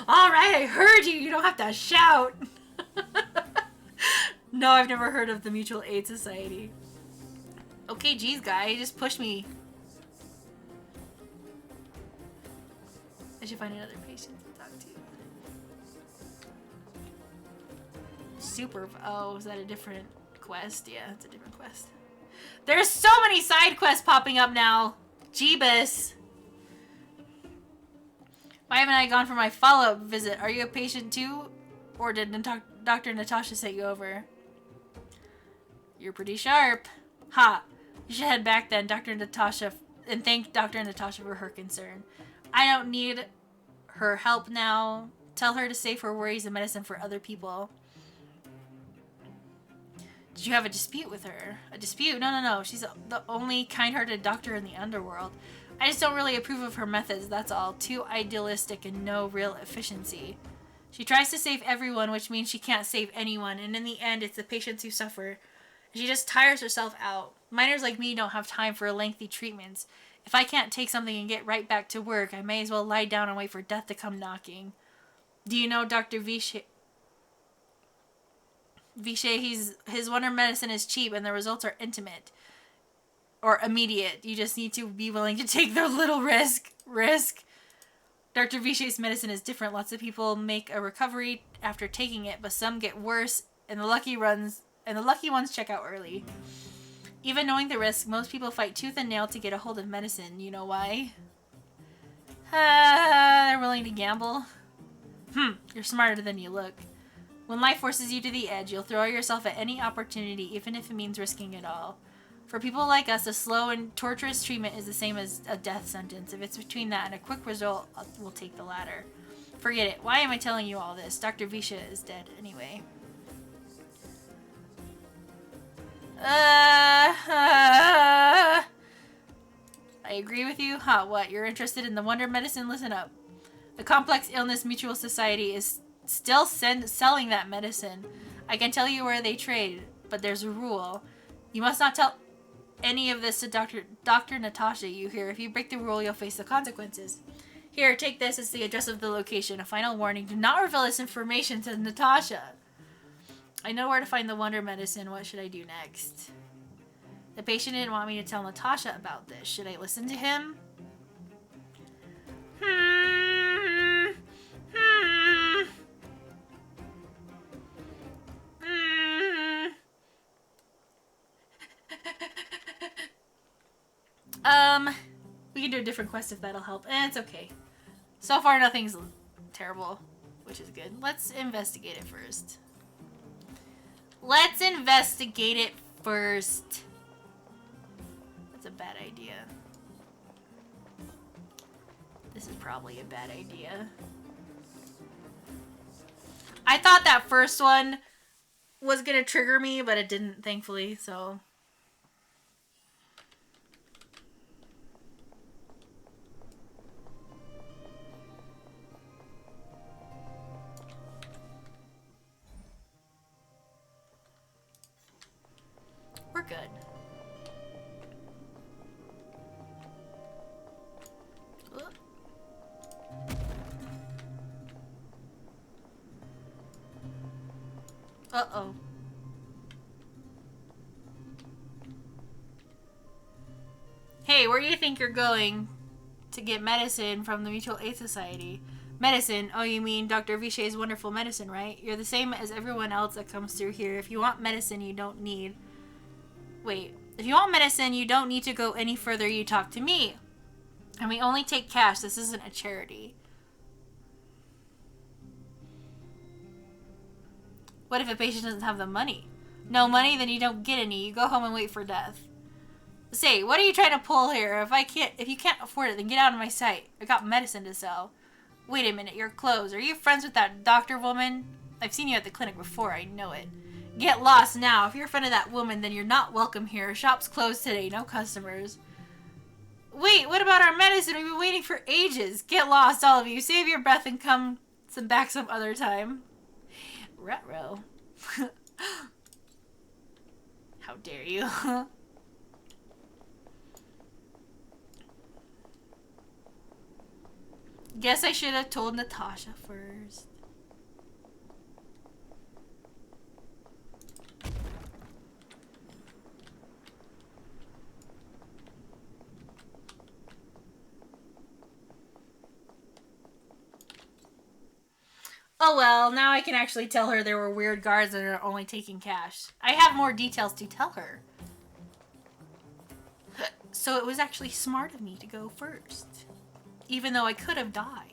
Alright, I heard you. You don't have to shout. No, I've never heard of the Mutual Aid Society. Okay, geez, guy. Just push me. I should find another patient to talk to. Super. Oh, is that a different quest? Yeah, it's a different quest. There's so many side quests popping up now. Jeebus. Why haven't I gone for my follow-up visit? Are you a patient too? Or did Dr. Natasha set you over? You're pretty sharp. Ha. You should head back then, Dr. Natasha, and thank Dr. Natasha for her concern. I don't need her help now. Tell her to save her worries and medicine for other people. Did you have a dispute with her? A dispute? No. She's the only kind-hearted doctor in the underworld. I just don't really approve of her methods, that's all. Too idealistic and no real efficiency. She tries to save everyone, which means she can't save anyone, and in the end, it's the patients who suffer. She just tires herself out. Miners like me don't have time for lengthy treatments. If I can't take something and get right back to work, I may as well lie down and wait for death to come knocking. Do you know Dr. Vichy? His wonder medicine is cheap and the results are intimate. Or immediate. You just need to be willing to take the little risk. Dr. Vichy's medicine is different. Lots of people make a recovery after taking it, but some get worse, and the lucky ones check out early. Even knowing the risk, most people fight tooth and nail to get a hold of medicine. You know why? They're willing to gamble. You're smarter than you look. When life forces you to the edge, you'll throw yourself at any opportunity, even if it means risking it all. For people like us, a slow and torturous treatment is the same as a death sentence. If it's between that and a quick result, we'll take the latter. Forget it. Why am I telling you all this? Dr. Visha is dead anyway. I agree with you. Huh, what? You're interested in the wonder medicine? Listen up. The Complex Illness Mutual Society is still selling that medicine. I can tell you where they trade, but there's a rule. You must not tell any of this to Dr. Natasha, you hear. If you break the rule, you'll face the consequences. Here, take this. It's the address of the location. A final warning. Do not reveal this information to Natasha. I know where to find the wonder medicine. What should I do next? The patient didn't want me to tell Natasha about this. Should I listen to him? We can do a different quest if that'll help. It's okay. So far, nothing's terrible, which is good. Let's investigate it first. That's a bad idea. This is probably a bad idea. I thought that first one was gonna trigger me, but it didn't, thankfully, so... We're good. Uh-oh. Hey, where do you think you're going to get medicine from the Mutual Aid Society? Medicine? Oh, you mean Dr. Vichy's wonderful medicine, right? You're the same as everyone else that comes through here. If you want medicine, you don't need... Wait. If you want medicine, you don't need to go any further. You talk to me. And we only take cash. This isn't a charity. What if a patient doesn't have the money? No money, then you don't get any. You go home and wait for death. Say, what are you trying to pull here? If you can't afford it, then get out of my sight. I got medicine to sell. Wait a minute, you're closed. Are you friends with that doctor woman? I've seen you at the clinic before, I know it. Get lost now. If you're a friend of that woman, then you're not welcome here. Shop's closed today, no customers. Wait, what about our medicine? We've been waiting for ages. Get lost, all of you. Save your breath and come back some other time. Ruh-roh. How dare you? Guess I should have told Natasha first. Oh well, now I can actually tell her there were weird guards that are only taking cash. I have more details to tell her. So it was actually smart of me to go first. Even though I could have died.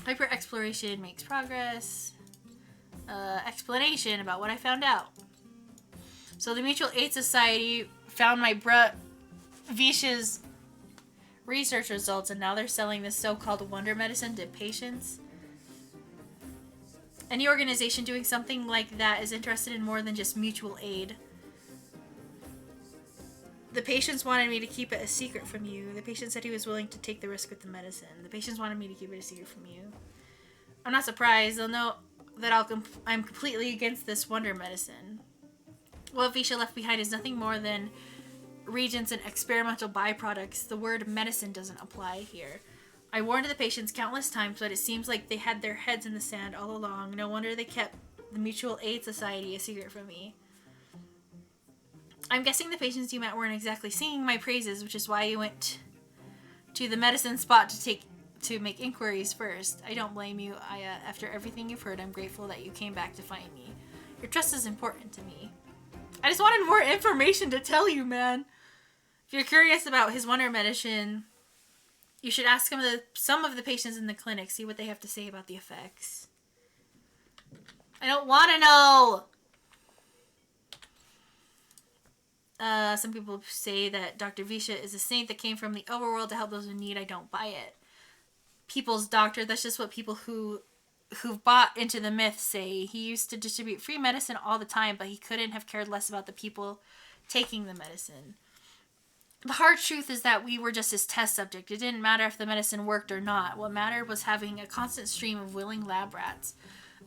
Hyper exploration makes progress. Explanation about what I found out. So the Mutual Aid Society found my Visha's research results, and now they're selling this so-called wonder medicine to patients. Any organization doing something like that is interested in more than just mutual aid. The patients wanted me to keep it a secret from you. The patient said he was willing to take the risk with the medicine. The patients wanted me to keep it a secret from you. I'm not surprised. They'll know that I'm completely against this wonder medicine. What Visha left behind is nothing more than reagents and experimental byproducts. The word medicine doesn't apply here. I warned the patients countless times, but it seems like they had their heads in the sand all along. No wonder they kept the Mutual Aid Society a secret from me. I'm guessing the patients you met weren't exactly singing my praises, which is why you went to the medicine spot to make inquiries first. I don't blame you, Aya. After everything you've heard, I'm grateful that you came back to find me. Your trust is important to me. I just wanted more information to tell you, man. If you're curious about his wonder medicine, you should ask some of the patients in the clinic, see what they have to say about the effects. I don't want to know! Some people say that Dr. Visha is a saint that came from the overworld to help those in need. I don't buy it. People's doctor, that's just what people who've bought into the myth say. He used to distribute free medicine all the time, but he couldn't have cared less about the people taking the medicine. The hard truth is that we were just his test subject. It didn't matter if the medicine worked or not. What mattered was having a constant stream of willing lab rats.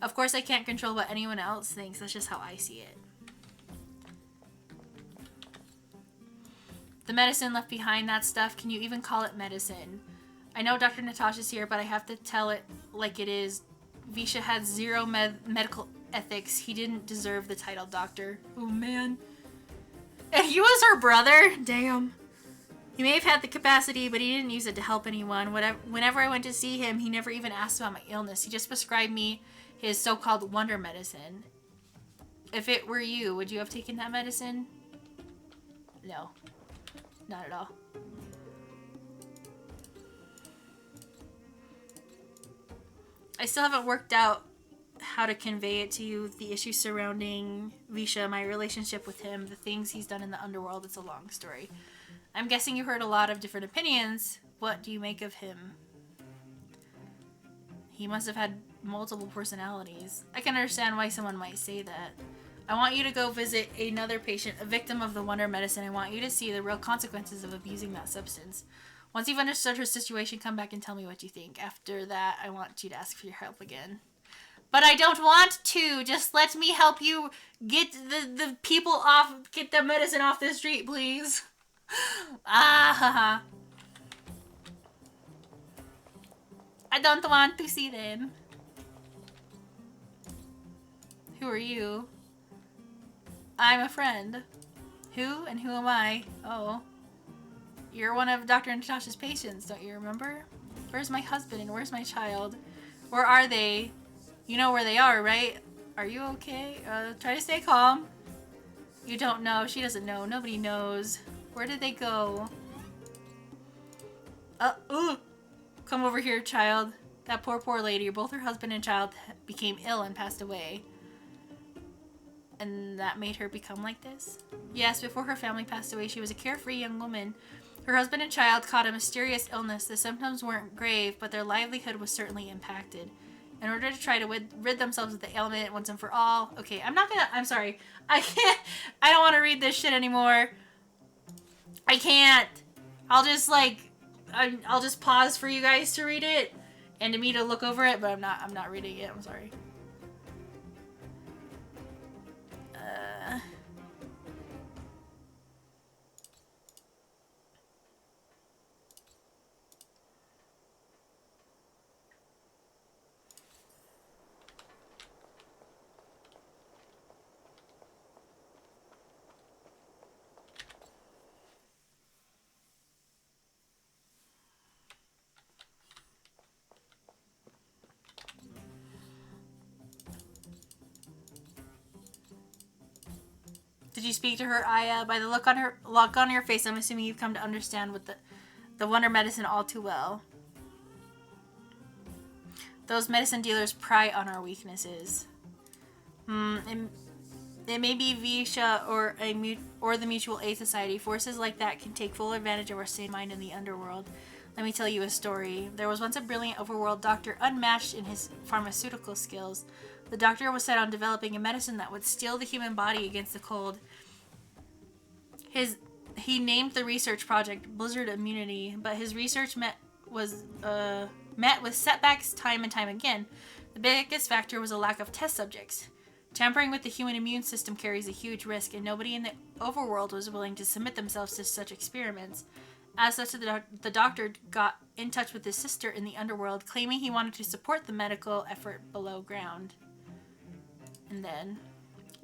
Of course, I can't control what anyone else thinks. That's just how I see it. The medicine left behind, that stuff, can you even call it medicine? I know Dr. Natasha's here, but I have to tell it like it is. Visha had zero medical ethics. He didn't deserve the title doctor. Oh, man. And he was her brother? Damn. He may have had the capacity, but he didn't use it to help anyone. Whenever I went to see him, he never even asked about my illness. He just prescribed me his so-called wonder medicine. If it were you, would you have taken that medicine? No. Not at all. I still haven't worked out how to convey it to you, the issues surrounding Visha, my relationship with him, the things he's done in the underworld. It's a long story. I'm guessing you heard a lot of different opinions. What do you make of him? He must have had multiple personalities. I can understand why someone might say that. I want you to go visit another patient, a victim of the wonder medicine. I want you to see the real consequences of abusing that substance. Once you've understood her situation, come back and tell me what you think. After that, I want you to ask for your help again. But I don't want to. Just let me help you get the people off, get the medicine off the street, please. Ah, I don't want to see them. Who are you? I'm a friend. Who and who am I? Oh. You're one of Dr. Natasha's patients, don't you remember? Where's my husband and where's my child? Where are they? You know where they are, right? Are you okay? Try to stay calm. You don't know. She doesn't know. Nobody knows. Where did they go? Come over here, child. That poor lady. Both her husband and child became ill and passed away. And that made her become like this? Yes, before her family passed away, she was a carefree young woman. Her husband and child caught a mysterious illness. The symptoms weren't grave, but their livelihood was certainly impacted. In order to try to rid themselves of the ailment once and for all. Okay, I'm sorry. I don't want to read this shit anymore. I can't. I'll just pause for you guys to read it and to me to look over it, but I'm not reading it. I'm sorry. Did you speak to her, Aya? By the look on your face, I'm assuming you've come to understand with the wonder medicine all too well. Those medicine dealers pry on our weaknesses. It may be Visha or the Mutual Aid Society. Forces like that can take full advantage of our sane mind in the underworld. Let me tell you a story. There was once a brilliant overworld doctor, unmatched in his pharmaceutical skills. The doctor was set on developing a medicine that would steel the human body against the cold. He named the research project Blizzard Immunity, but his research met with setbacks time and time again. The biggest factor was a lack of test subjects. Tampering with the human immune system carries a huge risk, and nobody in the overworld was willing to submit themselves to such experiments. As such, the doctor got in touch with his sister in the underworld, claiming he wanted to support the medical effort below ground. And then,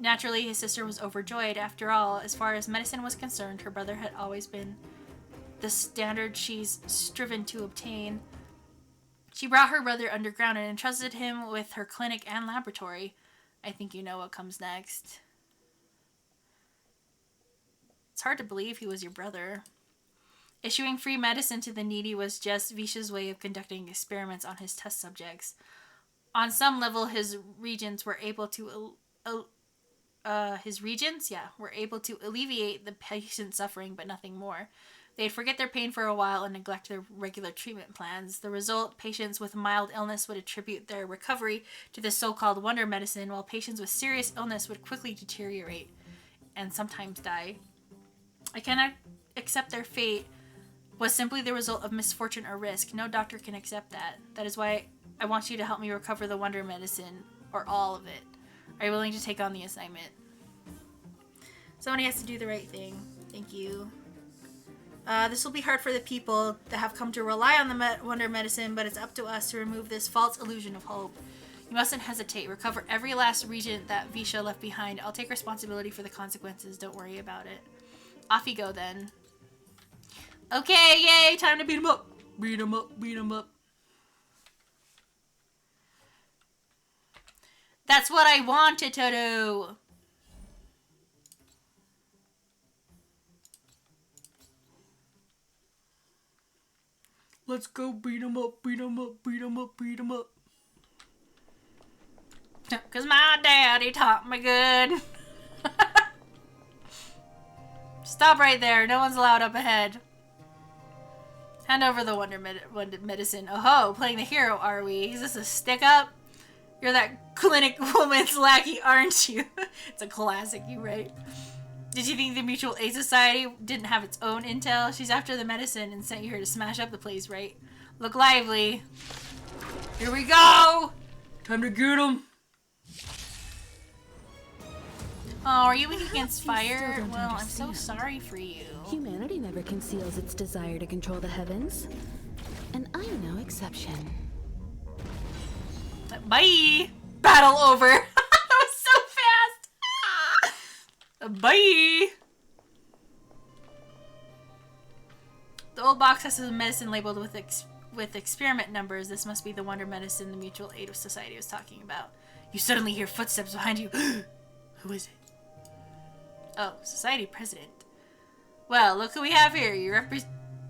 naturally, his sister was overjoyed. After all, as far as medicine was concerned, her brother had always been the standard she's striven to obtain. She brought her brother underground and entrusted him with her clinic and laboratory. I think you know what comes next. It's hard to believe he was your brother. Issuing free medicine to the needy was just Visha's way of conducting experiments on his test subjects. On some level, his regents were able to alleviate the patient's suffering, but nothing more. They'd forget their pain for a while and neglect their regular treatment plans. The result, patients with mild illness would attribute their recovery to the so-called wonder medicine, while patients with serious illness would quickly deteriorate and sometimes die. I cannot accept their fate was simply the result of misfortune or risk. No doctor can accept that. That is why I want you to help me recover the wonder medicine, or all of it. Are you willing to take on the assignment? Somebody has to do the right thing. Thank you. This will be hard for the people that have come to rely on the wonder medicine, but it's up to us to remove this false illusion of hope. You mustn't hesitate. Recover every last regent that Visha left behind. I'll take responsibility for the consequences. Don't worry about it. Off you go then. Okay, yay! Time to beat him up. Beat him up, beat him up. That's what I wanted to do. Let's go beat him up, beat him up, beat him up, beat him up. 'Cause my daddy taught me good. Stop right there. No one's allowed up ahead. Hand over the wonder medicine. Oh ho, playing the hero, are we? Is this a stick up? You're that clinic woman's lackey, aren't you? It's a classic, you right? Did you think the Mutual Aid Society didn't have its own intel? She's after the medicine and sent you here to smash up the place, right? Look lively. Here we go! Time to get him. Oh, are you weak against fire? Well, I'm so sorry for you. Humanity never conceals its desire to control the heavens. And I'm no exception. Bye! Battle over! That was so fast! Bye! The old box has a medicine labeled with experiment numbers. This must be the wonder medicine the Mutual Aid Society was talking about. You suddenly hear footsteps behind you. Who is it? Oh, Society President. Well, look who we have here. Your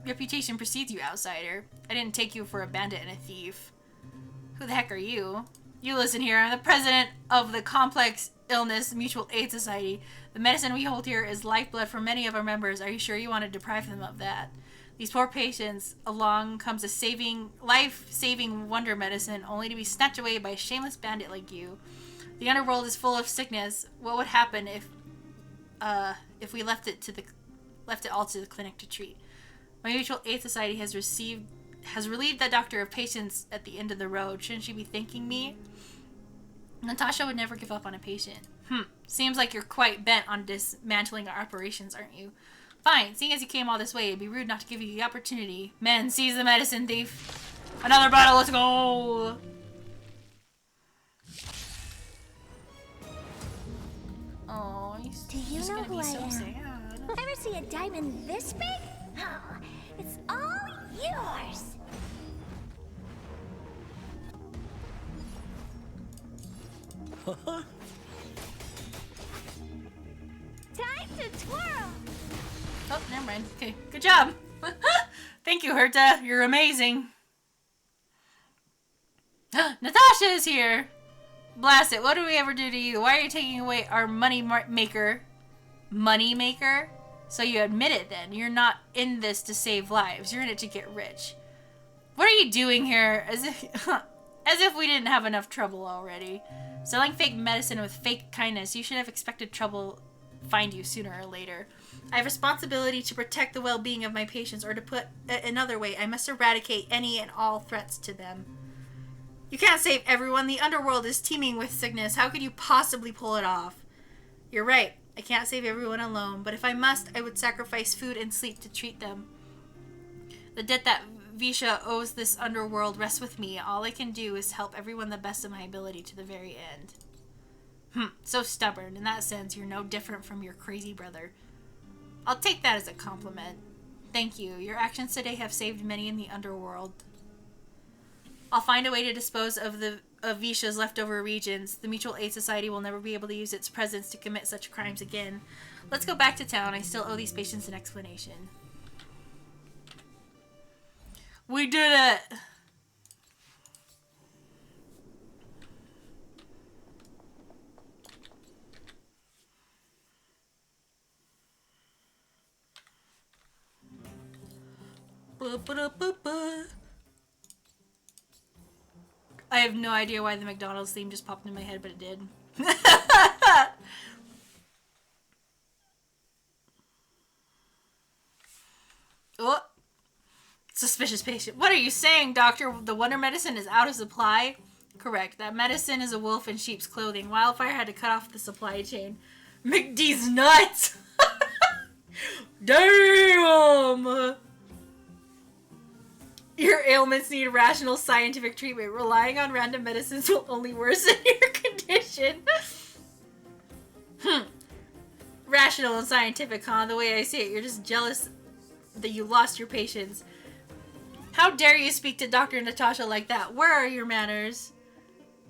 reputation precedes you, outsider. I didn't take you for a bandit and a thief. Who the heck are you? You listen here. I'm the president of the Complex Illness Mutual Aid Society. The medicine we hold here is lifeblood for many of our members. Are you sure you want to deprive them of that? These poor patients, along comes a life-saving wonder medicine, only to be snatched away by a shameless bandit like you. The underworld is full of sickness. What would happen if we left it all to the clinic to treat? My Mutual Aid Society has relieved that doctor of patients at the end of the road. Shouldn't she be thanking me? Natasha would never give up on a patient. Seems like you're quite bent on dismantling our operations, aren't you? Fine, seeing as you came all this way, it'd be rude not to give you the opportunity. Men, seize the medicine thief. Another battle, let's go! Oh, he's gonna be so sad. Ever see a diamond this big? Oh, it's all yours. Time to twirl. Oh, never mind. Okay, good job. Thank you, Herta. You're amazing. Natasha is here. Blast it. What did we ever do to you? Why are you taking away our money maker? Money maker? So you admit it then. You're not in this to save lives. You're in it to get rich. What are you doing here? As if we didn't have enough trouble already. Selling fake medicine with fake kindness, you should have expected trouble find you sooner or later. I have responsibility to protect the well-being of my patients, or to put it another way, I must eradicate any and all threats to them. You can't save everyone. The underworld is teeming with sickness. How could you possibly pull it off? You're right. I can't save everyone alone, but if I must, I would sacrifice food and sleep to treat them. The debt that Visha owes this underworld rests with me. All I can do is help everyone the best of my ability to the very end. So stubborn. In that sense, you're no different from your crazy brother. I'll take that as a compliment. Thank you. Your actions today have saved many in the underworld. I'll find a way to dispose of Visha's leftover regions. The Mutual Aid Society will never be able to use its presence to commit such crimes again. Let's go back to town. I still owe these patients an explanation. We did it! I have no idea why the McDonald's theme just popped in my head, but it did. Oh! Suspicious patient. What are you saying, doctor? The wonder medicine is out of supply? Correct. That medicine is a wolf in sheep's clothing. Wildfire had to cut off the supply chain. McD's nuts! Damn! Your ailments need rational scientific treatment. Relying on random medicines will only worsen your condition. Rational and scientific, huh? The way I see it, you're just jealous that you lost your patients. How dare you speak to Dr. Natasha like that? Where are your manners?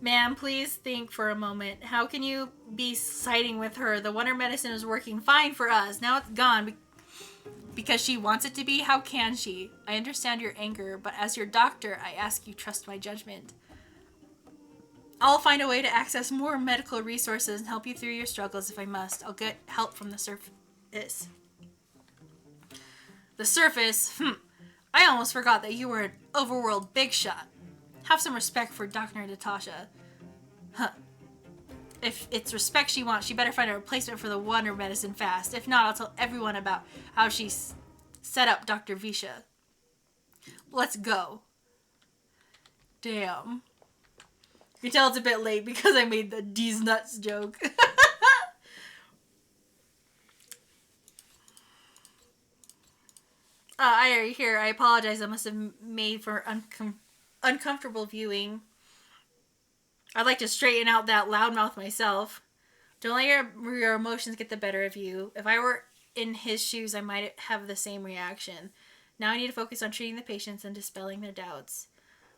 Ma'am, please think for a moment. How can you be siding with her? The wonder medicine is working fine for us. Now it's gone because she wants it to be? How can she? I understand your anger, but as your doctor, I ask you trust my judgment. I'll find a way to access more medical resources and help you through your struggles if I must. I'll get help from the surface. The surface? I almost forgot that you were an overworld big shot. Have some respect for Dr. Natasha. If it's respect she wants, she better find a replacement for the wonder medicine fast. If not, I'll tell everyone about how she set up Dr. Visha. Let's go. Damn. You can tell it's a bit late because I made the D's nuts joke. I already hear. I apologize. I must have made for uncomfortable viewing. I'd like to straighten out that loudmouth myself. Don't let your emotions get the better of you. If I were in his shoes, I might have the same reaction. Now I need to focus on treating the patients and dispelling their doubts.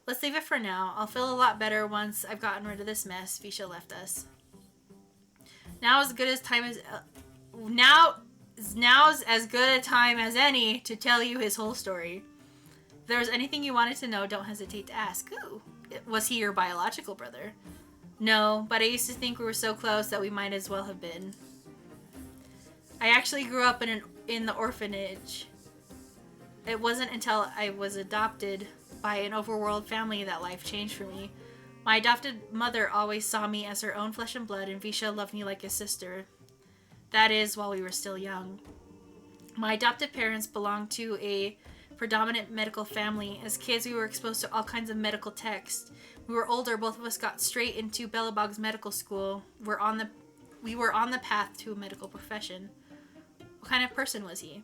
Let's leave it for now. I'll feel a lot better once I've gotten rid of this mess. Visha left us. Now's as good a time as any to tell you his whole story. If there was anything you wanted to know, don't hesitate to ask. Ooh, was he your biological brother? No, but I used to think we were so close that we might as well have been. I actually grew up in the orphanage. It wasn't until I was adopted by an overworld family that life changed for me. My adopted mother always saw me as her own flesh and blood, and Visha loved me like a sister. That is, while we were still young. My adopted parents belonged to a predominant medical family. As kids, we were exposed to all kinds of medical texts. We were older, both of us got straight into Bellabog's medical school. We were on the path to a medical profession. What kind of person was he?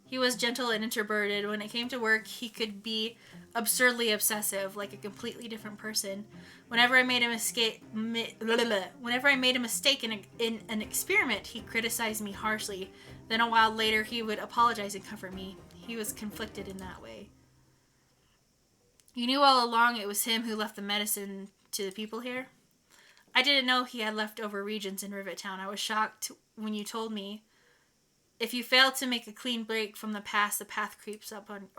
He was gentle and introverted. When it came to work, he could be absurdly obsessive, like a completely different person. Whenever I made a mistake in an experiment, he criticized me harshly. Then a while later, he would apologize and comfort me. He was conflicted in that way. You knew all along it was him who left the medicine to the people here? I didn't know he had leftover regions in Rivet Town. I was shocked when you told me. If you fail to make a clean break from the past, the past creeps up on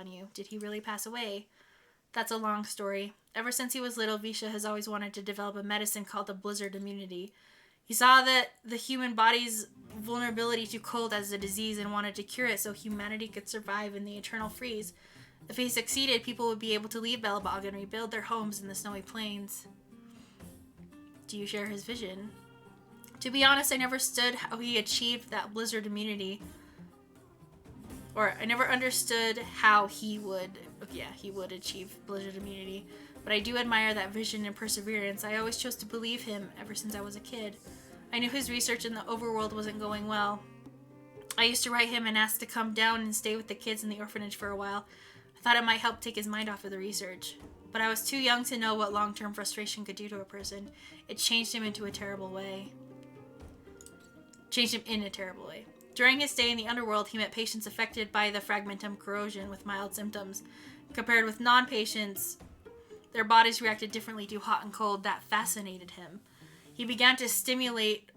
you. Did he really pass away? That's a long story. Ever since he was little, Visha has always wanted to develop a medicine called the blizzard immunity. He saw that the human body's vulnerability to cold as a disease and wanted to cure it so humanity could survive in the eternal freeze. If he succeeded, people would be able to leave Belobog and rebuild their homes in the snowy plains. Do you share his vision? To be honest, I never understood how he achieved that blizzard immunity. Or I never understood how he would achieve blizzard immunity. But I do admire that vision and perseverance. I always chose to believe him ever since I was a kid. I knew his research in the overworld wasn't going well. I used to write him and ask to come down and stay with the kids in the orphanage for a while. I thought it might help take his mind off of the research. But I was too young to know what long-term frustration could do to a person. It changed him in a terrible way. During his stay in the underworld, he met patients affected by the fragmentum corrosion with mild symptoms. Compared with non-patients, their bodies reacted differently to hot and cold. That fascinated him. He began to stimulate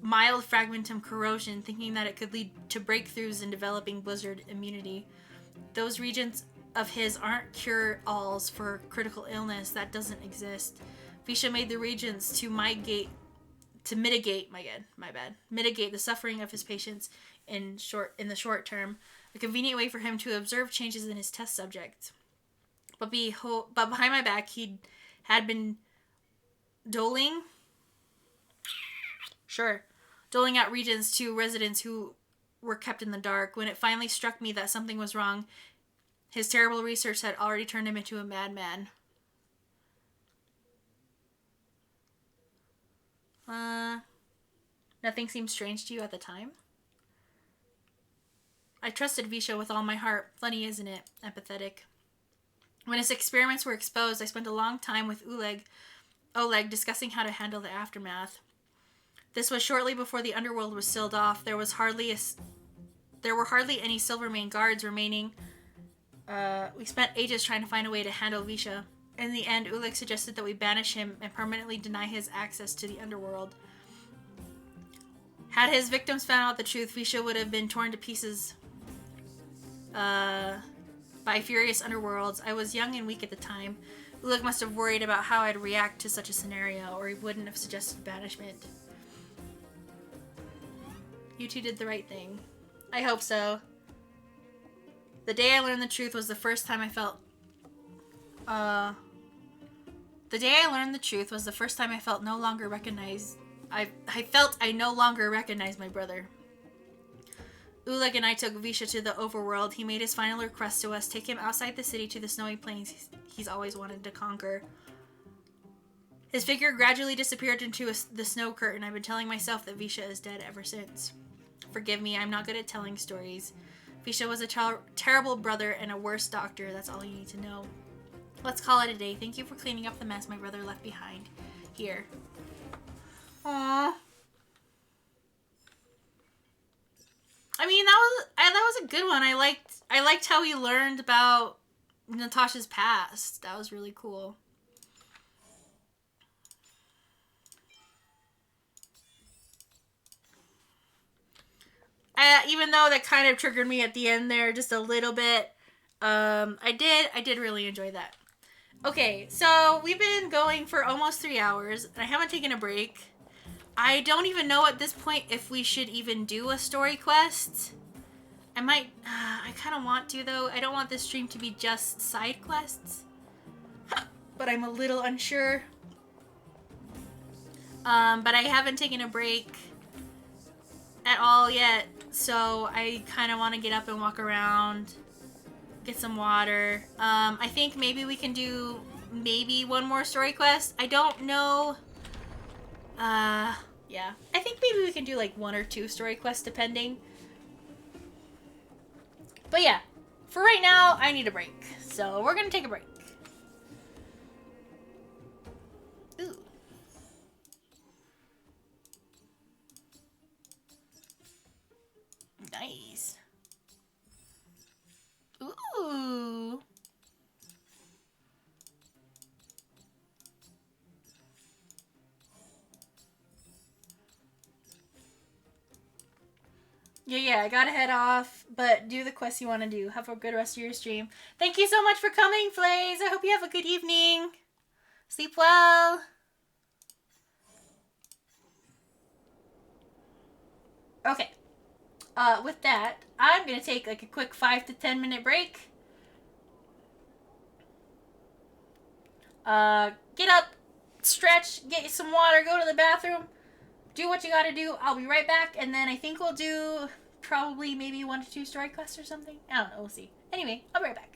mild fragmentum corrosion, thinking that it could lead to breakthroughs in developing blizzard immunity. Those regions of his aren't cure-alls for critical illness. That doesn't exist. Visha made the regions to mitigate the suffering of his patients in the short term, a convenient way for him to observe changes in his test subjects. But behind my back, he had been doling out regions to residents who were kept in the dark. When it finally struck me that something was wrong, his terrible research had already turned him into a madman. Nothing seemed strange to you at the time? I trusted Visha with all my heart. Funny, isn't it? Empathetic. When his experiments were exposed, I spent a long time with Oleg discussing how to handle the aftermath. This was shortly before the underworld was sealed off. There were hardly any Silvermane guards remaining. We spent ages trying to find a way to handle Visha. In the end, Oleg suggested that we banish him and permanently deny his access to the underworld. Had his victims found out the truth, Visha would have been torn to pieces by furious underworlds. I was young and weak at the time. Oleg must have worried about how I'd react to such a scenario, or he wouldn't have suggested banishment. You two did the right thing. I hope so. The day I learned the truth was the first time I felt no longer recognized. I felt I no longer recognized my brother. Oleg and I took Visha to the overworld. He made his final request to us, take him outside the city to the snowy plains he's always wanted to conquer. His figure gradually disappeared into the snow curtain. I've been telling myself that Visha is dead ever since. Forgive me, I'm not good at telling stories. Visha was a terrible brother and a worse doctor. That's all you need to know. Let's call it a day. Thank you for cleaning up the mess my brother left behind. Here. Aww. I mean, that was a good one. I liked how he learned about Natasha's past. That was really cool. Even though that kind of triggered me at the end there just a little bit, I did really enjoy that. Okay, so we've been going for almost 3 hours, and I haven't taken a break. I don't even know at this point if we should even do a story quest. I kind of want to, though. I don't want this stream to be just side quests, but I'm a little unsure. But I haven't taken a break at all yet, so I kind of want to get up and walk around, get some water. I think maybe we can do one more story quest. I don't know. Yeah. I think maybe we can do like 1 or 2 story quests depending. But yeah, for right now, I need a break. So we're gonna take a break. Ooh. Nice. Ooh. Yeah, I gotta head off, but do the quest you want to do. Have a good rest of your stream. Thank you so much for coming, Flays. I hope you have a good evening. Sleep well. Okay. With that, I'm gonna take like a quick 5 to 10 minute break. Get up, stretch, get you some water, go to the bathroom, do what you gotta do. I'll be right back, and then I think we'll do probably maybe 1 to 2 story quests or something. I don't know, we'll see. Anyway, I'll be right back.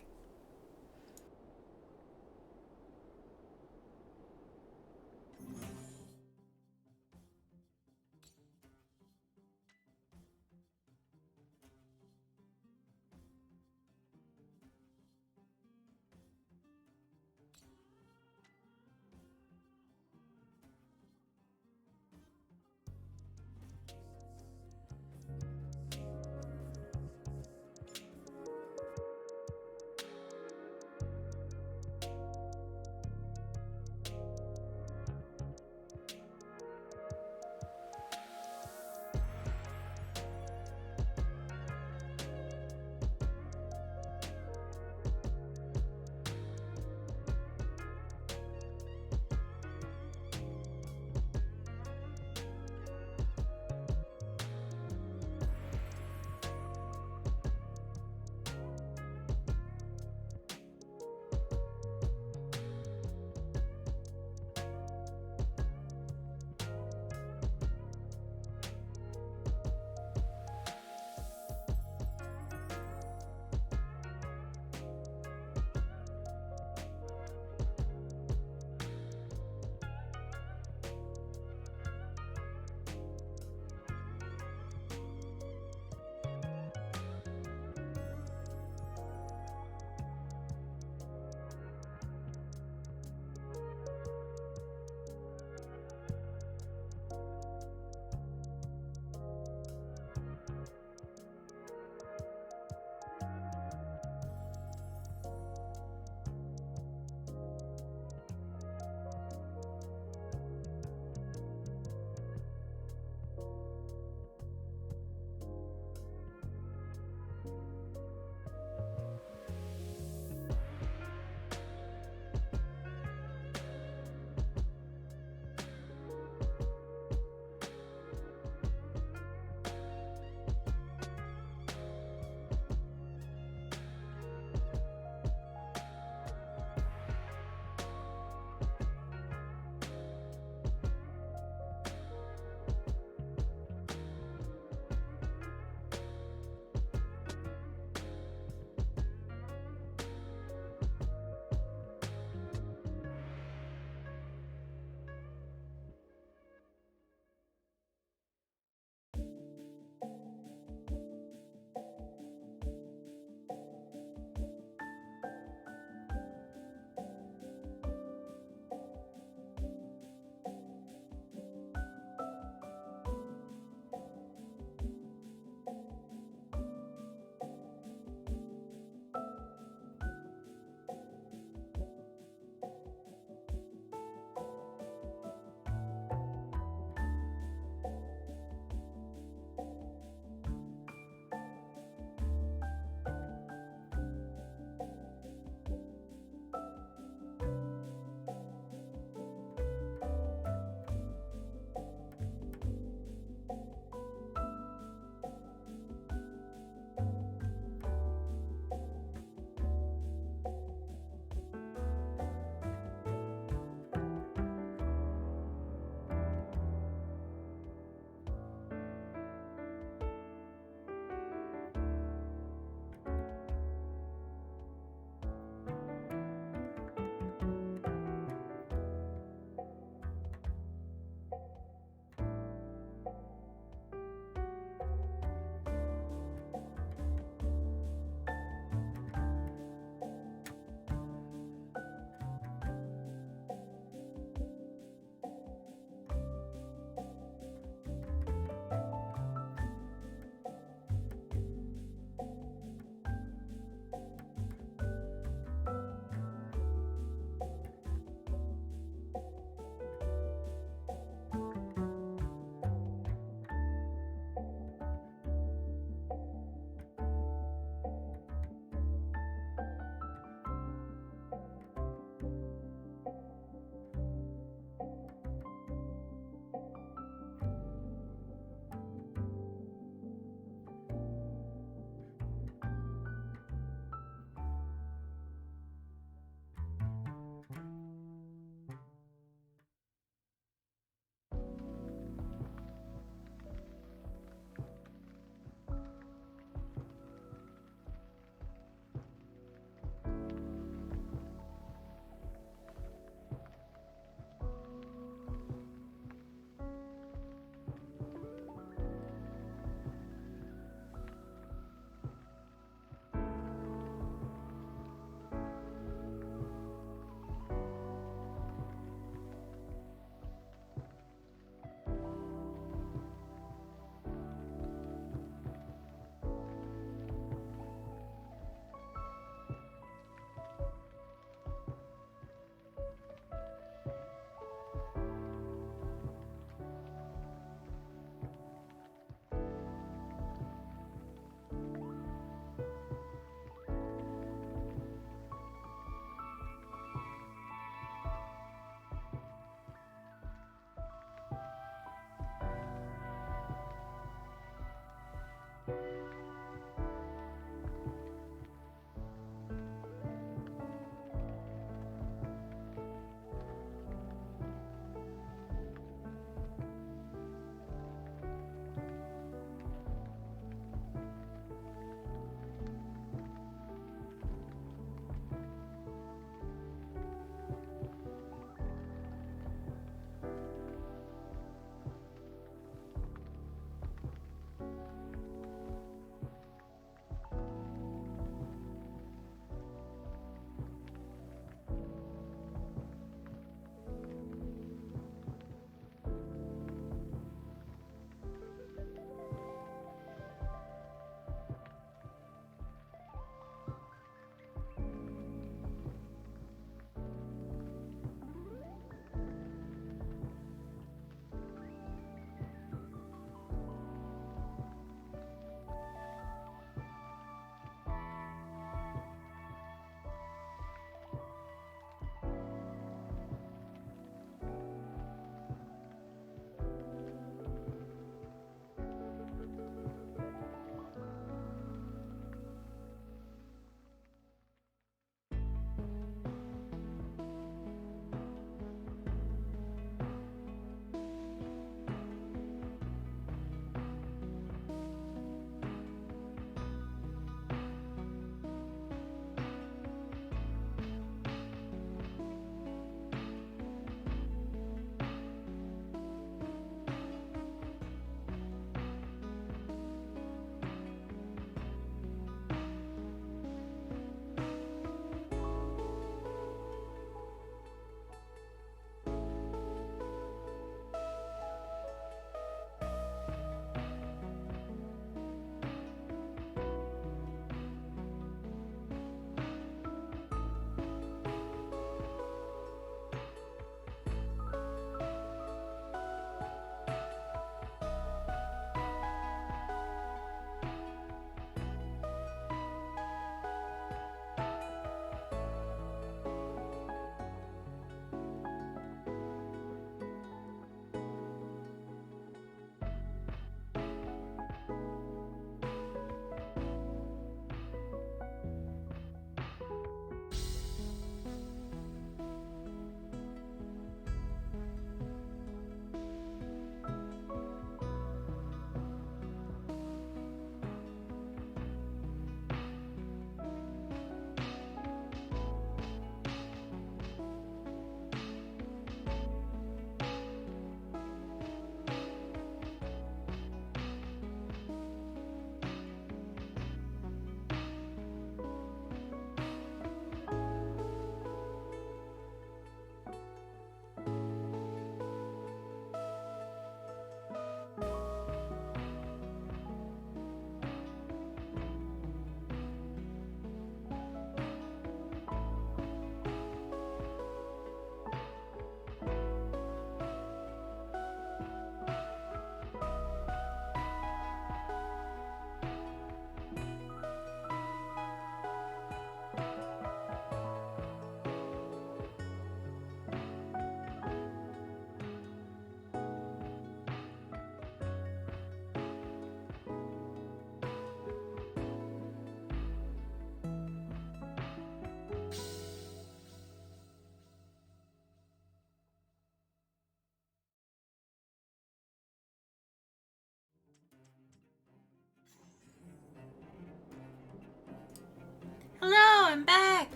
I'm back.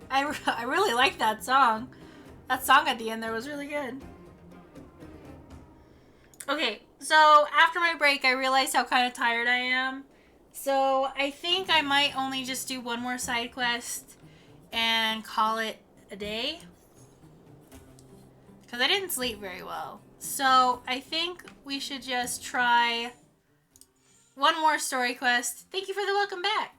I really like that song. That song at the end there was really good. Okay, so after my break, I realized how kind of tired I am. So I think I might only just do one more side quest and call it a day. Because I didn't sleep very well. So I think we should just try one more story quest. Thank you for the welcome back.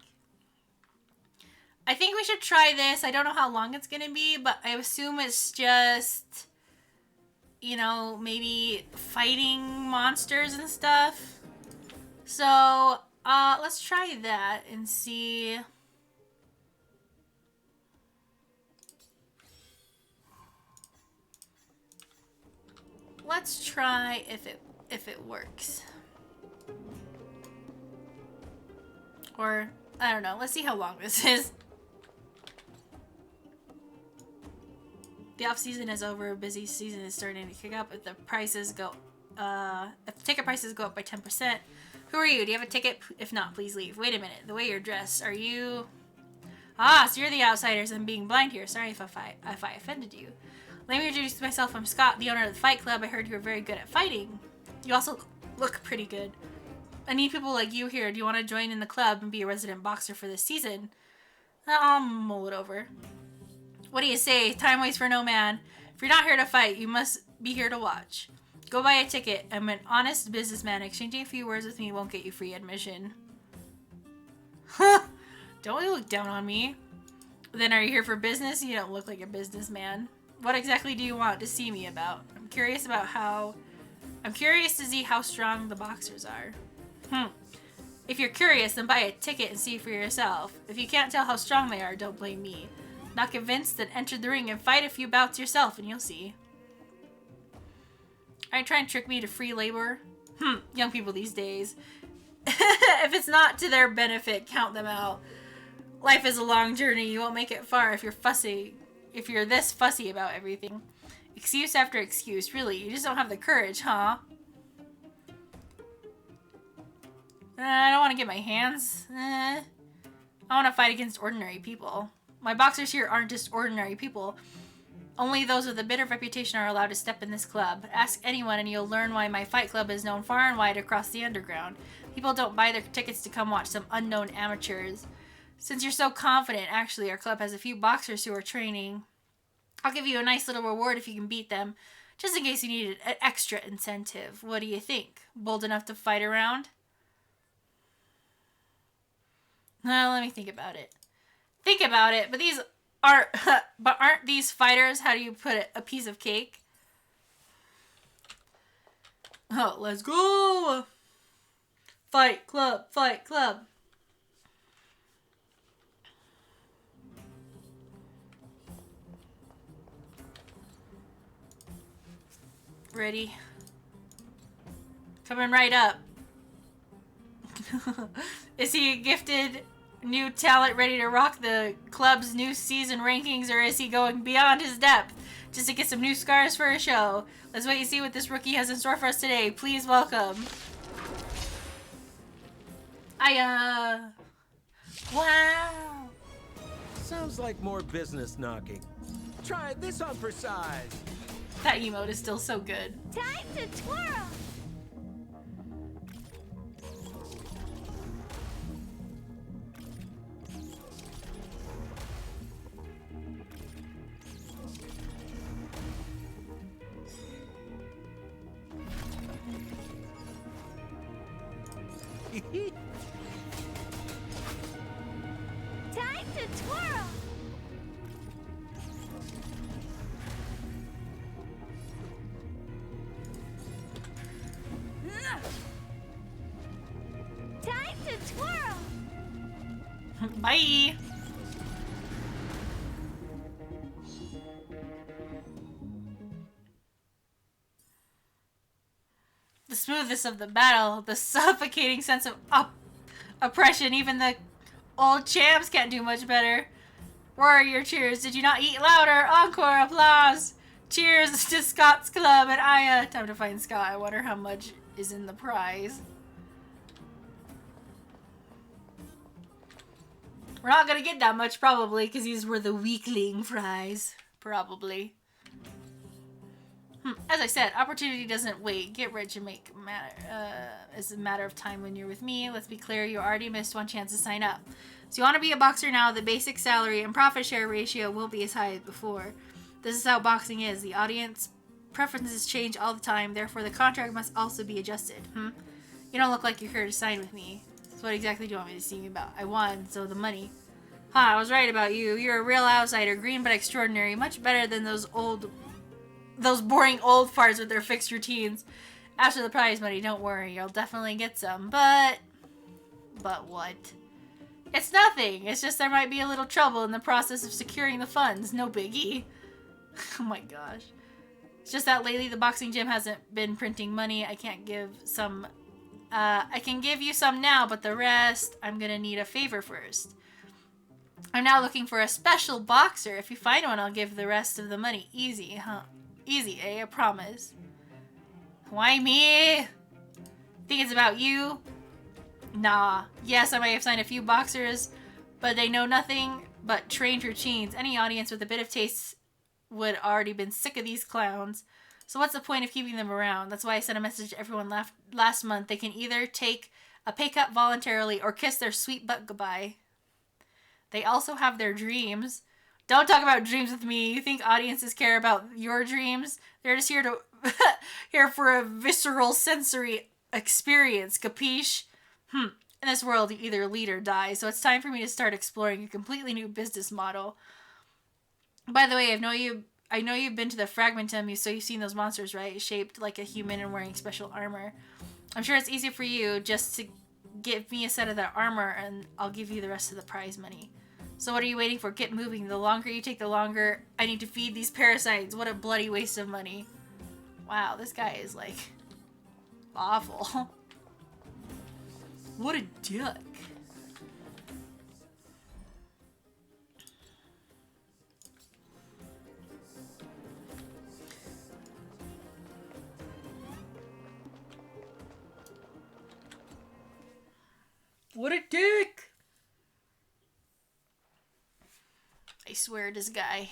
I think we should try this. I don't know how long it's going to be, but I assume it's just, you know, maybe fighting monsters and stuff. So, let's try that and see. Let's try if it works. Or, I don't know. Let's see how long this is. The off season is over. Busy season is starting to kick up. If the prices go, if ticket prices go up by 10%, who are you? Do you have a ticket? If not, please leave. Wait a minute. The way you're dressed, are you? Ah, so you're the outsiders. I'm being blind here. Sorry if I offended you. Let me introduce myself. I'm Scott, the owner of the Fight Club. I heard you were very good at fighting. You also look pretty good. I need people like you here. Do you want to join in the club and be a resident boxer for this season? I'll mull it over. What do you say? Time waits for no man. If you're not here to fight, you must be here to watch. Go buy a ticket. I'm an honest businessman. Exchanging a few words with me won't get you free admission. Huh? Don't you look down on me. Then are you here for business? You don't look like a businessman. What exactly do you want to see me about? I'm curious to see how strong the boxers are. If you're curious, then buy a ticket and see for yourself. If you can't tell how strong they are, don't blame me. Not convinced? Then enter the ring and fight a few bouts yourself and you'll see. Are you trying to trick me to free labor? Young people these days. If it's not to their benefit, count them out. Life is a long journey. You won't make it far if you're fussy. If you're this fussy about everything. Excuse after excuse. Really, you just don't have the courage, huh? I don't want to get my hands. I want to fight against ordinary people. My boxers here aren't just ordinary people. Only those with a bit of reputation are allowed to step in this club. Ask anyone and you'll learn why my fight club is known far and wide across the underground. People don't buy their tickets to come watch some unknown amateurs. Since you're so confident, actually, our club has a few boxers who are training. I'll give you a nice little reward if you can beat them, just in case you need an extra incentive. What do you think? Bold enough to fight around? Let me think about it. Think about it, but these aren't, aren't these fighters, how do you put it, a piece of cake? Oh, let's go! Fight club, fight club. Ready? Coming right up. Is he a gifted new talent ready to rock the club's new season rankings, or is he going beyond his depth just to get some new scars for a show? Let's wait and see what this rookie has in store for us today. Please welcome. Wow. Sounds like more business knocking. Try this on for size. That emote is still so good. Time to twirl! Time to twirl! Time to twirl! Bye. The smoothness of the battle, the suffocating sense of oppression, even the old champs can't do much better. Where are your cheers? Did you not eat louder? Encore, applause. Cheers to Scott's Club and Aya. Time to find Scott. I wonder how much is in the prize. We're not gonna get that much, probably, because these were the weakling fries. Probably. As I said, opportunity doesn't wait. Get rich and make is a matter of time when you're with me. Let's be clear, you already missed one chance to sign up. So you want to be a boxer now, the basic salary and profit share ratio won't be as high as before. This is how boxing is. The audience preferences change all the time, therefore the contract must also be adjusted. You don't look like you're here to sign with me. So what exactly do you want me to see me about? I won, so the money. I was right about you. You're a real outsider, green but extraordinary. Much better than those boring old farts with their fixed routines. After the prize money, don't worry, you'll definitely get some. But what? It's nothing. It's just there might be a little trouble in the process of securing the funds. No biggie. Oh my gosh. It's just that lately the boxing gym hasn't been printing money. I can give you some now, but the rest, I'm gonna need a favor first. I'm now looking for a special boxer. If you find one, I'll give the rest of the money. Easy, huh? Easy, eh? I promise. Why me? Think it's about you? Nah. Yes, I might have signed a few boxers, but they know nothing but trained routines. Any audience with a bit of taste would already been sick of these clowns. So what's the point of keeping them around? That's why I sent a message to everyone last month. They can either take a pay cut voluntarily or kiss their sweet butt goodbye. They also have their dreams. Don't talk about dreams with me. You think audiences care about your dreams? They're just here for a visceral sensory experience. Capiche? In this world, you either lead or die. So it's time for me to start exploring a completely new business model. By the way, I know you've been to the Fragmentum, so you've seen those monsters, right? Shaped like a human and wearing special armor. I'm sure it's easy for you just to give me a set of that armor and I'll give you the rest of the prize money. So what are you waiting for? Get moving. The longer you take, the longer I need to feed these parasites. What a bloody waste of money. Wow, this guy is like awful. What a dick. What a dick! I swear, this guy.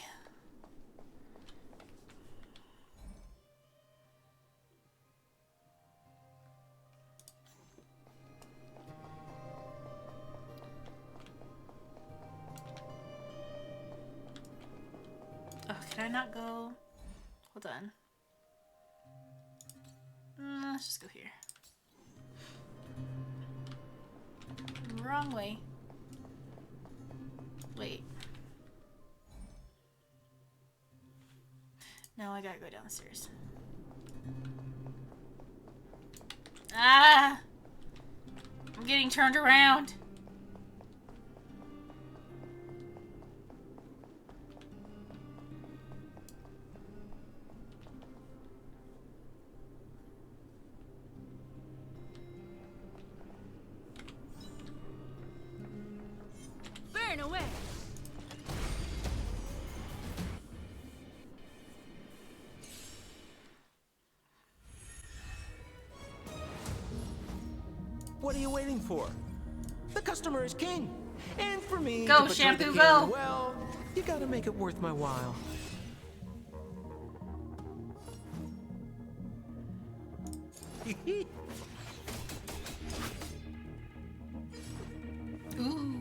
Oh, can I not go? Hold on. Let's just go here. Wrong way. Wait. No, I gotta go down the stairs. Ah! I'm getting turned around. Burn away! What are you waiting for? The customer is king. And for me Go, to portray the Shampoo, king, go. well, you gotta make it worth my while. Ooh.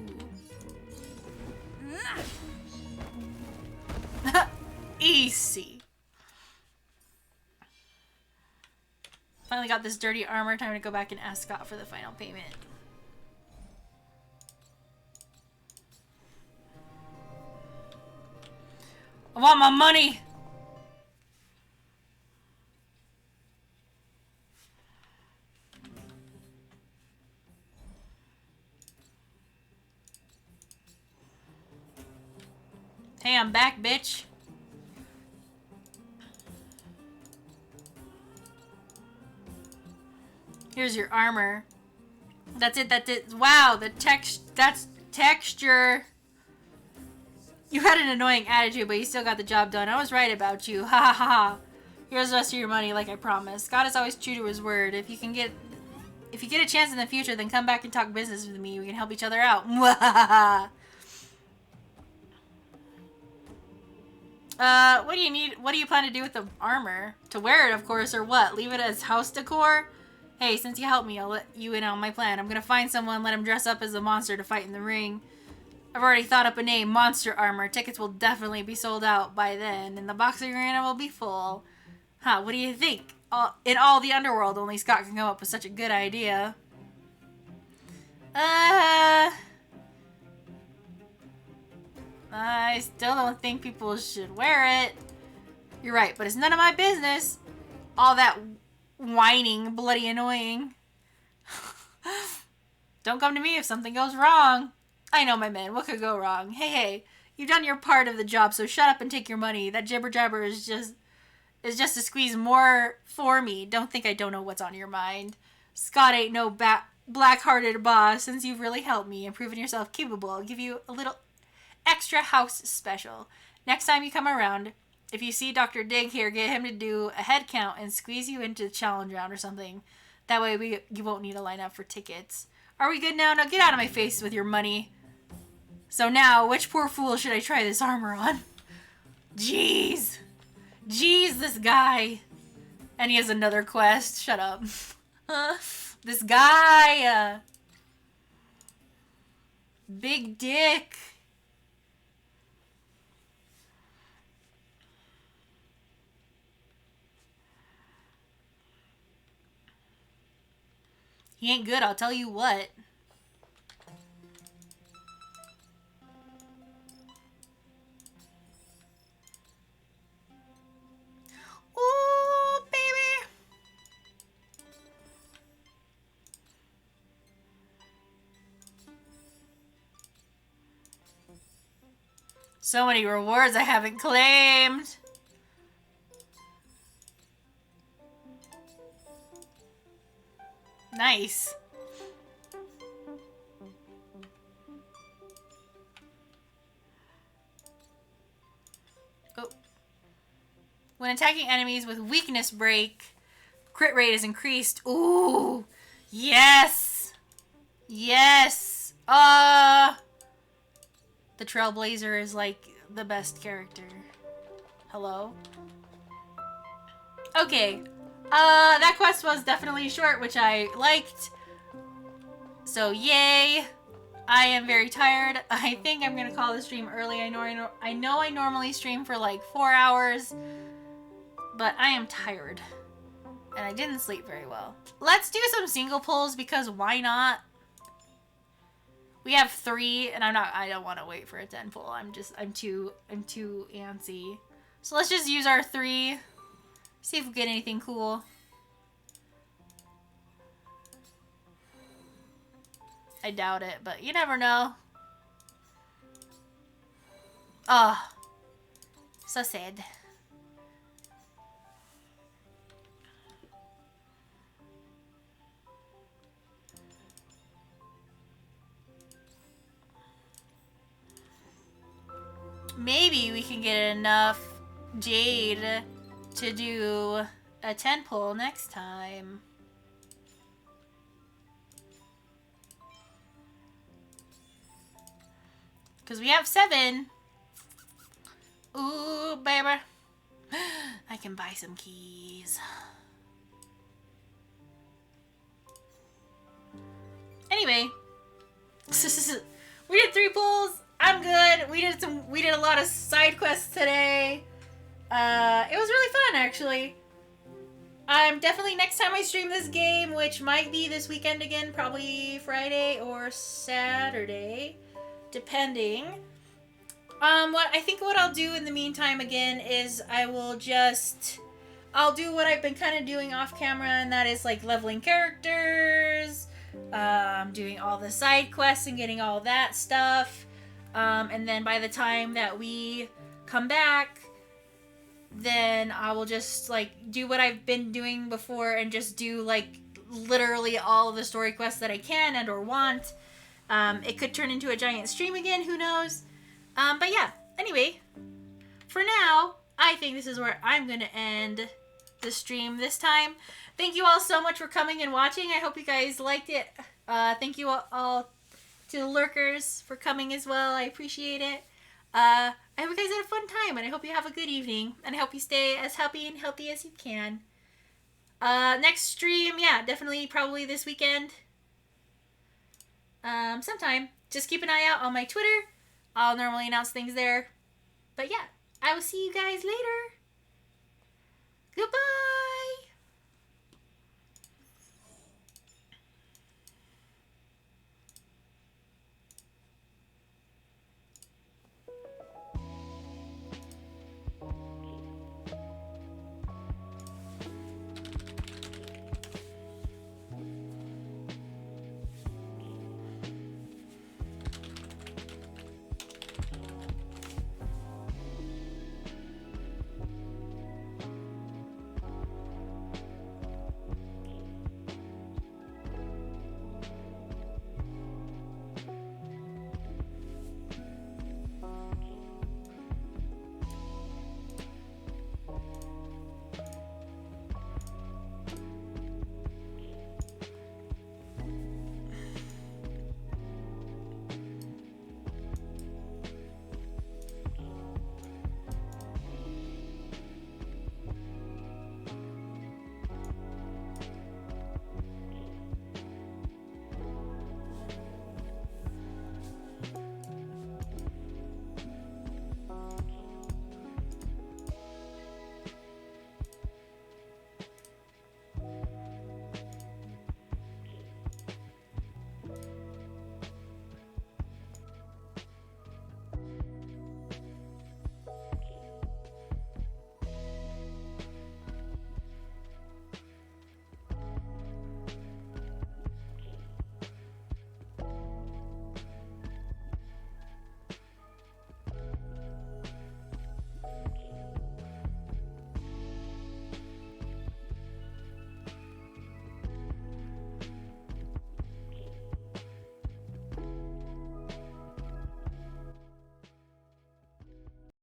Easy. Finally got this dirty armor. Time to go back and ask Scott for the final payment. I want my money! Hey, I'm back, bitch. Here's your armor. That's it, that's it. Wow, that's texture. You had an annoying attitude, but you still got the job done. I was right about you. Ha ha ha ha. Here's the rest of your money, like I promised. God is always true to his word. If you get a chance in the future, then come back and talk business with me. We can help each other out. What do you need? What do you plan to do with the armor? To wear it, of course, or what? Leave it as house decor? Hey, since you helped me, I'll let you in on my plan. I'm gonna find someone, let him dress up as a monster to fight in the ring. I've already thought up a name, Monster Armor. Tickets will definitely be sold out by then, and the boxing arena will be full. Huh, what do you think? In all the underworld, only Scott can come up with such a good idea. I still don't think people should wear it. You're right, but it's none of my business. All that whining, bloody annoying. Don't come to me if something goes wrong. I know, my man, what could go wrong? Hey, you've done your part of the job, so shut up and take your money. That jibber jabber is just to squeeze more for me. Don't think I don't know what's on your mind. Scott ain't no black-hearted boss. Since you've really helped me and proven yourself capable, I'll give you a little extra house special. Next time you come around, if you see Dr. Dig here, get him to do a head count and squeeze you into the challenge round or something. That way you won't need to line up for tickets. Are we good now? Now get out of my face with your money. So now, which poor fool should I try this armor on? Jeez, this guy. And he has another quest. Shut up. This guy. Big dick. He ain't good, I'll tell you what. Ooh, baby. So many rewards I haven't claimed. Nice. Oh. When attacking enemies with weakness break, crit rate is increased. Ooh. Yes. Yes. The Trailblazer is like the best character. Hello? Okay. That quest was definitely short, which I liked. So, yay. I am very tired. I think I'm gonna call the stream early. I know I normally stream for like 4 hours, but I am tired. And I didn't sleep very well. Let's do some single pulls because why not? We have 3, and I don't want to wait for a 10 pull. I'm too antsy. So let's just use our 3. See if we get anything cool. I doubt it, but you never know. Oh, so sad. Maybe we can get enough jade to do a 10 pull next time. Because we have 7. Ooh, baby. I can buy some keys. Anyway. We did 3 pulls. I'm good. We did a lot of side quests today. It was really fun, actually. I'm definitely, next time I stream this game, which might be this weekend again, probably Friday or Saturday, depending. What I'll do in the meantime again is I'll do what I've been kind of doing off camera, and that is like leveling characters, doing all the side quests and getting all that stuff. And then by the time that we come back, then I will just like do what I've been doing before and just do like literally all of the story quests that I can and or want. It could turn into a giant stream again, who knows? But yeah, anyway, for now, I think this is where I'm going to end the stream this time. Thank you all so much for coming and watching. I hope you guys liked it. Thank you all to the lurkers for coming as well. I appreciate it. I hope you guys had a fun time, and I hope you have a good evening, and I hope you stay as happy and healthy as you can. Next stream, yeah, definitely probably this weekend. Sometime. Just keep an eye out on my Twitter. I'll normally announce things there. But yeah, I will see you guys later. Goodbye!